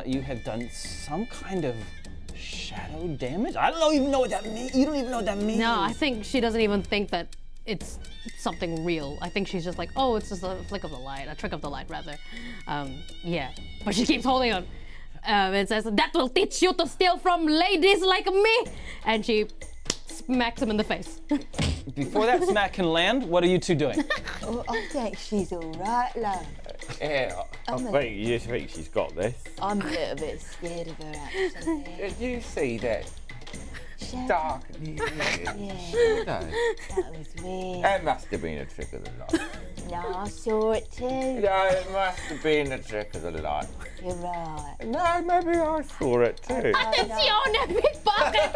you have done some kind of shadow damage. I don't even know what that means. You don't even know what that means. No, I think she doesn't even think that it's something real. I think she's just like, oh, it's just a flick of the light, a trick of the light rather. Yeah, but she keeps holding on. It says, that will teach you to steal from ladies like me. And she smacks him in the face. Before that smack can land, what are you two doing? Oh, I think she's all right, love. Yeah, I think you think she's got this. I'm a little bit scared of her, actually. Did you see that Shut dark? up. Yeah. Yeah, that was weird. That must have been a trick of the light. No, I saw it too. No, it must have been a trick of the light. You're right. No, maybe I saw it too. Attenzione, pickpocket!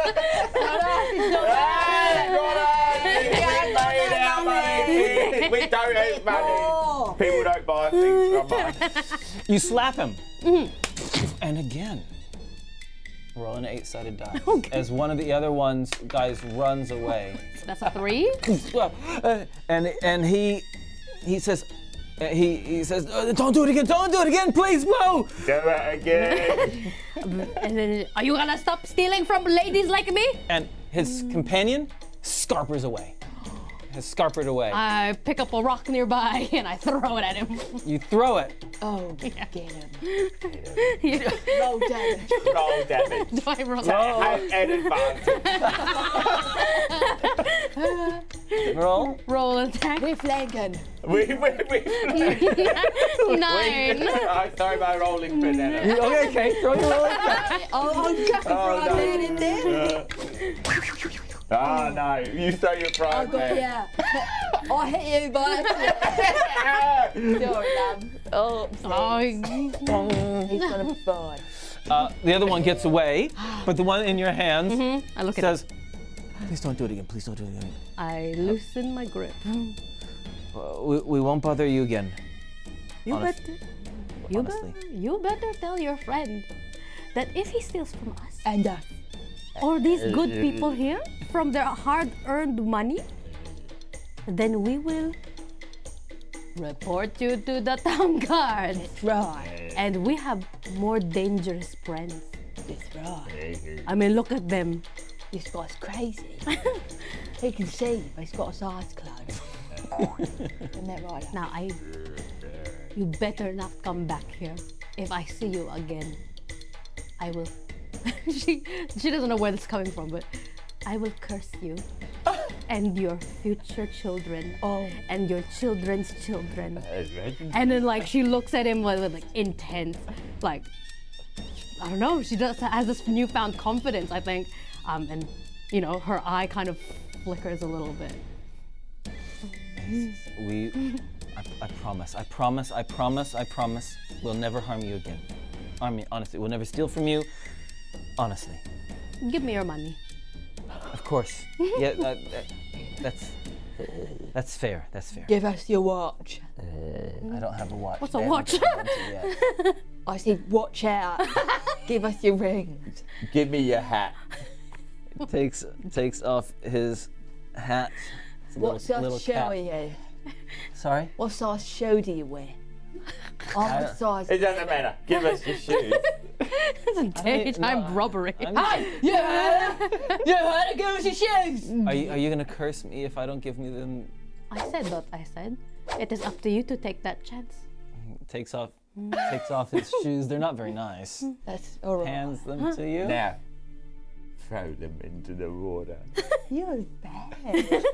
We don't have money. People don't buy things from us. You slap him. And again, roll an 8-sided die. As one of the other guys runs away. That's a 3. And he says, don't do it again, please, no! Do it again. And then, are you gonna stop stealing from ladies like me? And his companion scarpers away. Has scarpered away. I pick up a rock nearby and I throw it at him. You throw it. Oh, get him. You- Roll damage. Roll damage. Do I roll? Have an advantage. Roll. Roll attack. We're flanking. We 9. I throw my rolling pin at him. Okay, throw your roll. Oh, God, man in there. Oh no, you throw your Oh, pride God, man. yeah. I hit you, bud. Sorry, love. Oh, Oh, he's gonna be fine. The other one gets away, but the one in your hands I look at says, please don't do it again, please don't do it again. I loosen my grip. We won't bother you again. You Honest- better, honestly. you better tell your friend that if he steals from us, And or these good people here, from their hard-earned money, then we will report you to the town guard. right. And we have more dangerous friends. That's right. I mean, look at them. This guy's crazy. He can see, but he's got his eyes closed. Isn't that right? love? Now, you better not come back here. If I see you again, I will. she doesn't know where this is coming from, but I will curse you and your future children and your children's children. And then like she looks at him with like intense, like I don't know. She has this newfound confidence, I think, and you know her eye kind of flickers a little bit. I promise, we'll never harm you again. I mean, honestly, we'll never steal from you. Honestly. Give me your money. Of course. Yeah, that's fair. That's fair. Give us your watch. I don't have a watch. What's a They haven't watch? invented yet. I said, watch out. Give us your rings. Give me your hat. takes off his hat. It's a What size little shoe cap. are you? Sorry? What size shoe do you wear? I'm the size. It doesn't matter. Give us your shoes. It's a daytime robbery. Hey! Yeah! Yeah, give us your shoes! Are you gonna curse me if I don't give me them? I said what I said. It is up to you to take that chance. Takes off his shoes. They're not very nice. That's alright. Hands them to you. Now, throw them into the water. You're bad.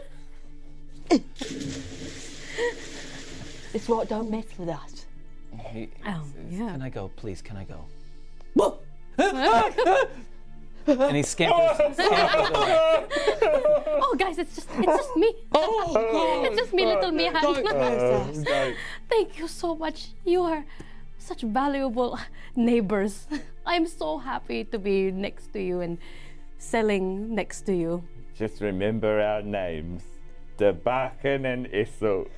It's right, don't mess with us. Yeah. Can I go, please? Can I go? And he scampers away. Oh, guys, it's just me. It's just me, little Mihan. No. Thank you so much. You are such valuable neighbors. I'm so happy to be next to you and selling next to you. Just remember our names. Ātukaan and Issel.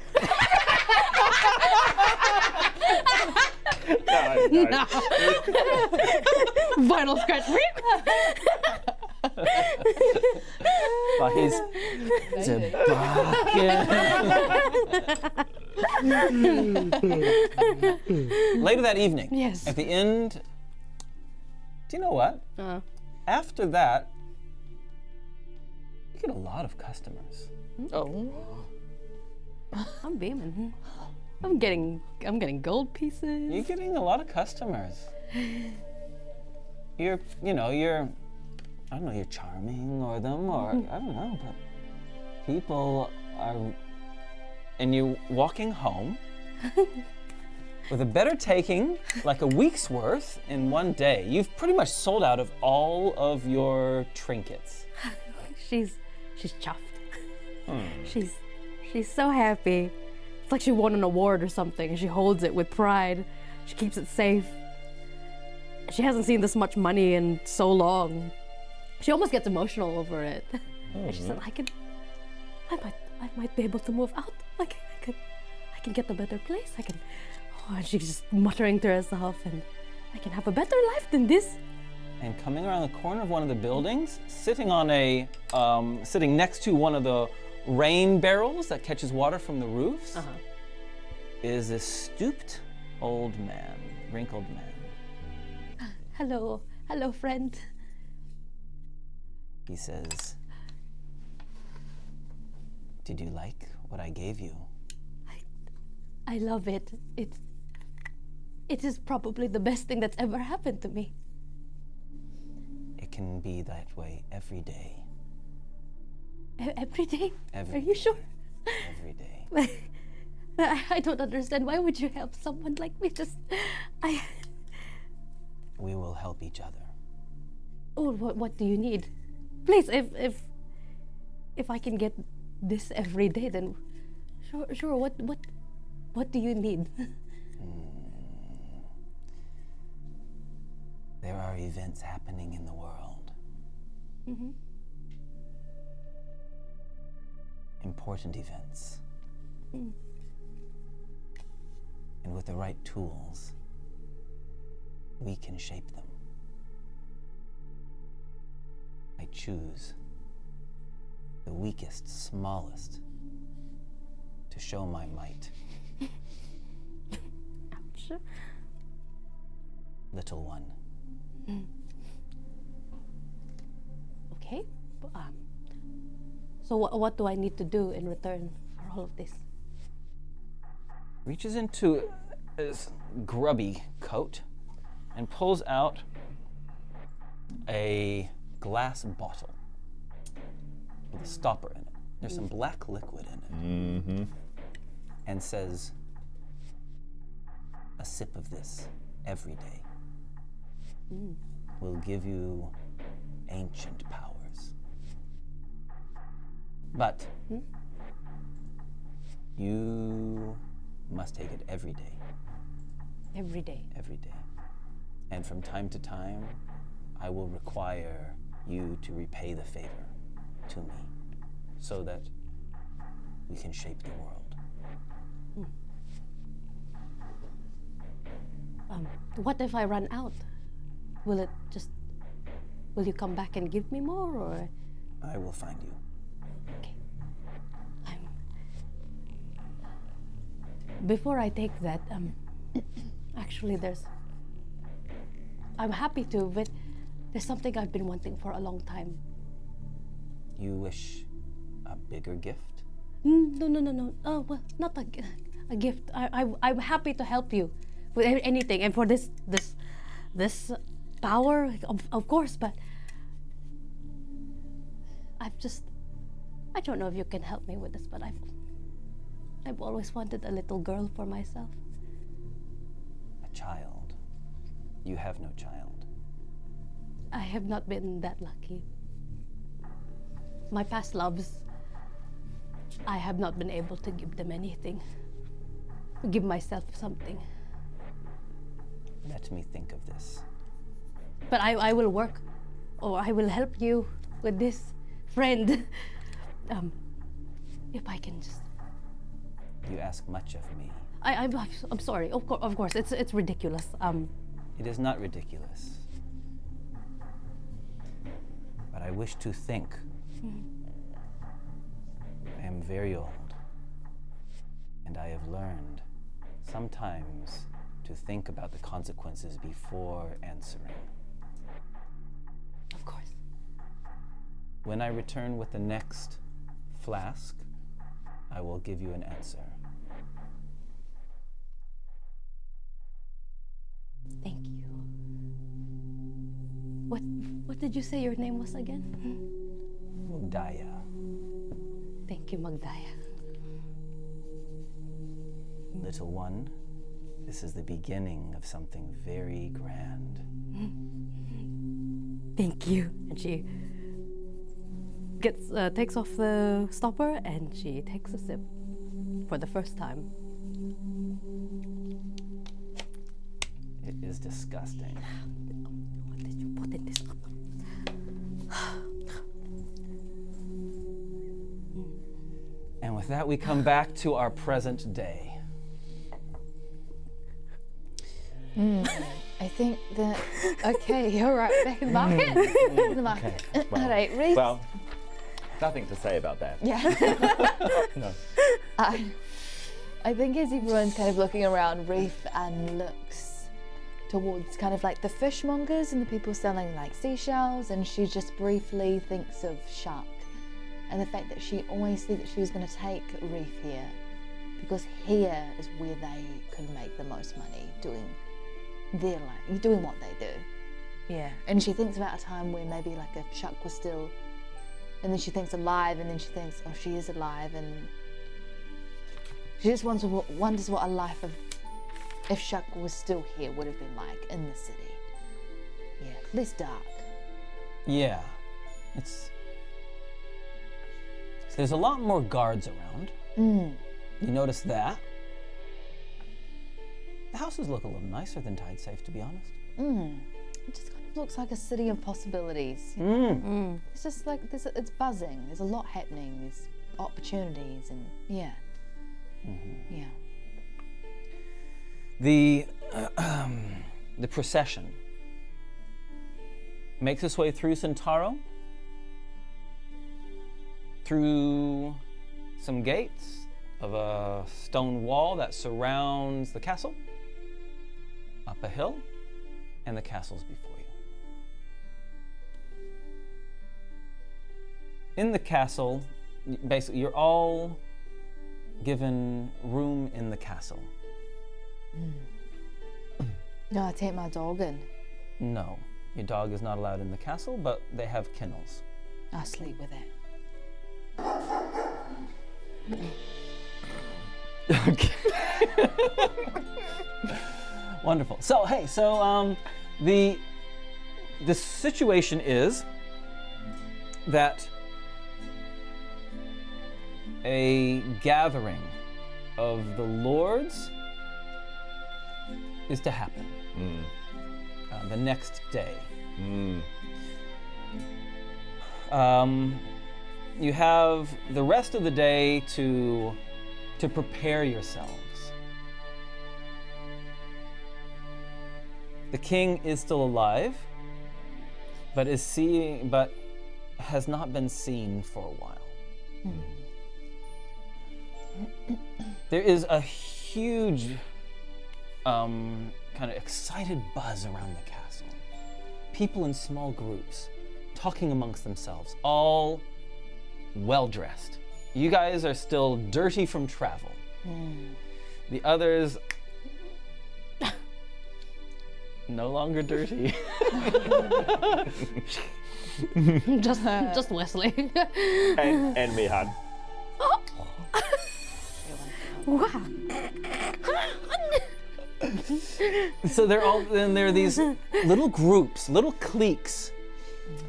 No. Vinyl scratch. But he's Later that evening. Yes. At the end. Do you know what? After that, you get a lot of customers. Oh. I'm beaming. I'm getting gold pieces. You're getting a lot of customers. You're I don't know, you're charming or them, or I don't know, but people are, and you're walking home with a better taking, like a week's worth in one day. You've pretty much sold out of all of your trinkets. She's chuffed. She's so happy. It's like she won an award or something, and she holds it with pride. She keeps it safe. She hasn't seen this much money in so long. She almost gets emotional over it. And she said, I might be able to move out. Like I can get a better place. And she's just muttering to herself, and I can have a better life than this. And coming around the corner of one of the buildings, sitting next to one of the rain barrels that catches water from the roofs, is a stooped old man, wrinkled man. Hello, friend. He says, "Did you like what I gave you?" I love it. It is probably the best thing that's ever happened to me. It can be that way every day. Every day? Every Are you sure? Every day. I don't understand. Why would you help someone like me? We will help each other. Oh, what do you need? Please, if I can get this every day, then sure. What do you need? There are events happening in the world. Important events. And with the right tools, we can shape them. I choose the weakest, smallest to show my might. Ouch. Little one. Okay. So what do I need to do in return for all of this? Reaches into his grubby coat and pulls out a glass bottle with a stopper in it. There's some black liquid in it. And says, "A sip of this every day will give you ancient powers. But you must take it every day. Every day. Every day. And from time to time, I will require you to repay the favor to me so that we can shape the world." What if I run out? Will you come back and give me more, or? I will find you. Okay. Before I take that, actually I'm happy to, but there's something I've been wanting for a long time. You wish a bigger gift? No. Oh, well, not a gift. I'm happy to help you with anything, and for this power, of course. But I don't know if you can help me with this, but I've always wanted a little girl for myself. A child? You have no child. I have not been that lucky. My past loves, I have not been able to give them anything. Give myself something. Let me think of this. But I will work, or I will help you with this, friend. If I can just. You ask much of me. I'm sorry. Of course, it's ridiculous. It is not ridiculous. But I wish to think. I am very old, and I have learned sometimes to think about the consequences before answering. Of course. When I return with the next flask I will give you an answer. Thank you. What did you say your name was again? Mugdaya. Thank you, Magdaya. Little one, this is the beginning of something very grand. Thank you. And she takes off the stopper and she takes a sip for the first time. It is disgusting. What did you put in this? And with that, we come back to our present day. I think that. Okay, all right, back in the market. Back in the market. All right, Reef. Well, nothing to say about that. Yeah. No. I think as everyone's kind of looking around, Reef looks towards kind of like the fishmongers and the people selling like seashells, and she just briefly thinks of Shark and the fact that she always said that she was going to take Reef here because here is where they could make the most money doing what they do. Yeah. And she thinks about a time where maybe like if Shark was still, and then she thinks alive, and then she thinks, oh, she is alive, and she just wonders what a life of if Shark was still here would have been like in the city. Yeah, less dark. Yeah, there's a lot more guards around. You notice that. The houses look a little nicer than Tide Safe, to be honest. It just kind of looks like a city of possibilities. It's just like it's buzzing. There's a lot happening. There's opportunities, and yeah. The procession makes its way through Centauro, through some gates of a stone wall that surrounds the castle, up a hill, and the castle's before you. In the castle, basically, you're all given room in the castle. No, I take my dog in. No, your dog is not allowed in the castle, but they have kennels. I sleep with it. Okay. Wonderful. So the situation is that a gathering of the lords is to happen the next day. You have the rest of the day to prepare yourselves. The king is still alive, but has not been seen for a while. There is a huge kind of excited buzz around the castle. People in small groups talking amongst themselves, all well-dressed. You guys are still dirty from travel. The others, no longer dirty. just Wezley. and Mihan. Wow. So there are these little groups, little cliques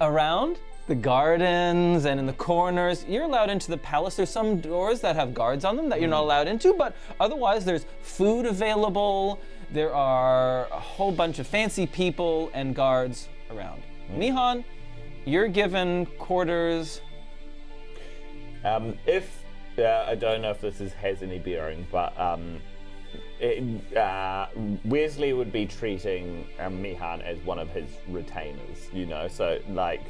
around the gardens and in the corners. You're allowed into the palace. There's some doors that have guards on them that you're not allowed into, but otherwise there's food available. There are a whole bunch of fancy people and guards around. Mihan, you're given quarters. I don't know if this has any bearing, but Wezley would be treating Mihan as one of his retainers, so like,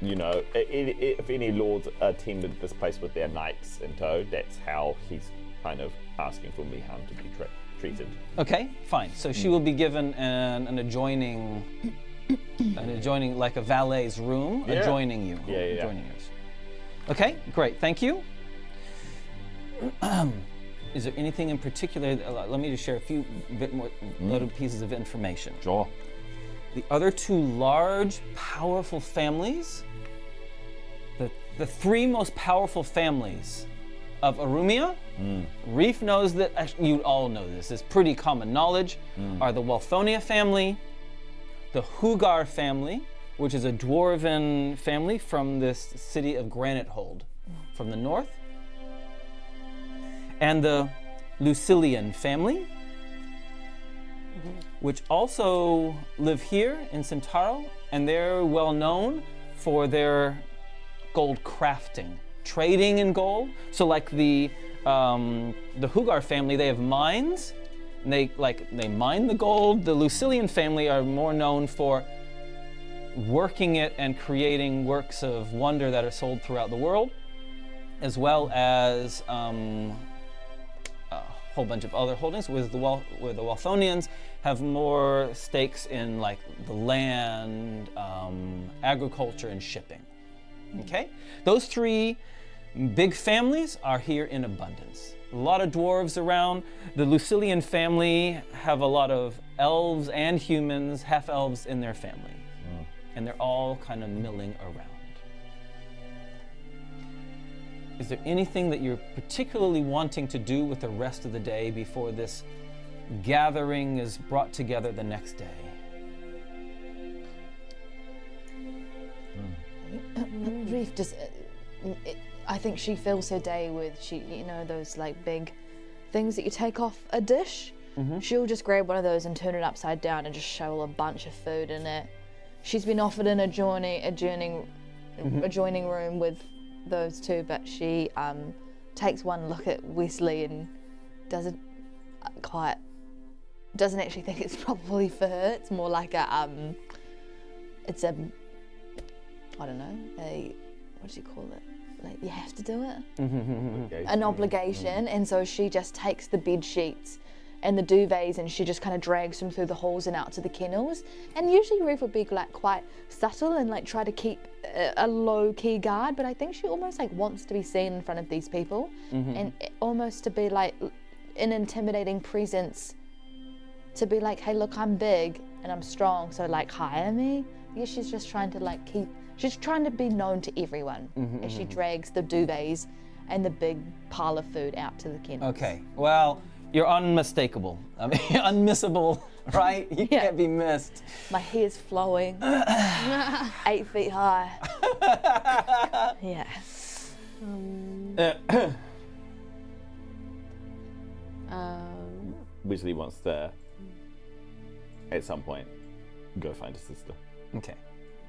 if any lords attended this place with their knights in tow, that's how he's kind of asking for Mihan to be treated. Okay, fine. So she will be given an adjoining, like a valet's room, adjoining you. Yeah. Adjoining yours. Okay, great, thank you. Is there anything in particular? Let me just share a few bit more little pieces of information. Sure. The other two large, powerful families, the three most powerful families of Aurumia, Reef knows that, actually, you all know this, it's pretty common knowledge, are the Walthonia family, the Hugar family, which is a dwarven family from this city of Granite Hold from the north, and the Lucilian family, which also live here in Centauro, and they're well known for their gold crafting, trading in gold. So like the Hugar family, they have mines, and they mine the gold. The Lucilian family are more known for working it and creating works of wonder that are sold throughout the world, as well as a whole bunch of other holdings, where the Walthonians have more stakes in like the land, agriculture, and shipping. Okay? Those three big families are here in abundance. A lot of dwarves around. The Lucilian family have a lot of elves and humans, half-elves in their family. And they're all kind of milling around. Is there anything that you're particularly wanting to do with the rest of the day before this gathering is brought together the next day? Reef just, I think she fills her day with, those like big things that you take off a dish. She'll just grab one of those and turn it upside down and just shovel a bunch of food in it. She's been offered an adjoining room with those two, but she takes one look at Wezley and doesn't actually think it's probably for her. It's more like it's a, I don't know, what do you call it? Like, you have to do it? An obligation. And so she just takes the bed sheets and the duvets and she just kind of drags them through the halls and out to the kennels. And usually Reef would be like quite subtle and like try to keep a low key guard, but I think she almost like wants to be seen in front of these people and almost to be like an intimidating presence, to be like, hey, look, I'm big and I'm strong, so like hire me. Yeah, she's just trying to she's trying to be known to everyone as she drags the duvets and the big pile of food out to the kennels. Okay, well, you're unmistakable. I mean, unmissable, right? You can't be missed. My hair's flowing, 8 feet high. Yeah. Wezley wants to, at some point, go find his sister. Okay,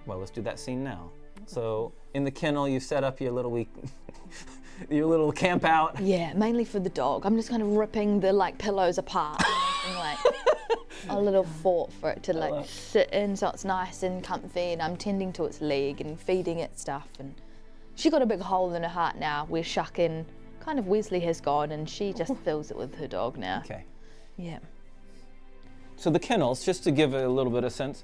well, let's do that scene now. So, in the kennel, you set up your little your little camp out. Yeah, mainly for the dog. I'm just kind of ripping the like pillows apart and making like a little fort for it to like sit in, so it's nice and comfy, and I'm tending to its leg and feeding it stuff. And she got a big hole in her heart now where Shuckin, kind of Wezley has gone, and she just fills it with her dog now. Okay. Yeah. So the kennels, just to give it a little bit of sense,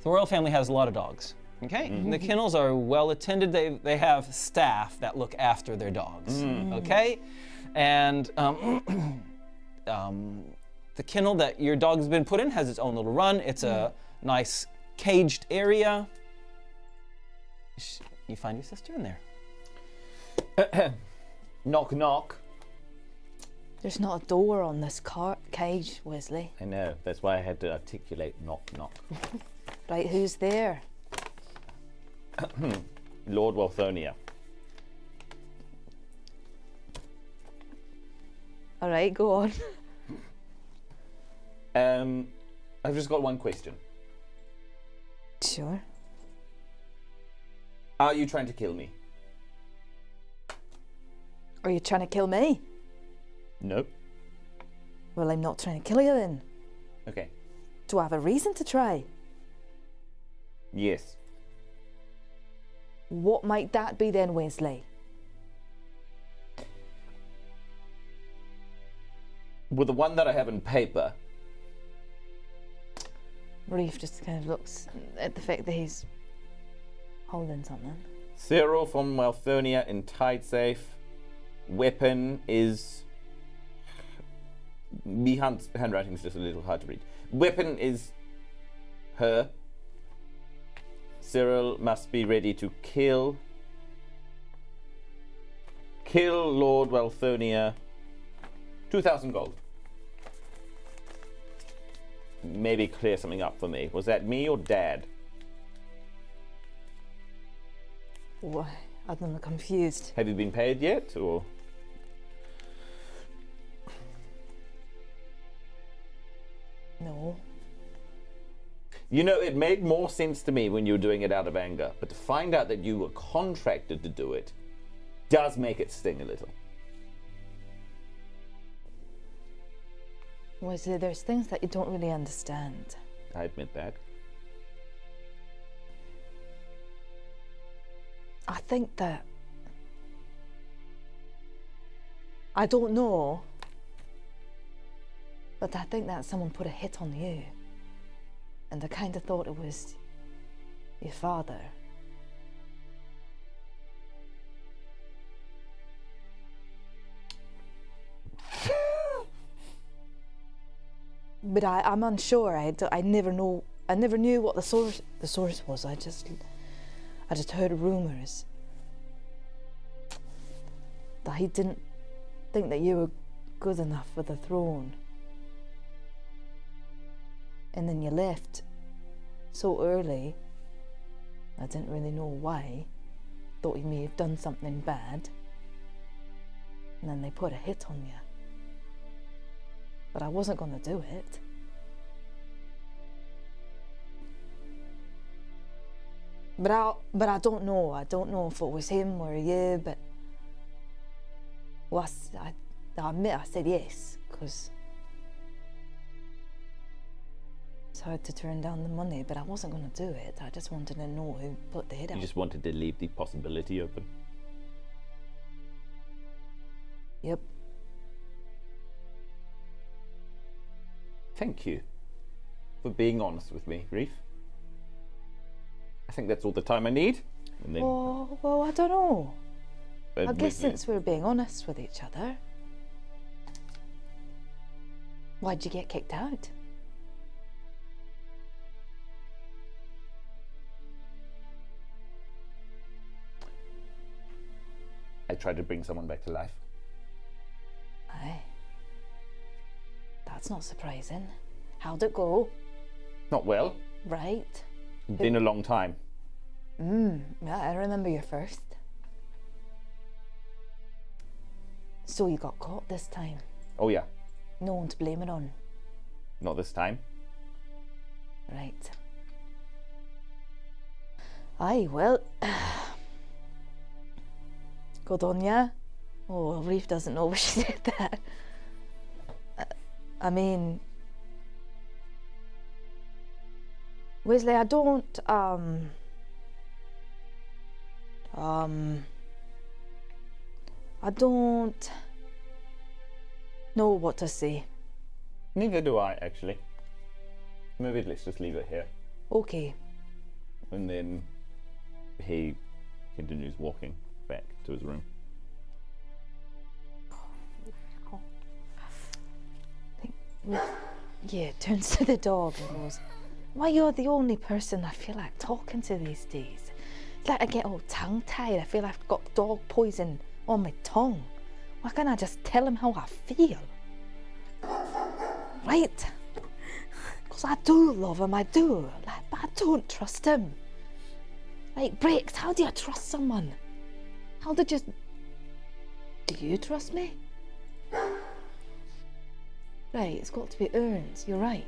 the royal family has a lot of dogs. Okay, and the kennels are well attended. They have staff that look after their dogs. Okay, and the kennel that your dog's been put in has its own little run. It's a nice caged area. You find your sister in there. Knock, knock. There's not a door on this cage, Wezley. I know, that's why I had to articulate knock, knock. Right, who's there? Lord Walthonia. All right, go on. I've just got one question. Sure. Are you trying to kill me? Are you trying to kill me? Nope. Well, I'm not trying to kill you then. Okay. Do I have a reason to try? Yes. What might that be then, Wezley? Well, the one that I have in paper. Reef just kind of looks at the fact that he's holding something. Cyril from Walthonia in Tide Safe. Weapon is... Mihan's handwriting is just a little hard to read. Weapon is her. Cyril must be ready to kill Lord Welthonia. 2,000 gold. Maybe clear something up for me. Was that me or Dad? Why? I'm confused. Have you been paid yet, or? No. You know, it made more sense to me when you were doing it out of anger, but to find out that you were contracted to do it does make it sting a little. Wezley, there's things that you don't really understand. I admit that. I think that... I don't know, but I think that someone put a hit on you. And I kind of thought it was your father. But I'm unsure. I never knew what the source was. I just heard rumors that he didn't think that you were good enough for the throne. And then you left so early. I didn't really know why. Thought you may have done something bad. And then they put a hit on you. But I wasn't going to do it. But I don't know. I don't know if it was him or you, but... Well, I admit I said yes, because... It's hard to turn down the money, but I wasn't going to do it. I just wanted to know who put the hit out. You just wanted to leave the possibility open. Yep. Thank you for being honest with me, Reef. I think that's all the time I need. And then, Well, I don't know. I guess with- since we're being honest with each other, why'd you get kicked out? I tried to bring someone back to life. Aye. That's not surprising. How'd it go? Not well. Right. Been a long time. Yeah, I remember your first. So you got caught this time. Oh yeah, No one to blame it on. not this time. Right. Aye, well... Good on ya. Oh, well, Reef doesn't know what she did that. I mean... Wezley, I don't, I don't know what to say. Neither do I, actually. Maybe let's just leave it here. Okay. And then he continues walking back to his room. Yeah, turns to the dog and goes, "Why, you're the only person I feel like talking to these days. It's like I get all tongue-tied. I feel I've got dog poison on my tongue. Why can't I just tell him how I feel? Right? Because I do love him, I do. Like, but I don't trust him. Like, Breaks, how do you trust someone? How did you... Do you trust me? Right, it's got to be earned, you're right.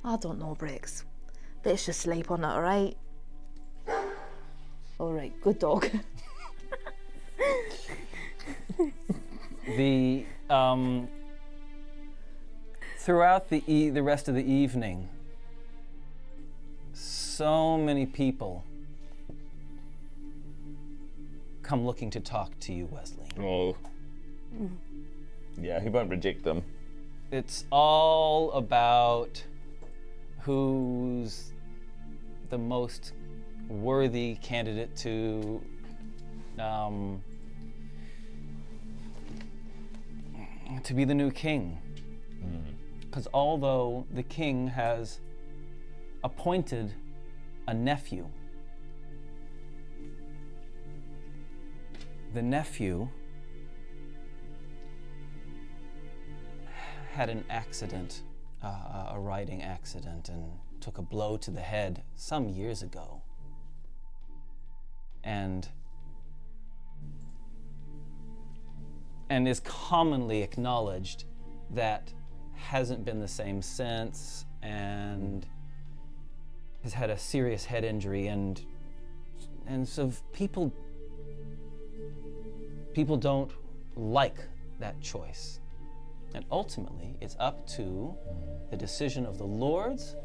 I don't know, Breaks. Let's just sleep on it, alright? Alright, good dog. The throughout the rest of the evening, so many people come looking to talk to you, Wezley. Oh. Yeah, he won't reject them. It's all about who's the most worthy candidate to to be the new king. Because although the king has appointed a nephew, the nephew had an accident, a riding accident, and took a blow to the head some years ago. And is commonly acknowledged that hasn't been the same since, and has had a serious head injury, and so people don't like that choice. And ultimately, it's up to the decision of the lords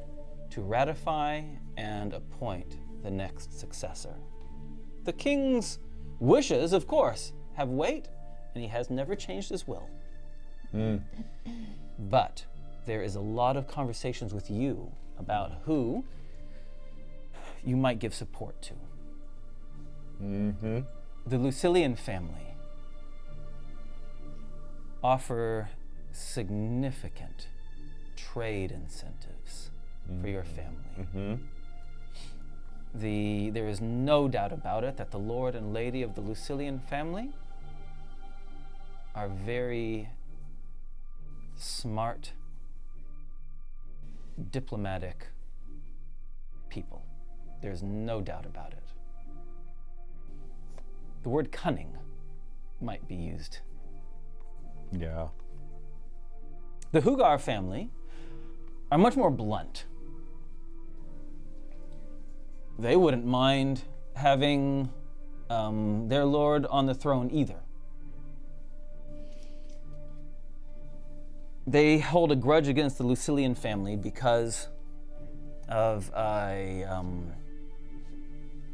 to ratify and appoint the next successor. The king's wishes, of course, have weight, and he has never changed his will. But there is a lot of conversations with you about who you might give support to. The Lucilian family offer significant trade incentives for your family. There is no doubt about it that the Lord and Lady of the Lucilian family are very smart, diplomatic people. There's no doubt about it. The word cunning might be used. Yeah. The Hugar family are much more blunt. They wouldn't mind having their lord on the throne either. They hold a grudge against the Lucilian family because of a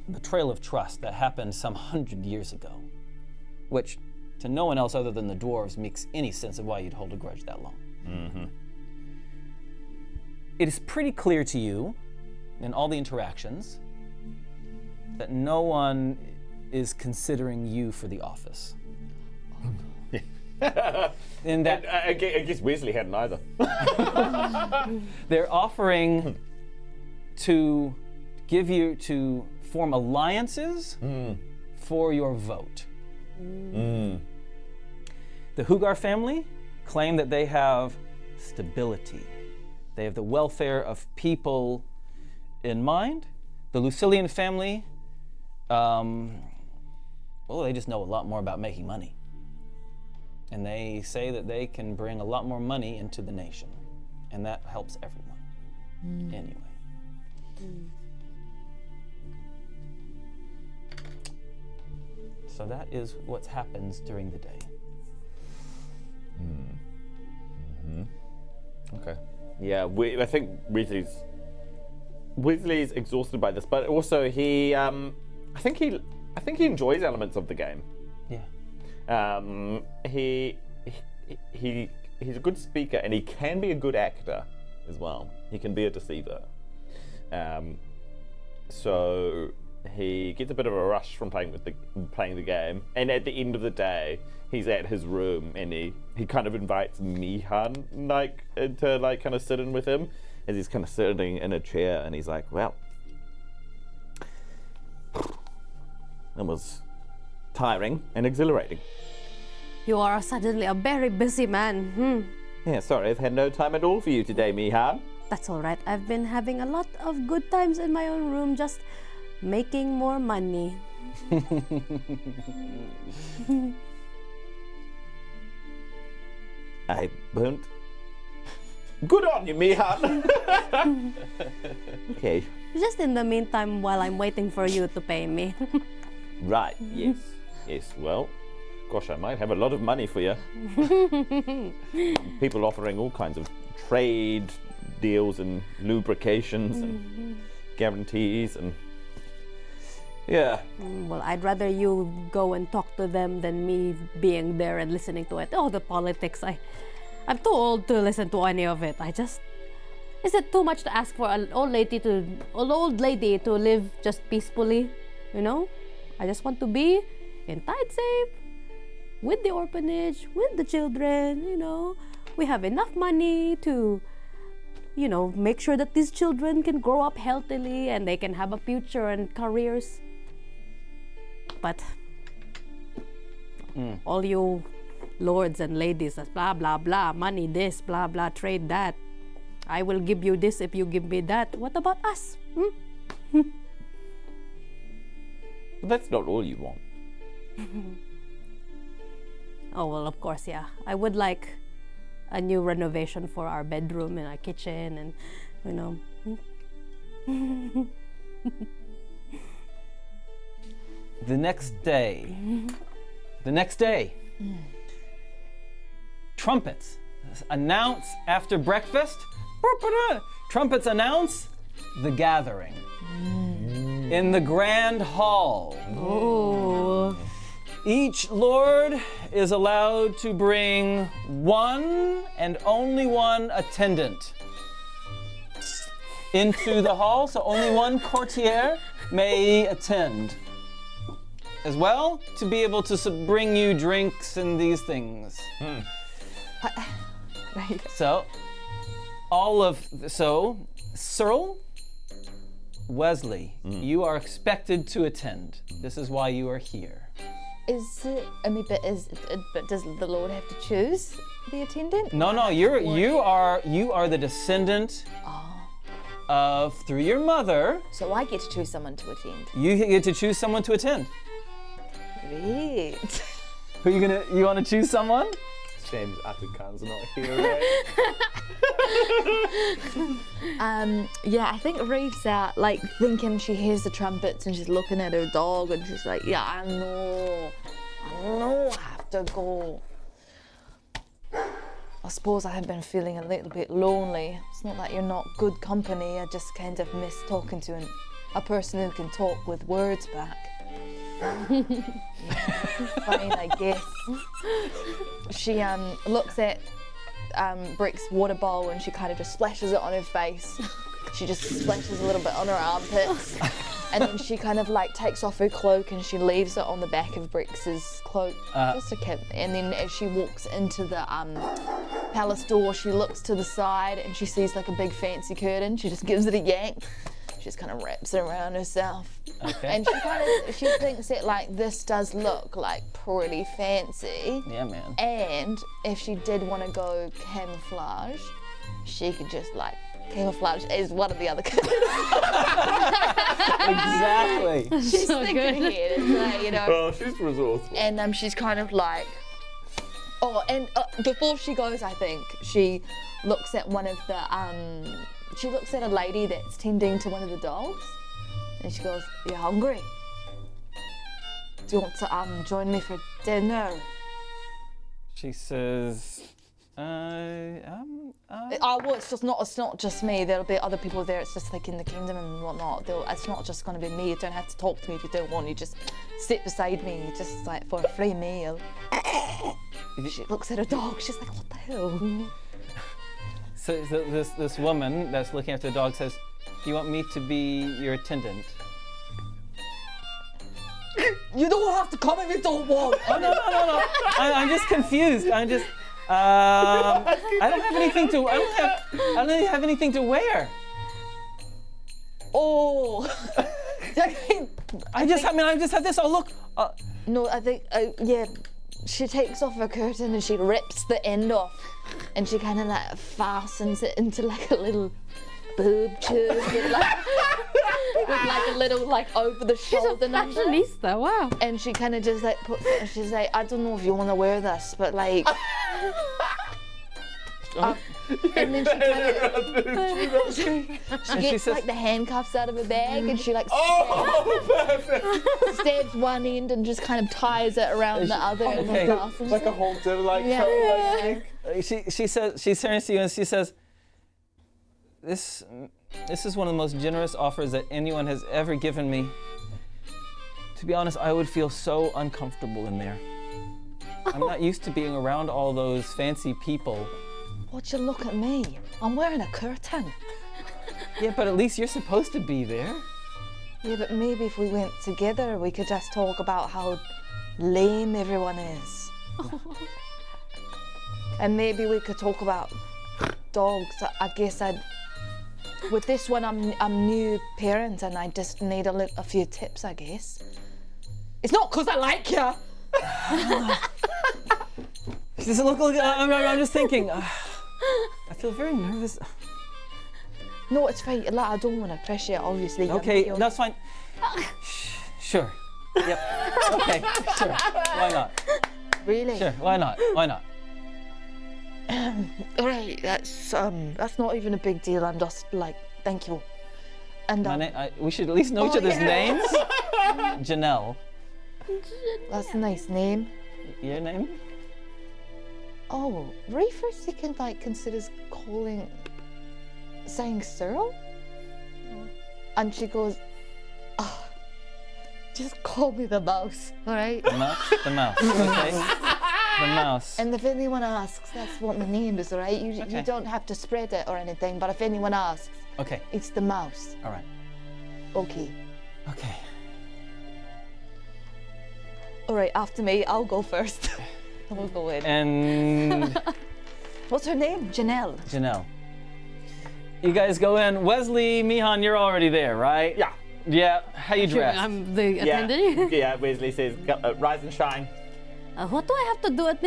betrayal of trust that happened some 100 years ago, which to no one else other than the dwarves makes any sense of why you'd hold a grudge that long. It is pretty clear to you in all the interactions that no one is considering you for the office. In that, I guess Wezley hadn't either. they're offering to give you to form alliances for your vote. The Hugar family claim that they have stability. They have the welfare of people in mind. The Lucilian family, they just know a lot more about making money. And they say that they can bring a lot more money into the nation. And that helps everyone. Anyway. So that is what happens during the day. Okay. Yeah, I think Wezley's exhausted by this, but also he, I think he enjoys elements of the game. Yeah. He's a good speaker, and he can be a good actor as well. He can be a deceiver. So he gets a bit of a rush from playing the game, and at the end of the day, he's at his room, and he kind of invites Mihan to kind of sit in with him, as he's kind of sitting in a chair, and he's like, "Well, that was tiring and exhilarating. You are suddenly a very busy man. Yeah, sorry, I've had no time at all for you today, Mihan." That's all right. I've been having a lot of good times in my own room, just making more money. I won't. Good on you, Mihan. Okay. Just in the meantime, while I'm waiting for you to pay me. Right, yes. Yes, well, gosh, I might have a lot of money for you. People offering all kinds of trade deals and lubrications and guarantees and... Yeah. Well, I'd rather you go and talk to them than me being there and listening to it. Oh, the politics. I'm too old to listen to any of it. Is it too much to ask for an old lady to live just peacefully? You know? I just want to be in tight safe, with the orphanage, with the children, you know. We have enough money to, you know, make sure that these children can grow up healthily and they can have a future and careers. But all you lords and ladies, blah, blah, blah, money this, blah, blah, trade that. I will give you this if you give me that. What about us? That's not all you want. Oh, well, of course, yeah. I would like a new renovation for our bedroom and our kitchen and, you know. The next day, trumpets announce after breakfast, trumpets announce the gathering in the grand hall. Oh. Each lord is allowed to bring one and only one attendant into the hall, so only one courtier may attend. As well, to be able to bring you drinks and these things. Right. So, Cyril, Wezley, you are expected to attend. This is why you are here. Is it? I mean, but does the Lord have to choose the attendant? No, you are the descendant of through your mother. So I get to choose someone to attend. You get to choose someone to attend. Great. Who you want to choose someone? Shame Ātukaan's not here, right? Yeah, I think Reef's out, like, thinking she hears the trumpets and she's looking at her dog and she's like, yeah, I know I have to go. I suppose I have been feeling a little bit lonely. It's not that you're not good company, I just kind of miss talking to a person who can talk with words back. Fine, I guess. She looks at Brick's water bowl and she kind of just splashes it on her face. She just splashes a little bit on her armpits. And then she kind of like takes off her cloak and she leaves it on the back of Brick's cloak. Just a kid. And then as she walks into the palace door, she looks to the side and she sees like a big fancy curtain. She just gives it a yank. She just kind of wraps it around herself. Okay. And she thinks that like this does look like pretty fancy. Yeah, man. And if she did want to go camouflage, she could just like camouflage as one of the other kids. Exactly. She's So thinking good. ahead, it's like, you know. Well, she's resourceful. And she's kind of like, before she goes, I think she looks at one of the she looks at a lady that's tending to one of the dogs, and she goes, "You hungry? Do you want to join me for dinner?" She says, Well, it's not just me. There'll be other people there. It's just like in the kingdom and whatnot. It's not just going to be me. You don't have to talk to me if you don't want. You just sit beside me, just like for a free meal. She looks at her dog. She's like, "What the hell?" So this woman that's looking after the dog says, "You want me to be your attendant?" You don't have to come if you don't want. Oh no! I'm just confused. I don't have anything to. I don't have anything to wear. Oh. I just have this. Oh look. No, I think yeah. She takes off her curtain and she rips the end off, and she kind of like fastens it into like a little boob tube with like a little like over the She's a shoulder number. fashionista, wow. And she kind of just like puts it, and she's like, "I don't know if you want to wear this, but like." And then she gets says- like the handcuffs out of her bag and she like perfect! stabs one end and just kind of ties it around the other and okay. fastens Like a it. halter, like Yeah. kind of like She says, she turns to you and she says, This is one of the most generous offers that anyone has ever given me. To be honest, I would feel so uncomfortable in there. I'm not used to being around all those fancy people. Would you look at me? I'm wearing a curtain. Yeah, but at least you're supposed to be there. Yeah, but maybe if we went together, we could just talk about how lame everyone is. And maybe we could talk about dogs. I guess with this one, I'm new parent and I just need a few tips, I guess. It's not because I like you. Does it look like I'm just thinking. I feel very nervous. No, it's fine. Like, I don't want to pressure you, obviously. Okay, that's fine. Sure. Yep. Okay. Sure. Why not? Really? Sure. Why not? Why not? Right. That's not even a big deal. I'm just like, thank you. And We should at least know each other's names. Janelle. That's a nice name. Your name? Oh, Ray for a second considers saying Cyril? And she goes, oh, just call me the mouse, all right? The mouse? The mouse. Okay. The mouse. And if anyone asks, that's what my name is, all right? You don't have to spread it or anything, but if anyone asks, Okay. it's the mouse. All right. Okay. Okay. All right, after me, I'll go first. I'll go in. And What's her name? Janelle. Janelle. You guys go in. Wezley, Mihan, you're already there, right? Yeah. Yeah. How you dressed? I'm the attendant. Yeah, Wesley says, rise and shine. What do I have to do at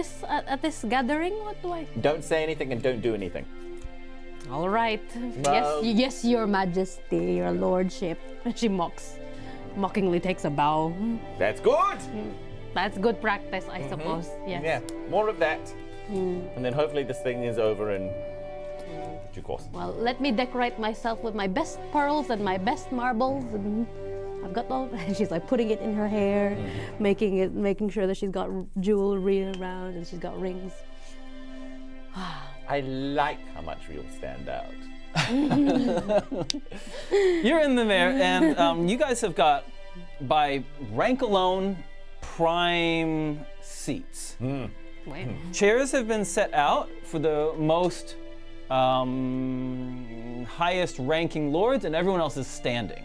this gathering? What do I? Don't say anything and don't do anything. All right. Well- Yes, Your Majesty, Your Lordship. She mockingly takes a bow. That's good. That's good practice, I suppose. Yes. Yeah, more of that. And then hopefully this thing is over in due course. Well, let me decorate myself with my best pearls and my best marbles, and I've got all. And she's like putting it in her hair, making sure that she's got jewelry around and she's got rings. I like how much you'll stand out. You're in the there, and you guys have got, by rank alone, prime seats. Wow. Chairs have been set out for the most highest ranking lords, and everyone else is standing.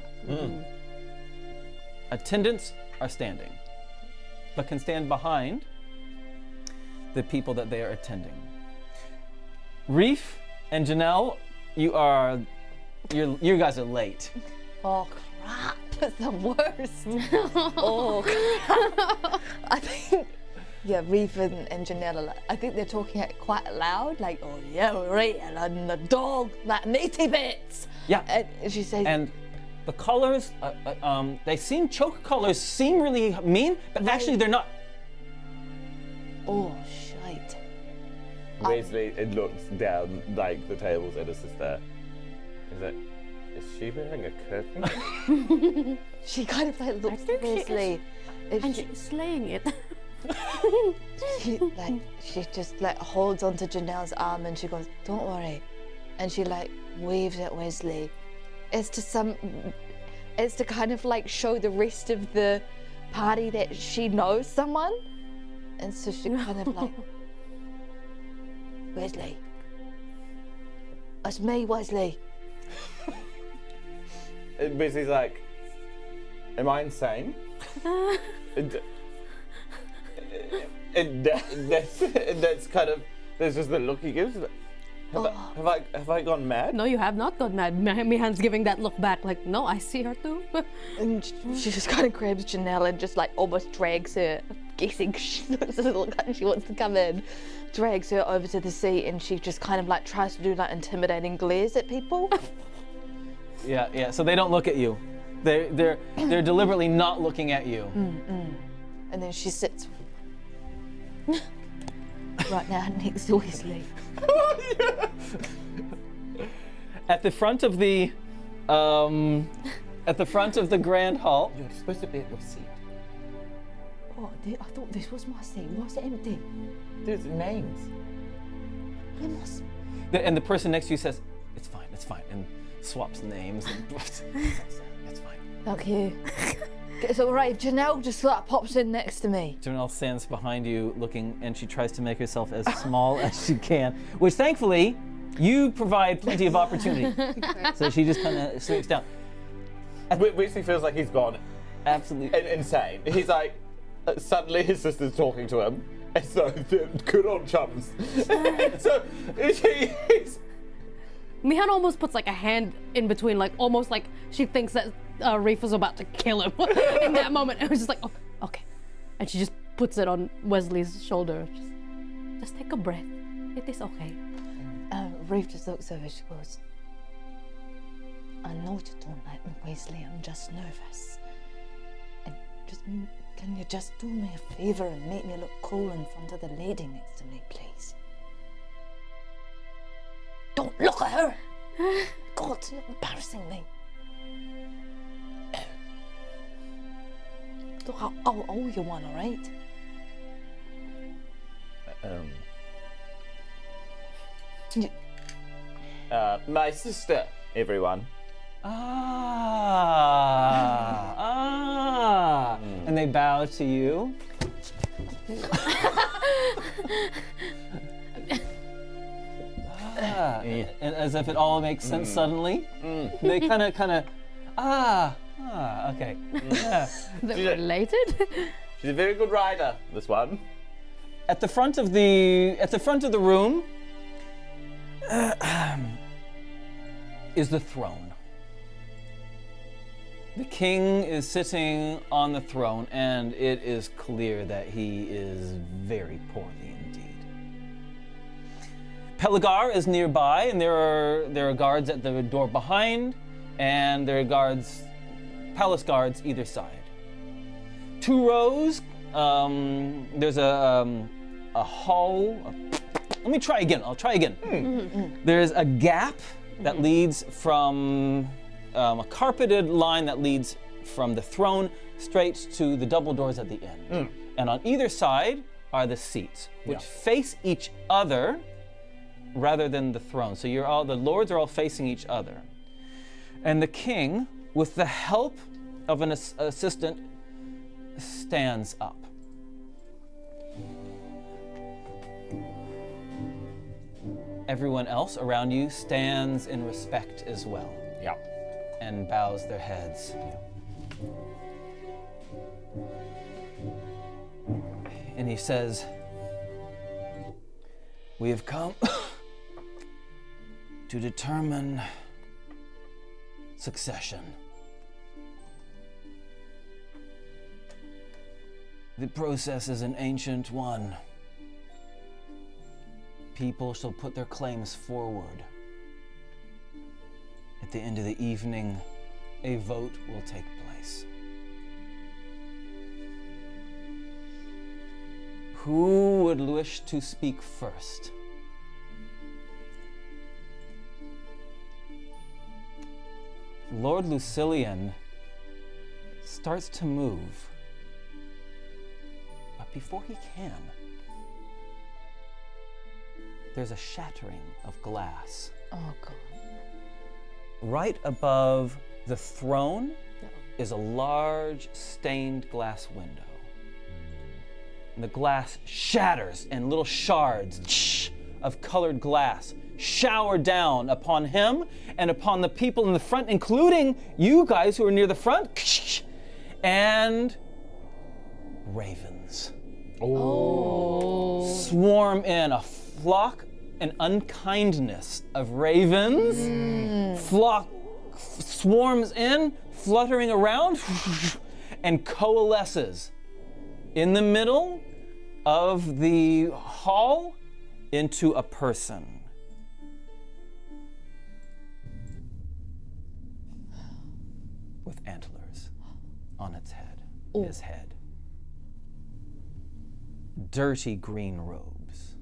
Attendants are standing, but can stand behind the people that they are attending. Reef and Janelle, you guys are late. Oh crap, that's the worst. Oh, I think, yeah, Reef and Janelle, I think they're talking quite loud, like, oh yeah, right, and the dog, that meaty bits. Yeah. And she says, And the colors, choke colors seem really mean, but actually they're not. oh shite. Wesley, it looks down like the tables at his sister. Is she wearing a curtain? She kind of like looks think she is. Wesley. And she's slaying it. She just like holds onto Janelle's arm and she goes, don't worry. And she like waves at Wesley. It's to kind of like show the rest of the party that she knows someone. And so she kind of like, Wesley. It's me, Wesley. And Wesley's like, am I insane? That's kind of, there's just the look he gives. Have I gone mad? No, you have not gone mad. Mihan's giving that look back, like, no, I see her too. And she just kind of grabs Janelle and just like almost drags her, guessing she doesn't look like she wants to come in, drags her over to the seat, and she just kind of like tries to do like intimidating glares at people. Yeah. So they don't look at you. They're deliberately not looking at you. And then she sits right now next to Wesley. At the front of the grand hall. You're supposed to be at your seat. Oh, I thought this was my seat. Why is it empty? There's names. You must. And the person next to you says, it's fine, and swaps names. And it's fine. Thank you. It's all right. Janelle just like pops in next to me. Janelle stands behind you looking, and she tries to make herself as small as she can, which thankfully you provide plenty of opportunity. So she just kind of slinks down. Wesley feels like he's gone Absolutely. insane. He's like, suddenly his sister's talking to him, and so they're good old chums. So he's Mihan almost puts like a hand in between, like almost like she thinks that Reaf was about to kill him in that moment. And it was just like, oh, okay. And she just puts it on Wezley's shoulder. Just take a breath. It is okay. Reef just looks over, she goes, I know you don't like me, Wezley, I'm just nervous. And can you just do me a favor and make me look cool in front of the lady next to me, please? Don't look at her! God, you're embarrassing me. Look, I'll owe you one, all right? My sister, everyone. And they bow to you. And as if it all makes sense suddenly, they kind of, okay. Yeah. They're related? She's a very good rider, this one. At the front of the room is the throne. The king is sitting on the throne, and it is clear that he is very poorly indeed. Pelagar is nearby, and there are guards at the door behind, and there are palace guards either side. 2 rows. There's a hall. Let me try again. I'll try again. There's a gap that leads from a carpeted line that leads from the throne straight to the double doors at the end. And on either side are the seats, which face each other rather than the throne. So the lords are all facing each other. And the king, with the help of an assistant, stands up. Everyone else around you stands in respect as well. Yeah. And bows their heads. And he says, we have come to determine succession. The process is an ancient one. People shall put their claims forward. At the end of the evening, a vote will take place. Who would wish to speak first? Lord Lucilian starts to move, but before he can, there's a shattering of glass. Oh, God. Right above the throne is a large stained glass window. And the glass shatters and little shards of colored glass shower down upon him and upon the people in the front, including you guys who are near the front, and ravens. Swarm in a flock, an unkindness of ravens. Flock swarms in, fluttering around, and coalesces in the middle of the hall into a person. With antlers on its head, his head. Dirty green robes.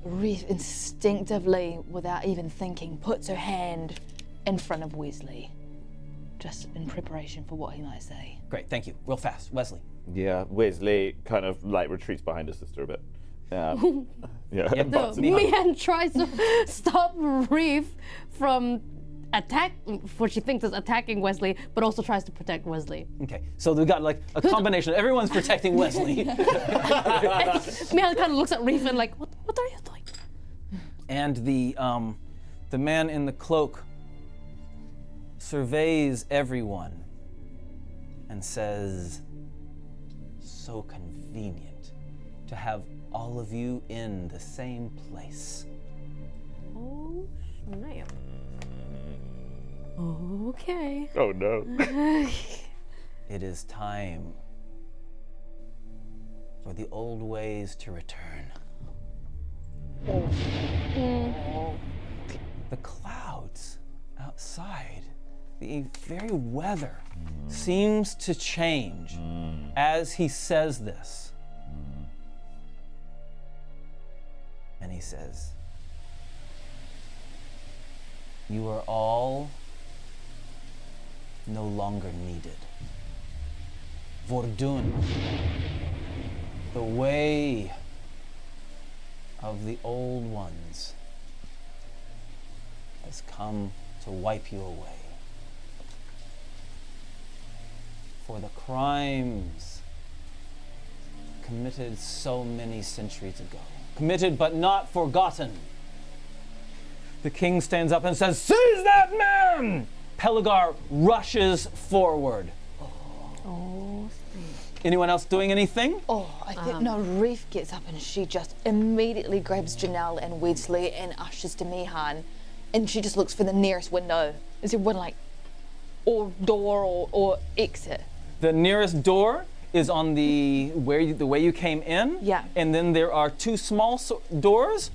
Reef instinctively, without even thinking, puts her hand in front of Wezley, just in preparation for what he might say. Great, thank you. Real fast, Wezley. Yeah, Wezley kind of like retreats behind his sister a bit. Yeah. But Mihan tries to stop Reef from what she thinks is attacking Wezley, but also tries to protect Wezley. Okay, so we've got like a combination. Everyone's protecting Wezley. Mihan kind of looks at Reef and like, what are you doing? And the man in the cloak surveys everyone and says, so convenient to have all of you in the same place. Oh, snap. Okay. Oh no. It is time for the old ways to return. The clouds outside, the very weather seems to change as he says this. And he says, you are all no longer needed. Vordun, the way of the old ones has come to wipe you away. For the crimes committed so many centuries ago. Committed but not forgotten. The king stands up and says, seize that man! Pelagar rushes forward. Oh, Anyone else doing anything? Oh, I think no. Reef gets up and she just immediately grabs Janelle and Wezley and ushers to Mihan, and she just looks for the nearest window. Is there one or door or exit? The nearest door is on the way you came in. Yeah. And then there are two small doors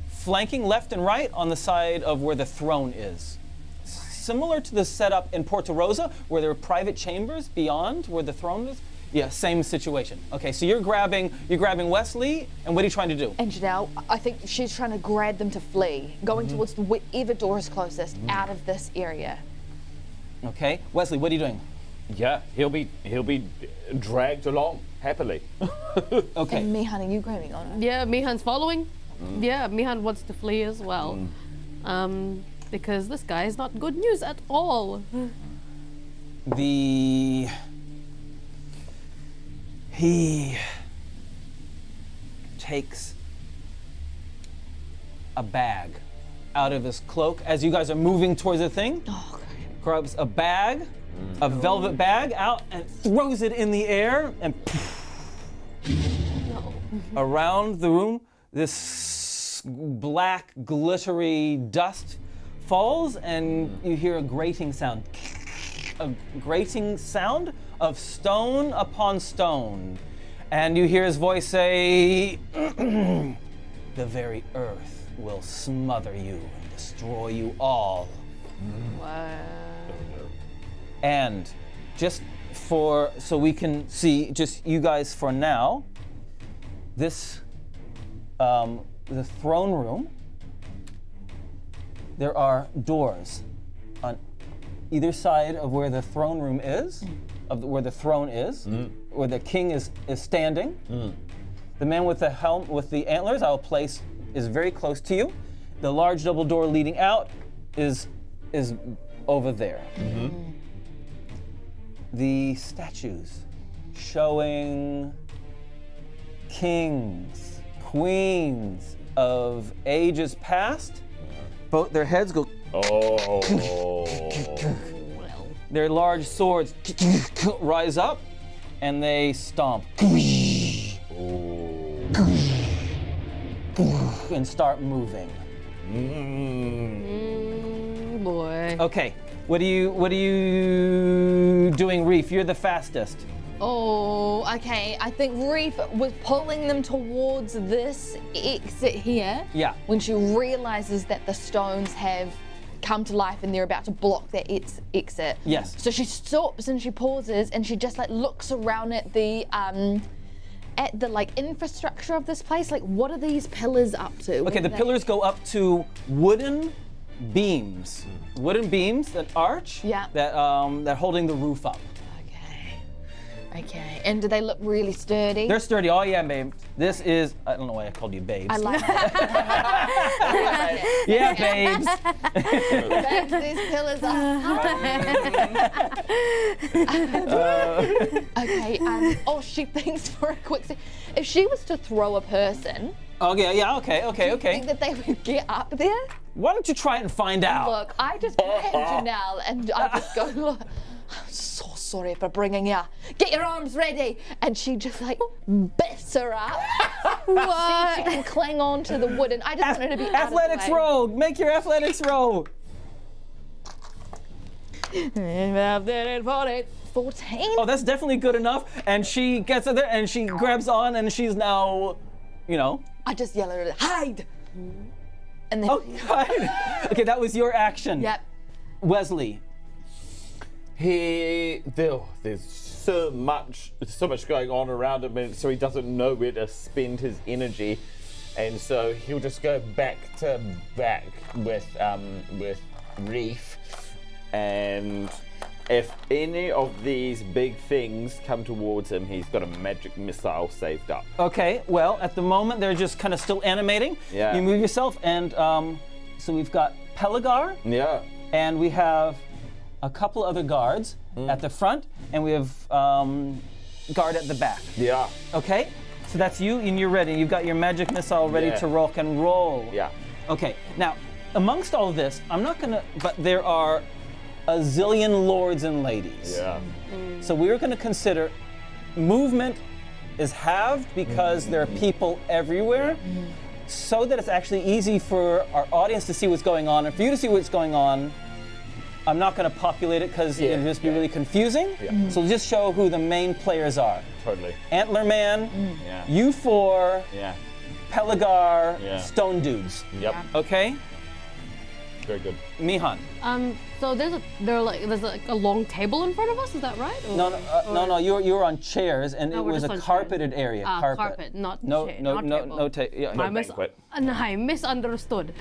flanking left and right on the side of where the throne is. Similar to the setup in Porto Rosa, where there are private chambers beyond where the throne is. Yeah, same situation. Okay, so you're grabbing Wezley, and what are you trying to do? And Janelle, I think she's trying to grab them to flee, going towards whatever door is closest out of this area. Okay, Wezley, what are you doing? Yeah, he'll be dragged along happily. Okay. And Mihan, are you grabbing on her? yeah, Mihan's following. Yeah, Mihan wants to flee as well. Because this guy is not good news at all. He takes a bag out of his cloak as you guys are moving towards the thing. Oh, God. Grabs a bag, a velvet bag out, and throws it in the air, and around the room, this black, glittery dust falls, and you hear a grating sound. A grating sound of stone upon stone. And you hear his voice say, the very earth will smother you and destroy you all. Wow. And just so we can see, just you guys for now, this, the throne room, there are doors on either side of where the throne room is, where the throne is, where the king is standing. The man with the helm, with the antlers, I will place, is very close to you. The large double door leading out is over there. The statues showing kings, queens of ages past, both their heads go. Their large swords rise up, and they stomp and start moving. Boy. Okay, what are you doing, Reef? You're the fastest. Oh, okay. I think Reef was pulling them towards this exit here. Yeah. When she realizes that the stones have come to life and they're about to block that exit. Yes. So she stops and she pauses and she just looks around at the infrastructure of this place. Like, what are these pillars up to? Okay, the pillars go up to wooden beams. Wooden beams that arch. Yeah. That that holding the roof up. Okay. And do they look really sturdy? They're sturdy. Oh yeah, babe. This is, I don't know why I called you babes. I like that. Yeah, babes. Babes, these pillars are. Okay. She thinks for a quick second. If she was to throw a person, Okay, okay. think that they would get up there? Why don't you try it and find out? Look, I just grab Janelle and I just go, look, I'm so sorry for bringing you. Get your arms ready. And she just like biffs her up. What? She can cling on to the wood, and I just want her to be Athletics out of the way. roll. Make your athletics roll. 14. Oh, that's definitely good enough. And she gets in there and she grabs on and she's now, I just yell at her, hide. And then, Oh, God. Okay, that was your action. yep. Wesley. There's so much going on around him, and so he doesn't know where to spend his energy, and so he'll just go back to back with Reef, and if any of these big things come towards him, he's got a magic missile saved up. Okay, well, at the moment they're just kind of still animating. Yeah. You move yourself, and so we've got Pelagar, Yeah. and we have a couple other guards at the front, and we have guard at the back. Yeah. Okay, so that's you, and you're ready. You've got your magic missile ready Yeah. to rock and roll. Yeah. Okay, now, amongst all of this, I'm not gonna, but there are a zillion lords and ladies. Yeah. So we were gonna consider movement is halved because there are people everywhere, so that it's actually easy for our audience to see what's going on, and for you to see what's going on. I'm not going to populate it because it'll just be really confusing. Yeah. So just show who the main players are. Totally. Antler Man, Yeah. you four, Yeah. Pelagar, Yeah. Stone Dudes. Yep. Okay? Very good. Mihan. So there's a long table in front of us. Is that right? Or- No. You're on chairs, and No, it we're was just a on carpeted chairs. area. Carpet, not no, chair, no, not no, table. no, yeah, No I banquet. I misunderstood.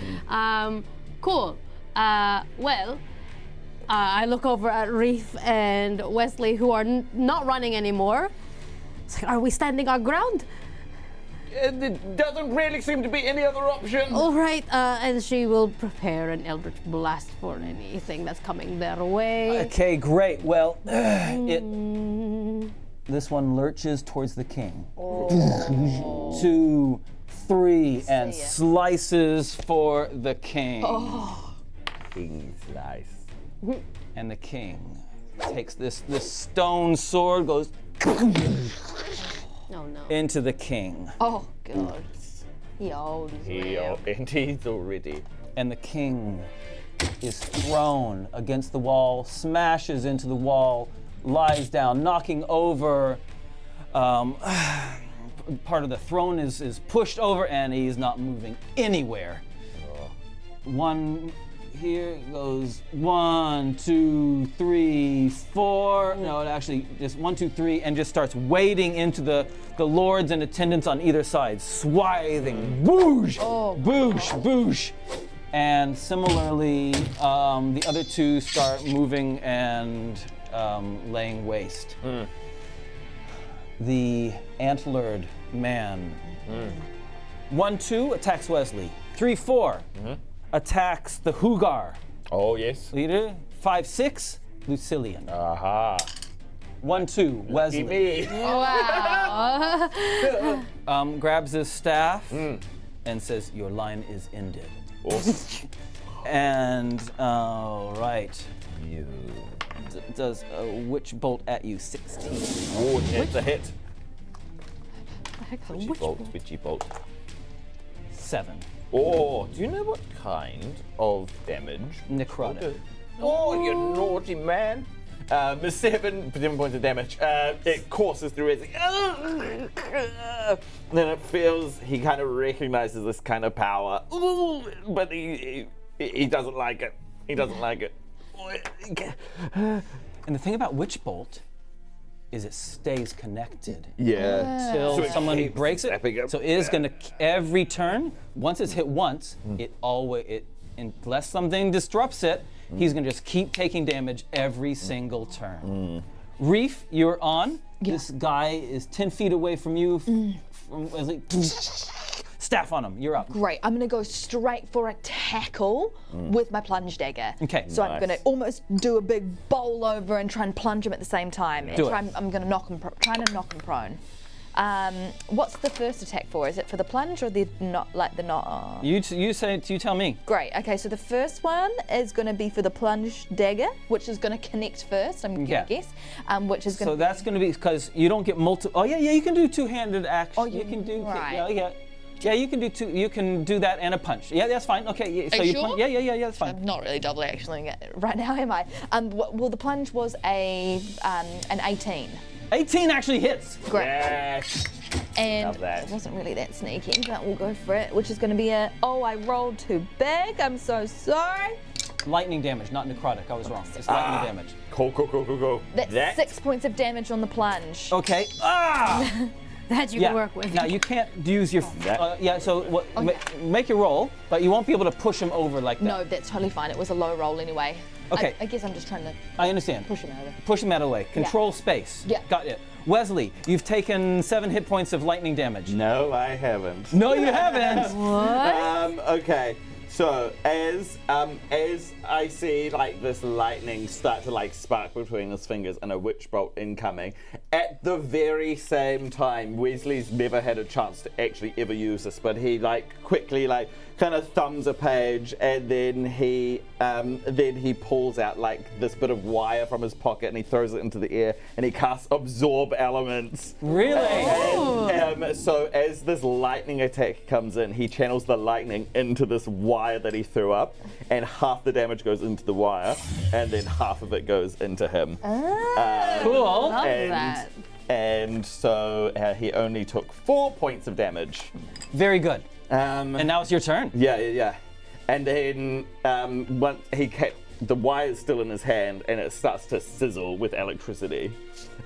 Cool. Well, I look over at Reef and Wezley, who are not running anymore. It's like, are we standing our ground? It doesn't really seem to be any other option. All right, and she will prepare an Eldritch Blast for anything that's coming their way. Okay, great. Well, this one lurches towards the king. 2, 3, and See ya. slices for the king. King slice. And the king takes this stone sword, goes Oh no. into the king. Oh, God. He old as well. And he's already. And the king is thrown against the wall, smashes into the wall, lies down, knocking over. Part of the throne is pushed over, and he's not moving anywhere. One here goes 1, 2, 3, 4. No, it actually just 1, 2, 3, and just starts wading into the lords and attendants on either side, swithing, boosh, boosh, boosh. And similarly, the other two start moving and laying waste. The antlered man. 1, 2 attacks Wezley. 3, 4 attacks the Hugar Oh, yes. leader. 5, 6 Lucilian. Aha. 1, 2 Wezley. Me. Wow. Grabs his staff and says, "Your line is ended." Awesome. And all right, You. does a witch bolt at you 16. Oh, it's a hit. Witchy Witchy bolt. 7 Oh, do you know what kind of damage? necrotic. Oh, you naughty man. 7 points of damage. It courses through his. Then it feels he kind of recognizes this kind of power. Ooh, but he doesn't like it. He doesn't like it. And the thing about witch bolt is it stays connected Yeah. till So it someone keeps breaks it. stepping up. So it is going to every turn. Once it's hit once, unless something disrupts it, he's going to just keep taking damage every single turn. Reef, you're on. This guy is 10 feet away from you. From Wezley. Staff on him. You're up. Great. I'm going to go straight for a tackle with my plunge dagger. Okay. So I'm going to almost do a big bowl over and try and plunge him at the same time. Do it. I'm going to trying to knock him prone. What's the first attack for? Is it for the plunge or the not? You tell me. Great. Okay, so the first one is going to be for the plunge dagger, which is going to connect first. I'm Yeah. gonna guess. Which is going So that's going to be because you don't get multiple. Oh yeah, you can do two-handed action. Oh, you can do. right. Yeah, you can do two. You can do that and a punch. Yeah, that's fine. Okay, yeah, so Are you punch. sure? Yeah, that's fine. I'm not really double actioning it right now, am I? Well, the plunge was an 18. 18 actually hits. Great. Yes. And Love that. it wasn't really that sneaky, but we'll go for it, which is going to be I rolled too big. I'm so sorry. Lightning damage, not necrotic. I was wrong. It's lightning damage. Cool. That's 6 points of damage on the plunge. Okay. That you Yeah. can work with. Now you can't use your. So what? Make your roll, but you won't be able to push him over like that. No, that's totally fine. It was a low roll anyway. Okay. I guess I'm just trying to I understand. push him over. Push him out of the way. Control space. Yeah. Got it. Wesley, you've taken 7 hit points of lightning damage. No, I haven't. No, you haven't. Okay. So as I see like this lightning start to like spark between his fingers and a witch bolt incoming, at the very same time, Wesley's never had a chance to actually ever use this, but he like quickly like kind of thumbs a page and then he pulls out like this bit of wire from his pocket and he throws it into the air and he casts absorb elements. Really? And, so as this lightning attack comes in, he channels the lightning into this wire that he threw up, and half the damage goes into the wire, and then half of it goes into him. Cool. Love and, that. and so he only took 4 points of damage. Very good. And And now it's your turn. yeah. And then once the wire is still in his hand, and it starts to sizzle with electricity.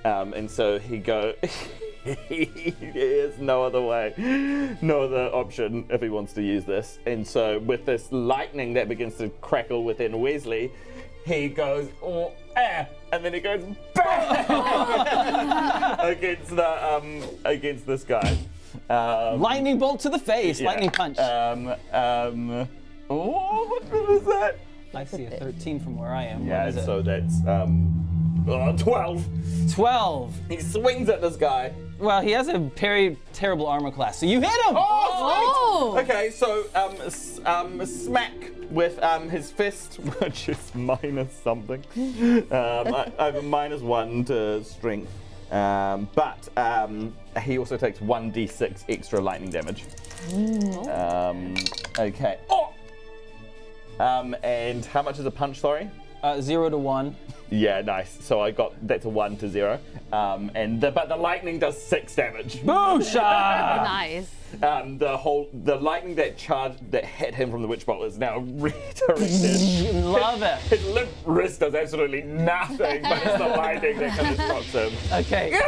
And so he has no other way, no other option if he wants to use this. And so with this lightning that begins to crackle within Wesley, he goes, and then he goes bam against this guy. Lightning bolt to the face. Yeah. Lightning punch. What was that? I see a 13 from where I am. Yeah, What is it? so that's 12. 12. He swings at this guy. Well, he has a very terrible armor class, so you hit him. Oh, sweet. Okay, so smack with his fist, which is minus something. I have a -1 to strength, but he also takes 1d6 extra lightning damage. Okay. And how much is a punch? Sorry. 0 to 1. Yeah, nice. So that's a 1 to 0. But the lightning does 6 damage. Boosha! Nice. The lightning that hit him from the witch bolt is now redirected. Love it. His limp wrist does absolutely nothing, but it's the lightning that kind of stops him. Okay.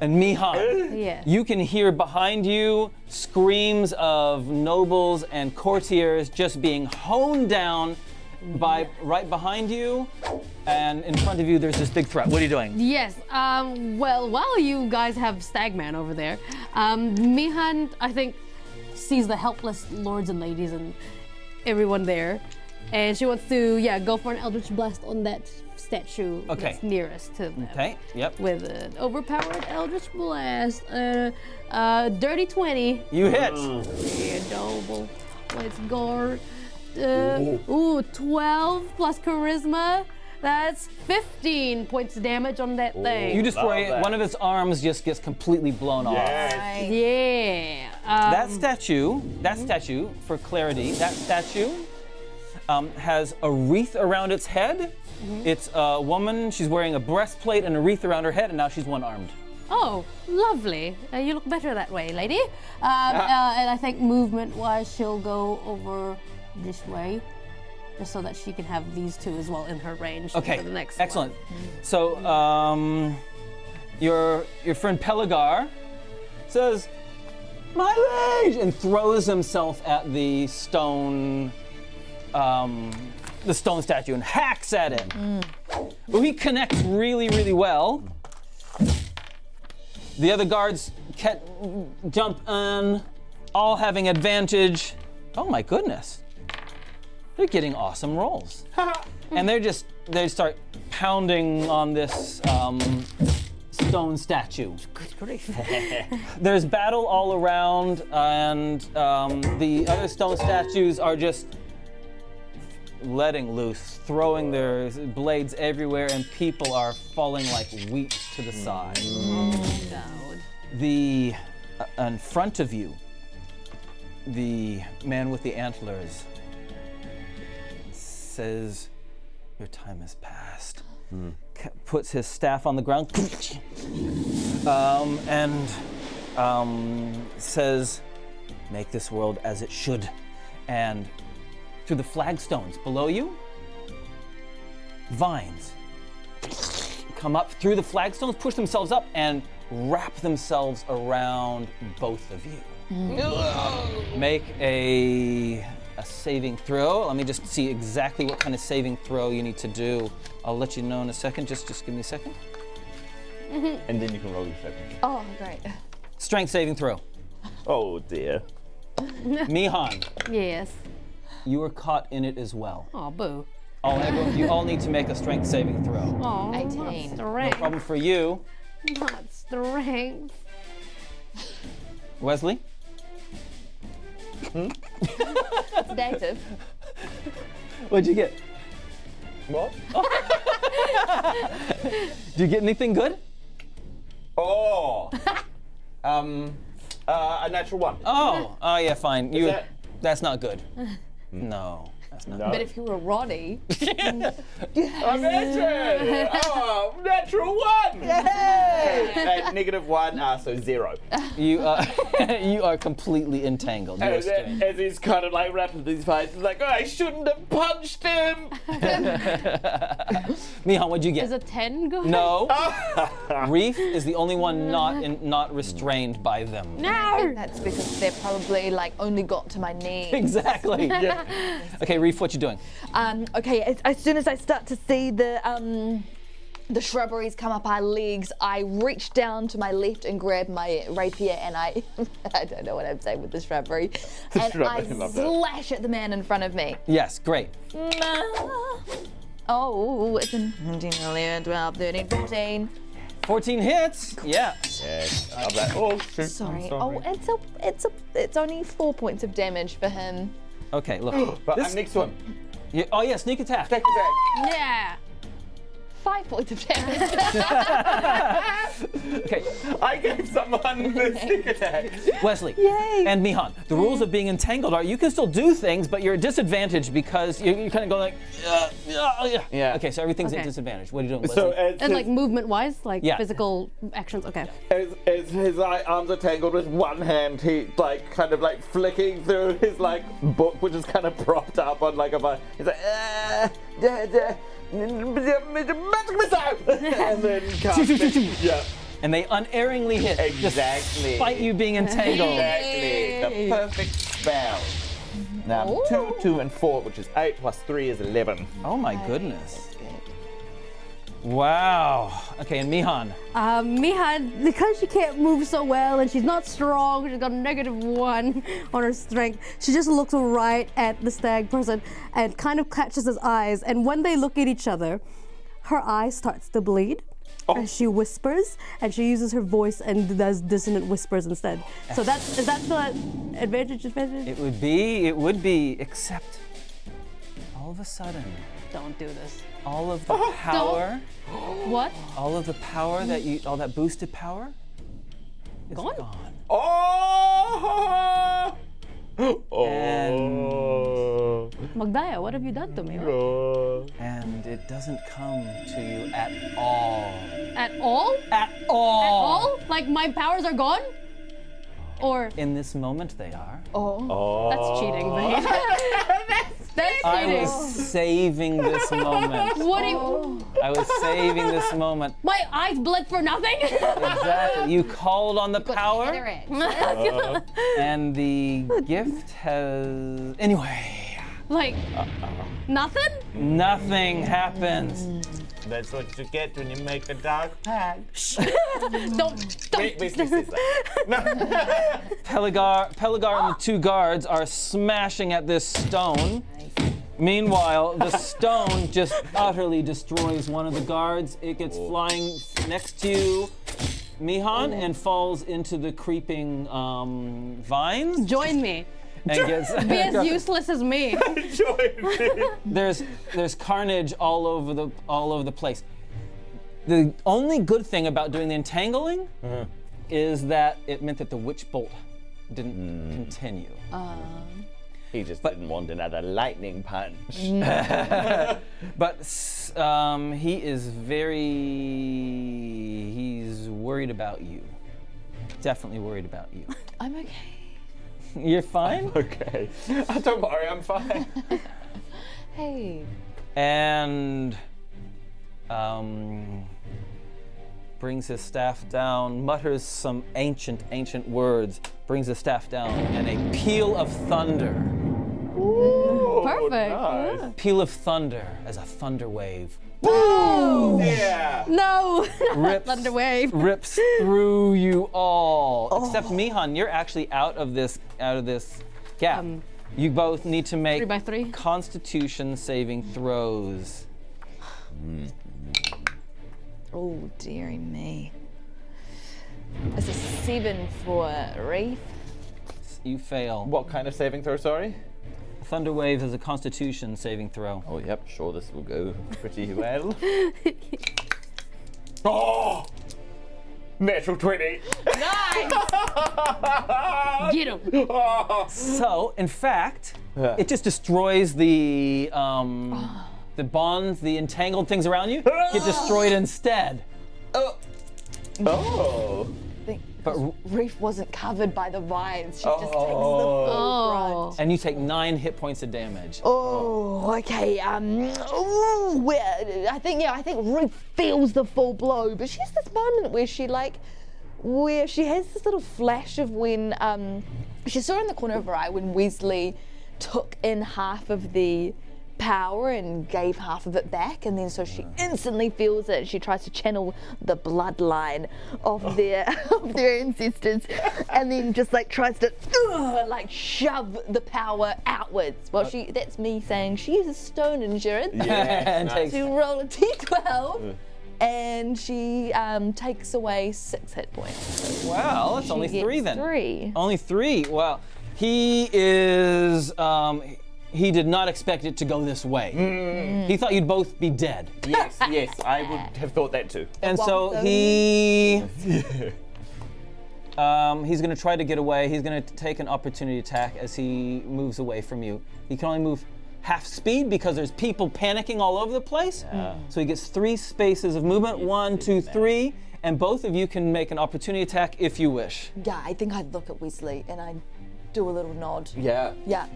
And Mihan, Yeah. you can hear behind you screams of nobles and courtiers just being honed down by right behind you, and in front of you there's this big threat. What are you doing? Yes. Well, while you guys have Stagman over there, Mihan, I think, sees the helpless lords and ladies and everyone there, and she wants to, go for an Eldritch Blast on that statue that's nearest to them. Okay. Yep. With an overpowered Eldritch Blast, dirty 20. You hit. Yeah, double. Let's go. 12 plus charisma. That's 15 points of damage on that thing. You destroy Love that. one of its arms, just gets completely blown off. Yes. Yeah. That statue, for clarity, that statue has a wreath around its head. It's a woman, she's wearing a breastplate and a wreath around her head, and now she's one-armed. Oh, lovely. You look better that way, lady. And I think movement-wise, she'll go over this way, just so that she can have these two as well in her range Okay, for the next excellent. one. So, your friend Pelagar says, "My liege!" and throws himself at the stone statue and hacks at it. Well, he connects really, really well. The other guards jump in, all having advantage. Oh my goodness. They're getting awesome rolls. And they start pounding on this stone statue. There's battle all around, and the other stone statues are just letting loose, throwing their blades everywhere, and people are falling like wheat to the side. The in front of you, the man with the antlers says, "Your time has passed." Puts his staff on the ground and says, "Make this world as it should." And through the flagstones below you, vines come up through the flagstones, push themselves up, and wrap themselves around both of you. Make a saving throw. Let me just see exactly what kind of saving throw you need to do. I'll let you know in a second. Just give me a second. And then you can roll your second. Oh, great. Strength saving throw. Oh dear. Mihan, Yes. you are caught in it as well. Oh, boo. You all need to make a strength saving throw. Oh, 18. No strength. problem for you. Not strength. Wezley? It's native. What'd you get? What? Did you get anything good? Oh. A natural one. Oh yeah, fine. that- That's not good. No, that's not. No. But if you were Ronnie, Imagine! Oh, natural one! Yay! At -1, so 0. You you are completely entangled. You are And strained. as he's kind of like wrapping these fights, he's like, oh, I shouldn't have punched him! Mihan, what'd you get? Is a 10 good? No. Reef is the only one not restrained by them. No! that's because they're probably like only got to my knee. Exactly. Okay, Reef, what you doing? Okay, as soon as I start to see the shrubberies come up our legs, I reach down to my left and grab my rapier, and I don't know what I'm saying with the shrubbery, and shrubbery, I love that. slash at the man in front of me. Yes, great. Oh, it's an 19, 11, 12, 13, 14. 14 hits. Yeah. Yes, I love that. Oh, shoot. Sorry. I'm Oh, it's only 4 points of damage for him. Okay, look. But I'm next one. Oh yeah, sneak attack. Take attack. Yeah. 5 points of damage. Okay, I gave someone the sneak attack. Wesley Yay. and Mihan, the rules of being entangled are you can still do things, but you're at disadvantage because you kind of go like, Yeah. Okay, so everything's at Okay. disadvantage. What are you doing, So Wesley? as And like movement-wise, like Yeah. physical actions. Okay. as his arms are tangled with one hand, he like kind of like flicking through his like book, which is kind of propped up on like a vine. He's like, magic missile, and then yeah, And they unerringly hit. exactly. Despite you being entangled. Exactly, the perfect spell. Now Ooh. 2, 2, and 4, which is 8 plus 3 is 11. Oh my goodness. Wow. Okay, and Mihan. Mihan, because she can't move so well and she's not strong, she's got a -1 on her strength. She just looks right at the stag person and kind of catches his eyes. And when they look at each other, her eye starts to bleed. And she whispers, and she uses her voice and does dissonant whispers instead. So is that the advantage? It would be, except all of a sudden, Don't do this. all of the power, What? all of the power all that boosted power is Gone? gone. Oh! And- Magdaya, what have you done to me? And it doesn't come to you at all. At all? At all. All? Like my powers are gone? Or In this moment, they are. that's cheating, babe. That's I cheating. was saving this moment. What do you? I was saving this moment. My eyes bled for nothing? Exactly. You called on the power, Correct. and the gift has. Anyway, Uh-oh. Like nothing? nothing happens. That's what you get when you make a dark pact. Don't. Wait, says that. No. Pelagar and the two guards are smashing at this stone. Meanwhile, the stone just utterly destroys one of the guards. It gets flying next to you, Mihan and falls into the creeping vines. Join me. And gets Be as useless as me. there's carnage all over the place. The only good thing about doing the entangling is that it meant that the witch bolt didn't continue. He just didn't want another lightning punch. But he is he's worried about you. Definitely worried about you. I'm okay. You're fine? Okay. Don't worry, I'm fine. Hey. And brings his staff down, mutters some ancient words, brings his staff down, and a peal of thunder. Perfect. Nice. Yeah. Peal of thunder as a thunder wave Yeah. No. rips, Thunder wave. rips through you all. Except Mihan, you're actually out of this gap. You both need to make 3 by 3. Constitution saving throws. Oh, dearie me. It's a 7 for Reef. You fail. What kind of saving throw, sorry? Thunder wave is a Constitution saving throw. Oh, yep, sure, this will go pretty well. Oh! Natural 20. Get him. So, in fact, it just destroys the bonds, the entangled things around you get destroyed instead. Oh. But Reef wasn't covered by the vines. She just takes the full Oh. brunt. and you take 9 hit points of damage. Oh, okay. I think Reef feels the full blow, but she has this moment where she has this little flash of when she saw in the corner of her eye when Wezley took in half of the power and gave half of it back, and then so she instantly feels it. She tries to channel the bloodline of their ancestors, and then just tries to shove the power outwards. Well, that's me saying she uses stone endurance And takes to roll a d12, and she takes away 6 hit points. Wow, that's only She 3 gets then. 3. Only 3. Wow. He is. He did not expect it to go this way. He thought you'd both be dead. Yes, I would have thought that too. And so Welcome. he's going to try to get away. He's going to take an opportunity attack as he moves away from you. He can only move half speed because there's people panicking all over the place. So he gets 3 spaces of movement. 1, 2, 3. And both of you can make an opportunity attack if you wish. Yeah, I think I'd look at Wezley and I'd do a little nod. Yeah. Yeah.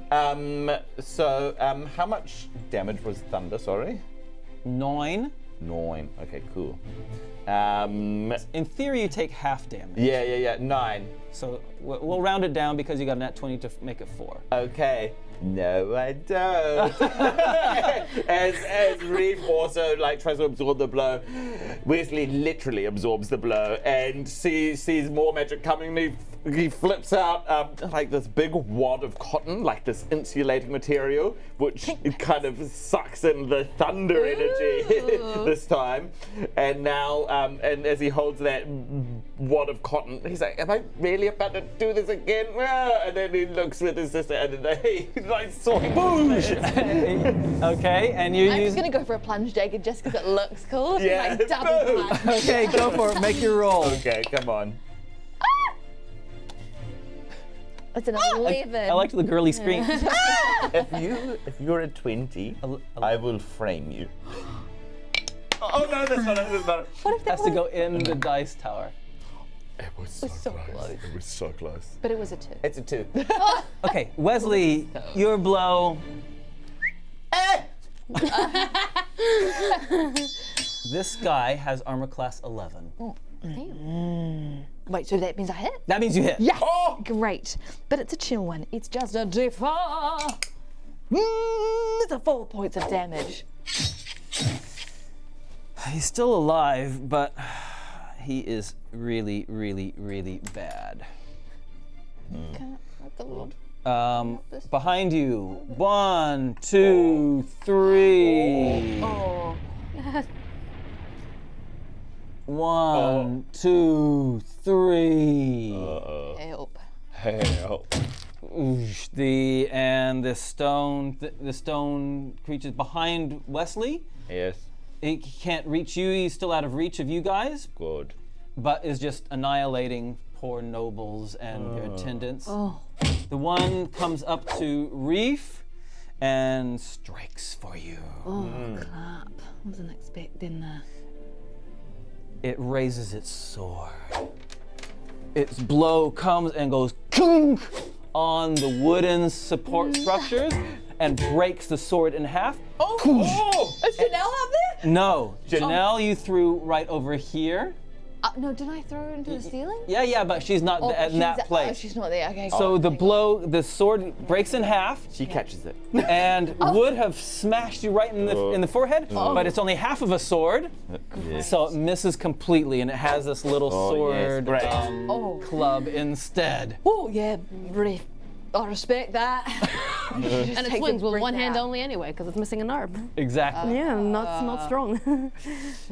So, how much damage was thunder, sorry? 9. 9. Okay, cool. In theory, you take half damage. Yeah. 9. So we'll round it down because you got a nat 20 to make it 4. Okay. No, I don't. as Reef also tries to absorb the blow, Wezley literally absorbs the blow and sees more magic coming. He flips out this big wad of cotton, this insulating material, which kind of sucks in the thunder energy this time. And now, and as he holds that wad of cotton, he's like, "Am I really about to do this again?" And then he looks with his sister, and then he saw him. Okay, and you I'm use. just gonna go for a plunge dagger just because it looks cool. Yeah, Double boom. plunge. Okay, go for it. Make your roll. Okay, come on. It's an 11. I liked the girly scream. If you're a 20, I will frame you. Oh no, that's not it. What if that Has to go in the dice tower. It was so close? It was so close. But it was a 2. It's a 2. Okay, Wezley, your blow. This guy has armor class 11. Wait, so that means I hit? That means you hit. Yes! Great. But it's a chill one. It's just a d4. It's a 4 points of damage. He's still alive, but he is really, really, really bad. Behind you. 1, 2, 3. Oh. 1, 2, 3. Help. Help. Oosh, the stone creature's behind Wezley. Yes. He can't reach you. He's still out of reach of you guys, Good. but is just annihilating poor nobles and their attendants. Oh. The one comes up to Reef and strikes for you. Oh, crap. Wasn't expecting that. It raises its sword. Its blow comes and goes kunk on the wooden support structures and breaks the sword in half. Oh! Is Janelle up there? No, Janelle, you threw right over here. No, did I throw her into the ceiling? Yeah, but she's not in that Oh, place. she's not there. Okay. So the sword breaks in half She catches it. and would have smashed you right in the forehead, but it's only half of a sword, so it misses completely, and it has this little sword great. club instead. Oh, yeah, Reef. I respect that. And it swings with one hand only anyway, because it's missing an arm. Exactly. Yeah, not strong.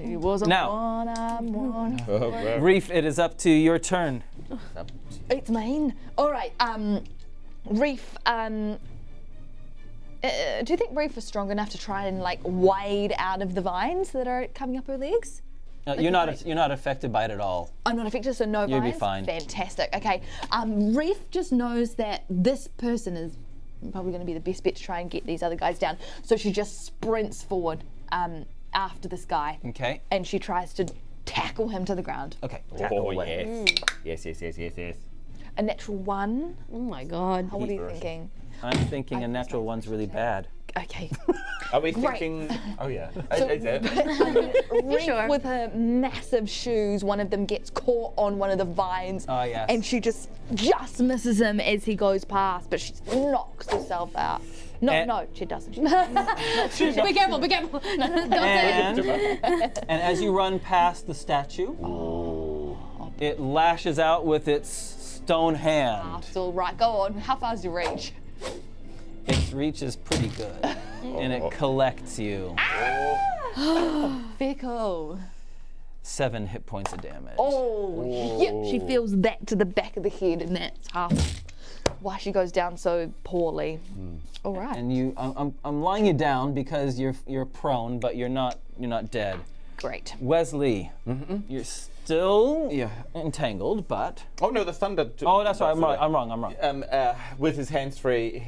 He was a Now. one-arm. Reef, it is up to your turn. It's mine. All right. Reef. Do you think Reef is strong enough to try and like wade out of the vines that are coming up her legs? You're not affected by it at all. I'm not affected, so no You'll be vines? fine. Fantastic. Okay. Reef just knows that this person is probably going to be the best bet to try and get these other guys down. So she just sprints forward after this guy. Okay. And she tries to tackle him to the ground. Okay. Oh, yes. Yes. A natural 1. Oh my god. What are you thinking? I'm thinking a natural one's really bad. Okay. Are we thinking? Oh yeah. Reef Sure. with her massive shoes, one of them gets caught on one of the vines. Oh, yes. And she just misses him as he goes past, but she knocks herself out. No, she doesn't. Be careful, be careful. Don't say it. And as you run past the statue, it lashes out with its stone hand. Still right, go on. How far's your reach? Its reach is pretty good, and it collects you. Fickle. 7 hit points of damage. Oh, yep. She feels that to the back of the head, and that's half why she goes down so poorly. All right. And I'm lying you down because you're prone, but you're not dead. Great. Wezley, you're still entangled, but Oh no, the thunder. oh, that's right. I'm wrong. With his hands free,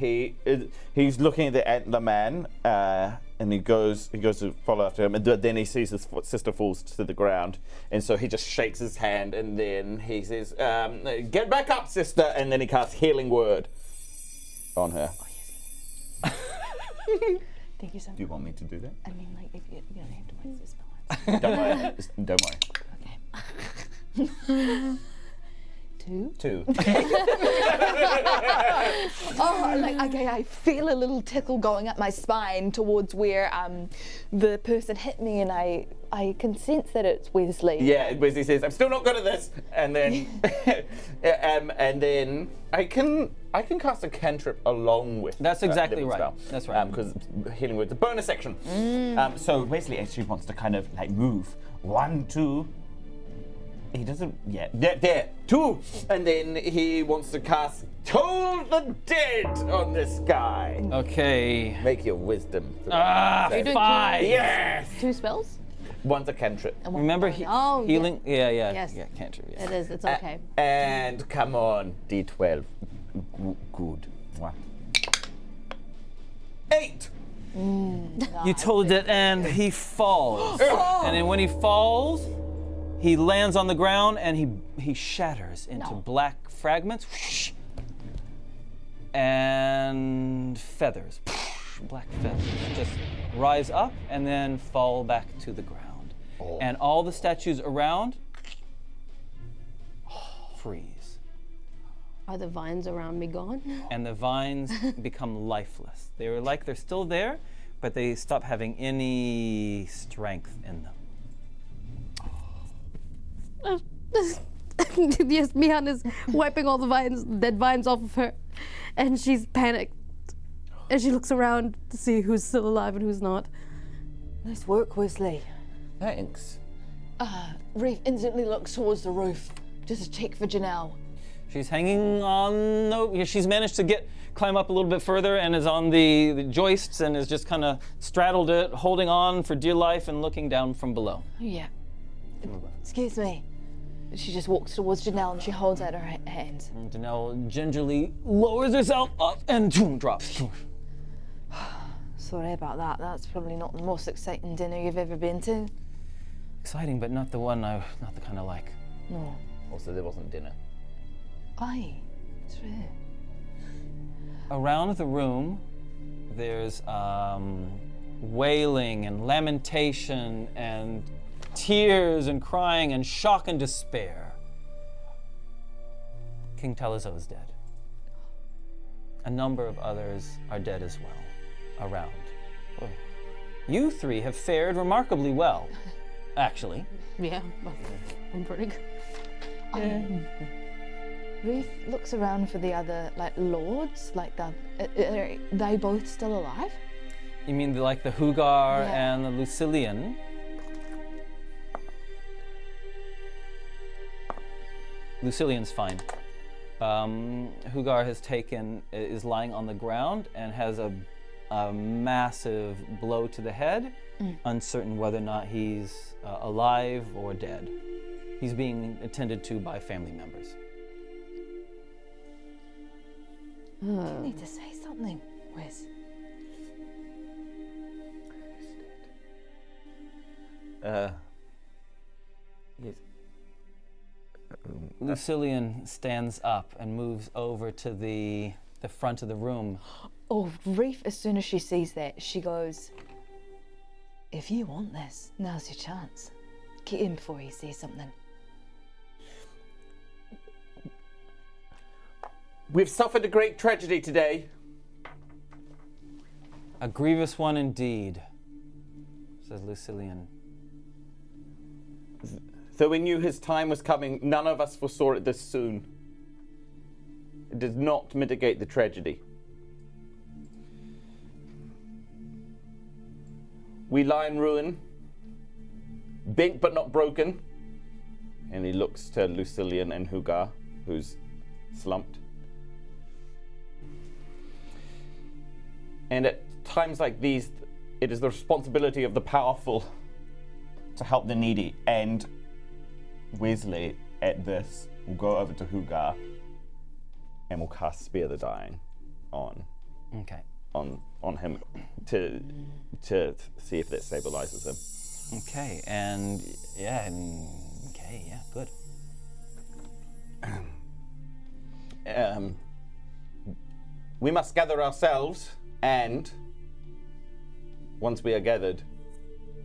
he's looking at the man, and he goes to follow after him, and then he sees his sister falls to the ground, and so he just shakes his hand, and then he says, "Get back up, sister," and then he casts Healing Word on her. Thank you so much. Do you want me to do that? I mean, like, if you don't have to waste this spell. Don't worry. Don't worry. 2. 2. Oh, like, okay, I feel a little tickle going up my spine towards where the person hit me, and I can sense that it's Wezley. Yeah, Wezley says, "I'm still not good at this," and then, and then I can cast a cantrip along with. That's exactly living right. spell. That's right. Because Healing Word's a bonus action. So Wezley actually wants to kind of like move 1, 2. He doesn't yet. There, 2, and then he wants to cast Toll the Dead on this guy. okay. Make your wisdom. You're doing 5. Yes. 2 spells? One's a cantrip. Remember Oh, healing? Yeah. Yes. Yeah, cantrip. Yeah. It is, it's okay. And come on, D12. Good. 8. You told it, and he falls. And then when he falls, he lands on the ground, and he shatters into black fragments. And feathers. Black feathers just rise up and then fall back to the ground. And all the statues around freeze. Are the vines around me gone? And the vines become lifeless. They're still there, but they stop having any strength in them. Yes, Mihan is wiping all the dead vines off of her, and she's panicked. And she looks around to see who's still alive and who's not. Nice work, Wezley. Thanks. Reef instantly looks towards the roof, just to check for Janelle. She's hanging on. No, she's managed to climb up a little bit further and is on the joists and is just kind of straddled it, holding on for dear life and looking down from below. Yeah. Excuse me. She just walks towards Janelle and she holds out her hands. And Janelle gingerly lowers herself up and drops. Sorry about that. That's probably not the most exciting dinner you've ever been to. Exciting, but not the kind I like. No. Also, there wasn't dinner. Aye, true. Around the room, there's wailing and lamentation and tears and crying and shock and despair. King Telezo is dead. A number of others are dead as well, around. You three have fared remarkably well, actually. Yeah, I'm pretty good. Reef looks around for the other, lords, are they both still alive? You mean the Hugar and the Lucilian? Lucilian's fine. Hugar is lying on the ground and has a massive blow to the head, uncertain whether or not he's alive or dead. He's being attended to by family members. You need to say something, Wes. Yes. Lucilian stands up and moves over to the front of the room. Oh, Reef, as soon as she sees that, she goes, if you want this, now's your chance. Get him before he says something. We've suffered a great tragedy today. A grievous one indeed, says Lucilian. Though we knew his time was coming, none of us foresaw it this soon. It does not mitigate the tragedy. We lie in ruin, bent but not broken. And he looks to Lucilian and Hugar, who's slumped. And at times like these, it is the responsibility of the powerful to help the needy. And Wezley, at this, will go over to Hugar and will cast Spare the Dying on him to see if that stabilizes him. Okay, good. We must gather ourselves, and once we are gathered,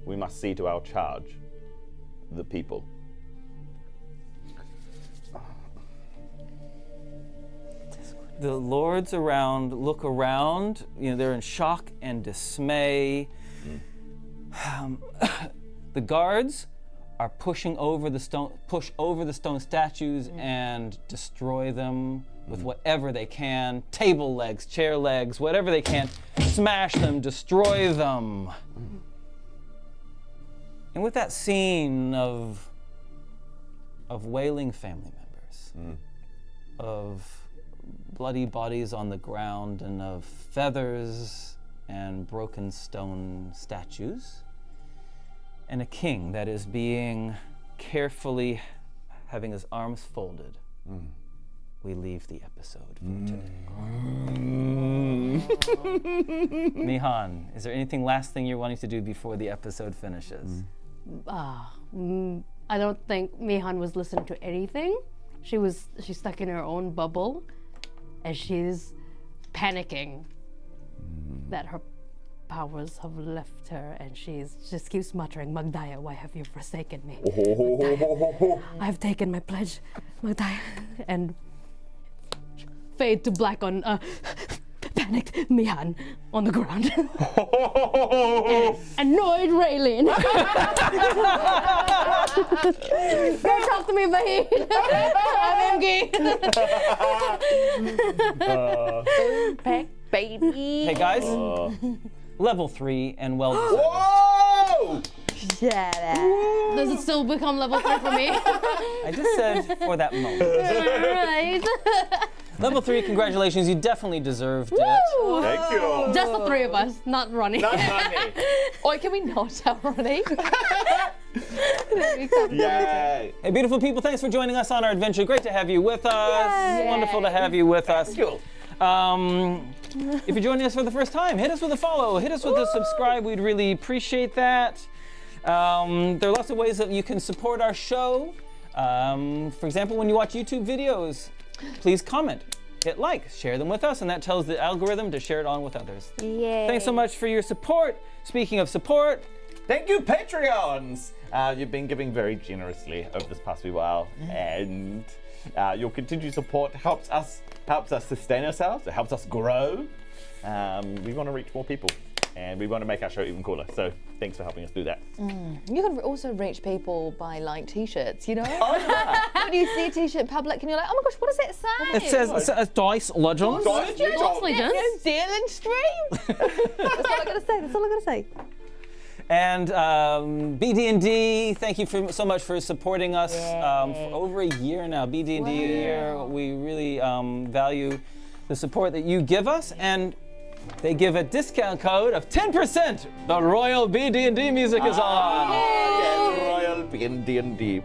we must see to our charge, the people. The lords look around, they're in shock and dismay. The guards are push over the stone statues and destroy them with whatever they can, table legs, chair legs, whatever they can, smash them, destroy them. And with that scene of wailing family members, of bloody bodies on the ground, and of feathers and broken stone statues, and a king that is being carefully having his arms folded, we leave the episode for today. Mihan, is there anything last thing you're wanting to do before the episode finishes? I don't think Mihan was listening to anything. She's stuck in her own bubble, and she's panicking that her powers have left her, and she just keeps muttering, Magdaya, why have you forsaken me? Magdaya, I've taken my pledge, Magdaya. And fade to black on panicked Mihan on the ground. Annoyed Raylene. Don't talk to me, Vahid. I'm MG. Pact, baby. Hey guys, level 3 and well deserved. Whoa! Yeah. Does it still become level 3 for me? I just said for that moment. Right. Level 3, congratulations. You definitely deserved it. Woo! Thank you. Just the 3 of us, not Ronnie. Not funny. Oi, can we not tell Ronnie? Yay. Hey, beautiful people, thanks for joining us on our adventure. Great to have you with us. Yay. Wonderful to have you with us. Cool. If you're joining us for the first time, hit us with a follow, hit us with a subscribe. We'd really appreciate that. There are lots of ways that you can support our show. For example, when you watch YouTube videos, please comment, hit like, share them with us, and that tells the algorithm to share it on with others. Yay. Thanks so much for your support. Speaking of support, Thank you, Patreons. You've been giving very generously over this past wee while, and your continued support helps us sustain ourselves. It helps us grow. We want to reach more people, and we want to make our show even cooler. So thanks for helping us do that. You can also reach people by like t-shirts, you know? Oh, yeah. When you see a t-shirt in public and you're like, oh my gosh, what does it say? it says Dice Legends. Dice Legends. Deal and stream. That's all I gotta say. That's all I gotta say. And BD&D, thank you so much for supporting us for over a year now. BD&D year, we really value the support that you give us, and they give a discount code of 10%. The Royal BD&D music is on. Yes, Royal D&D.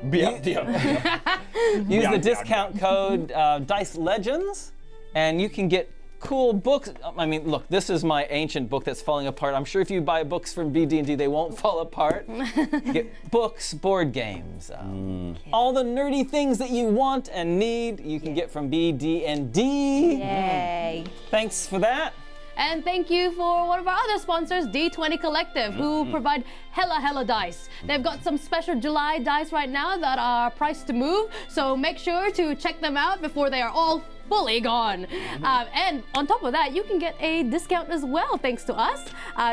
Use the discount code Dice Legends, and you can get cool books. I mean, look, this is my ancient book that's falling apart. I'm sure if you buy books from BD&D, they won't fall apart. Get books, board games, all the nerdy things that you want and need, you can get from BD&D. Yay. Thanks for that. And thank you for one of our other sponsors, D20 Collective, who provide hella dice. They've got some special July dice right now that are priced to move, so make sure to check them out before they are all fully gone. And on top of that, you can get a discount as well, thanks to us.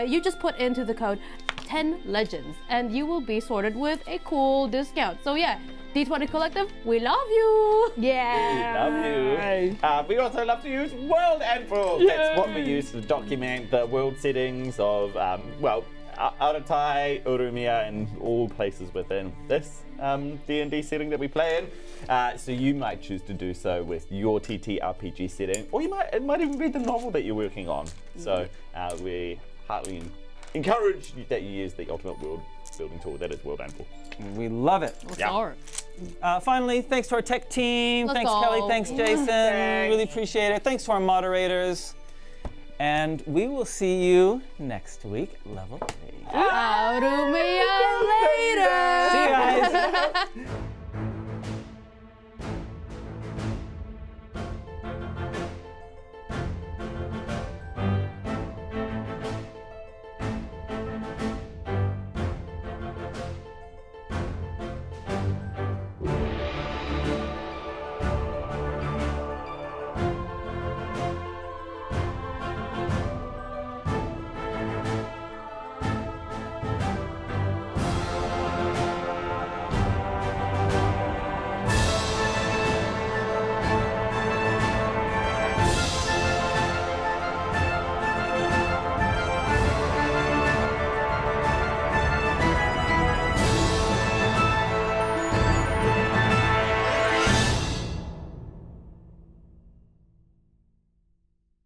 You just put into the code 10Legends, and you will be sorted with a cool discount. So yeah, D20 Collective, we love you. Yeah. Love you. We also love to use World Anvil. That's what we use to document the world settings of, Ātukaan, Aurumia, and all places within this D&D setting that we play in. So you might choose to do so with your TTRPG setting, or it might even be the novel that you're working on. So we heartily encourage that you use the ultimate world building tool that is World Anvil. We love it. Yeah. Finally, thanks to our tech team. Let's Thanks, go. Kelly. Thanks, Jason. Thanks. Really appreciate it. Thanks to our moderators. And we will see you next week, level 3. Ārumiya later. See you guys.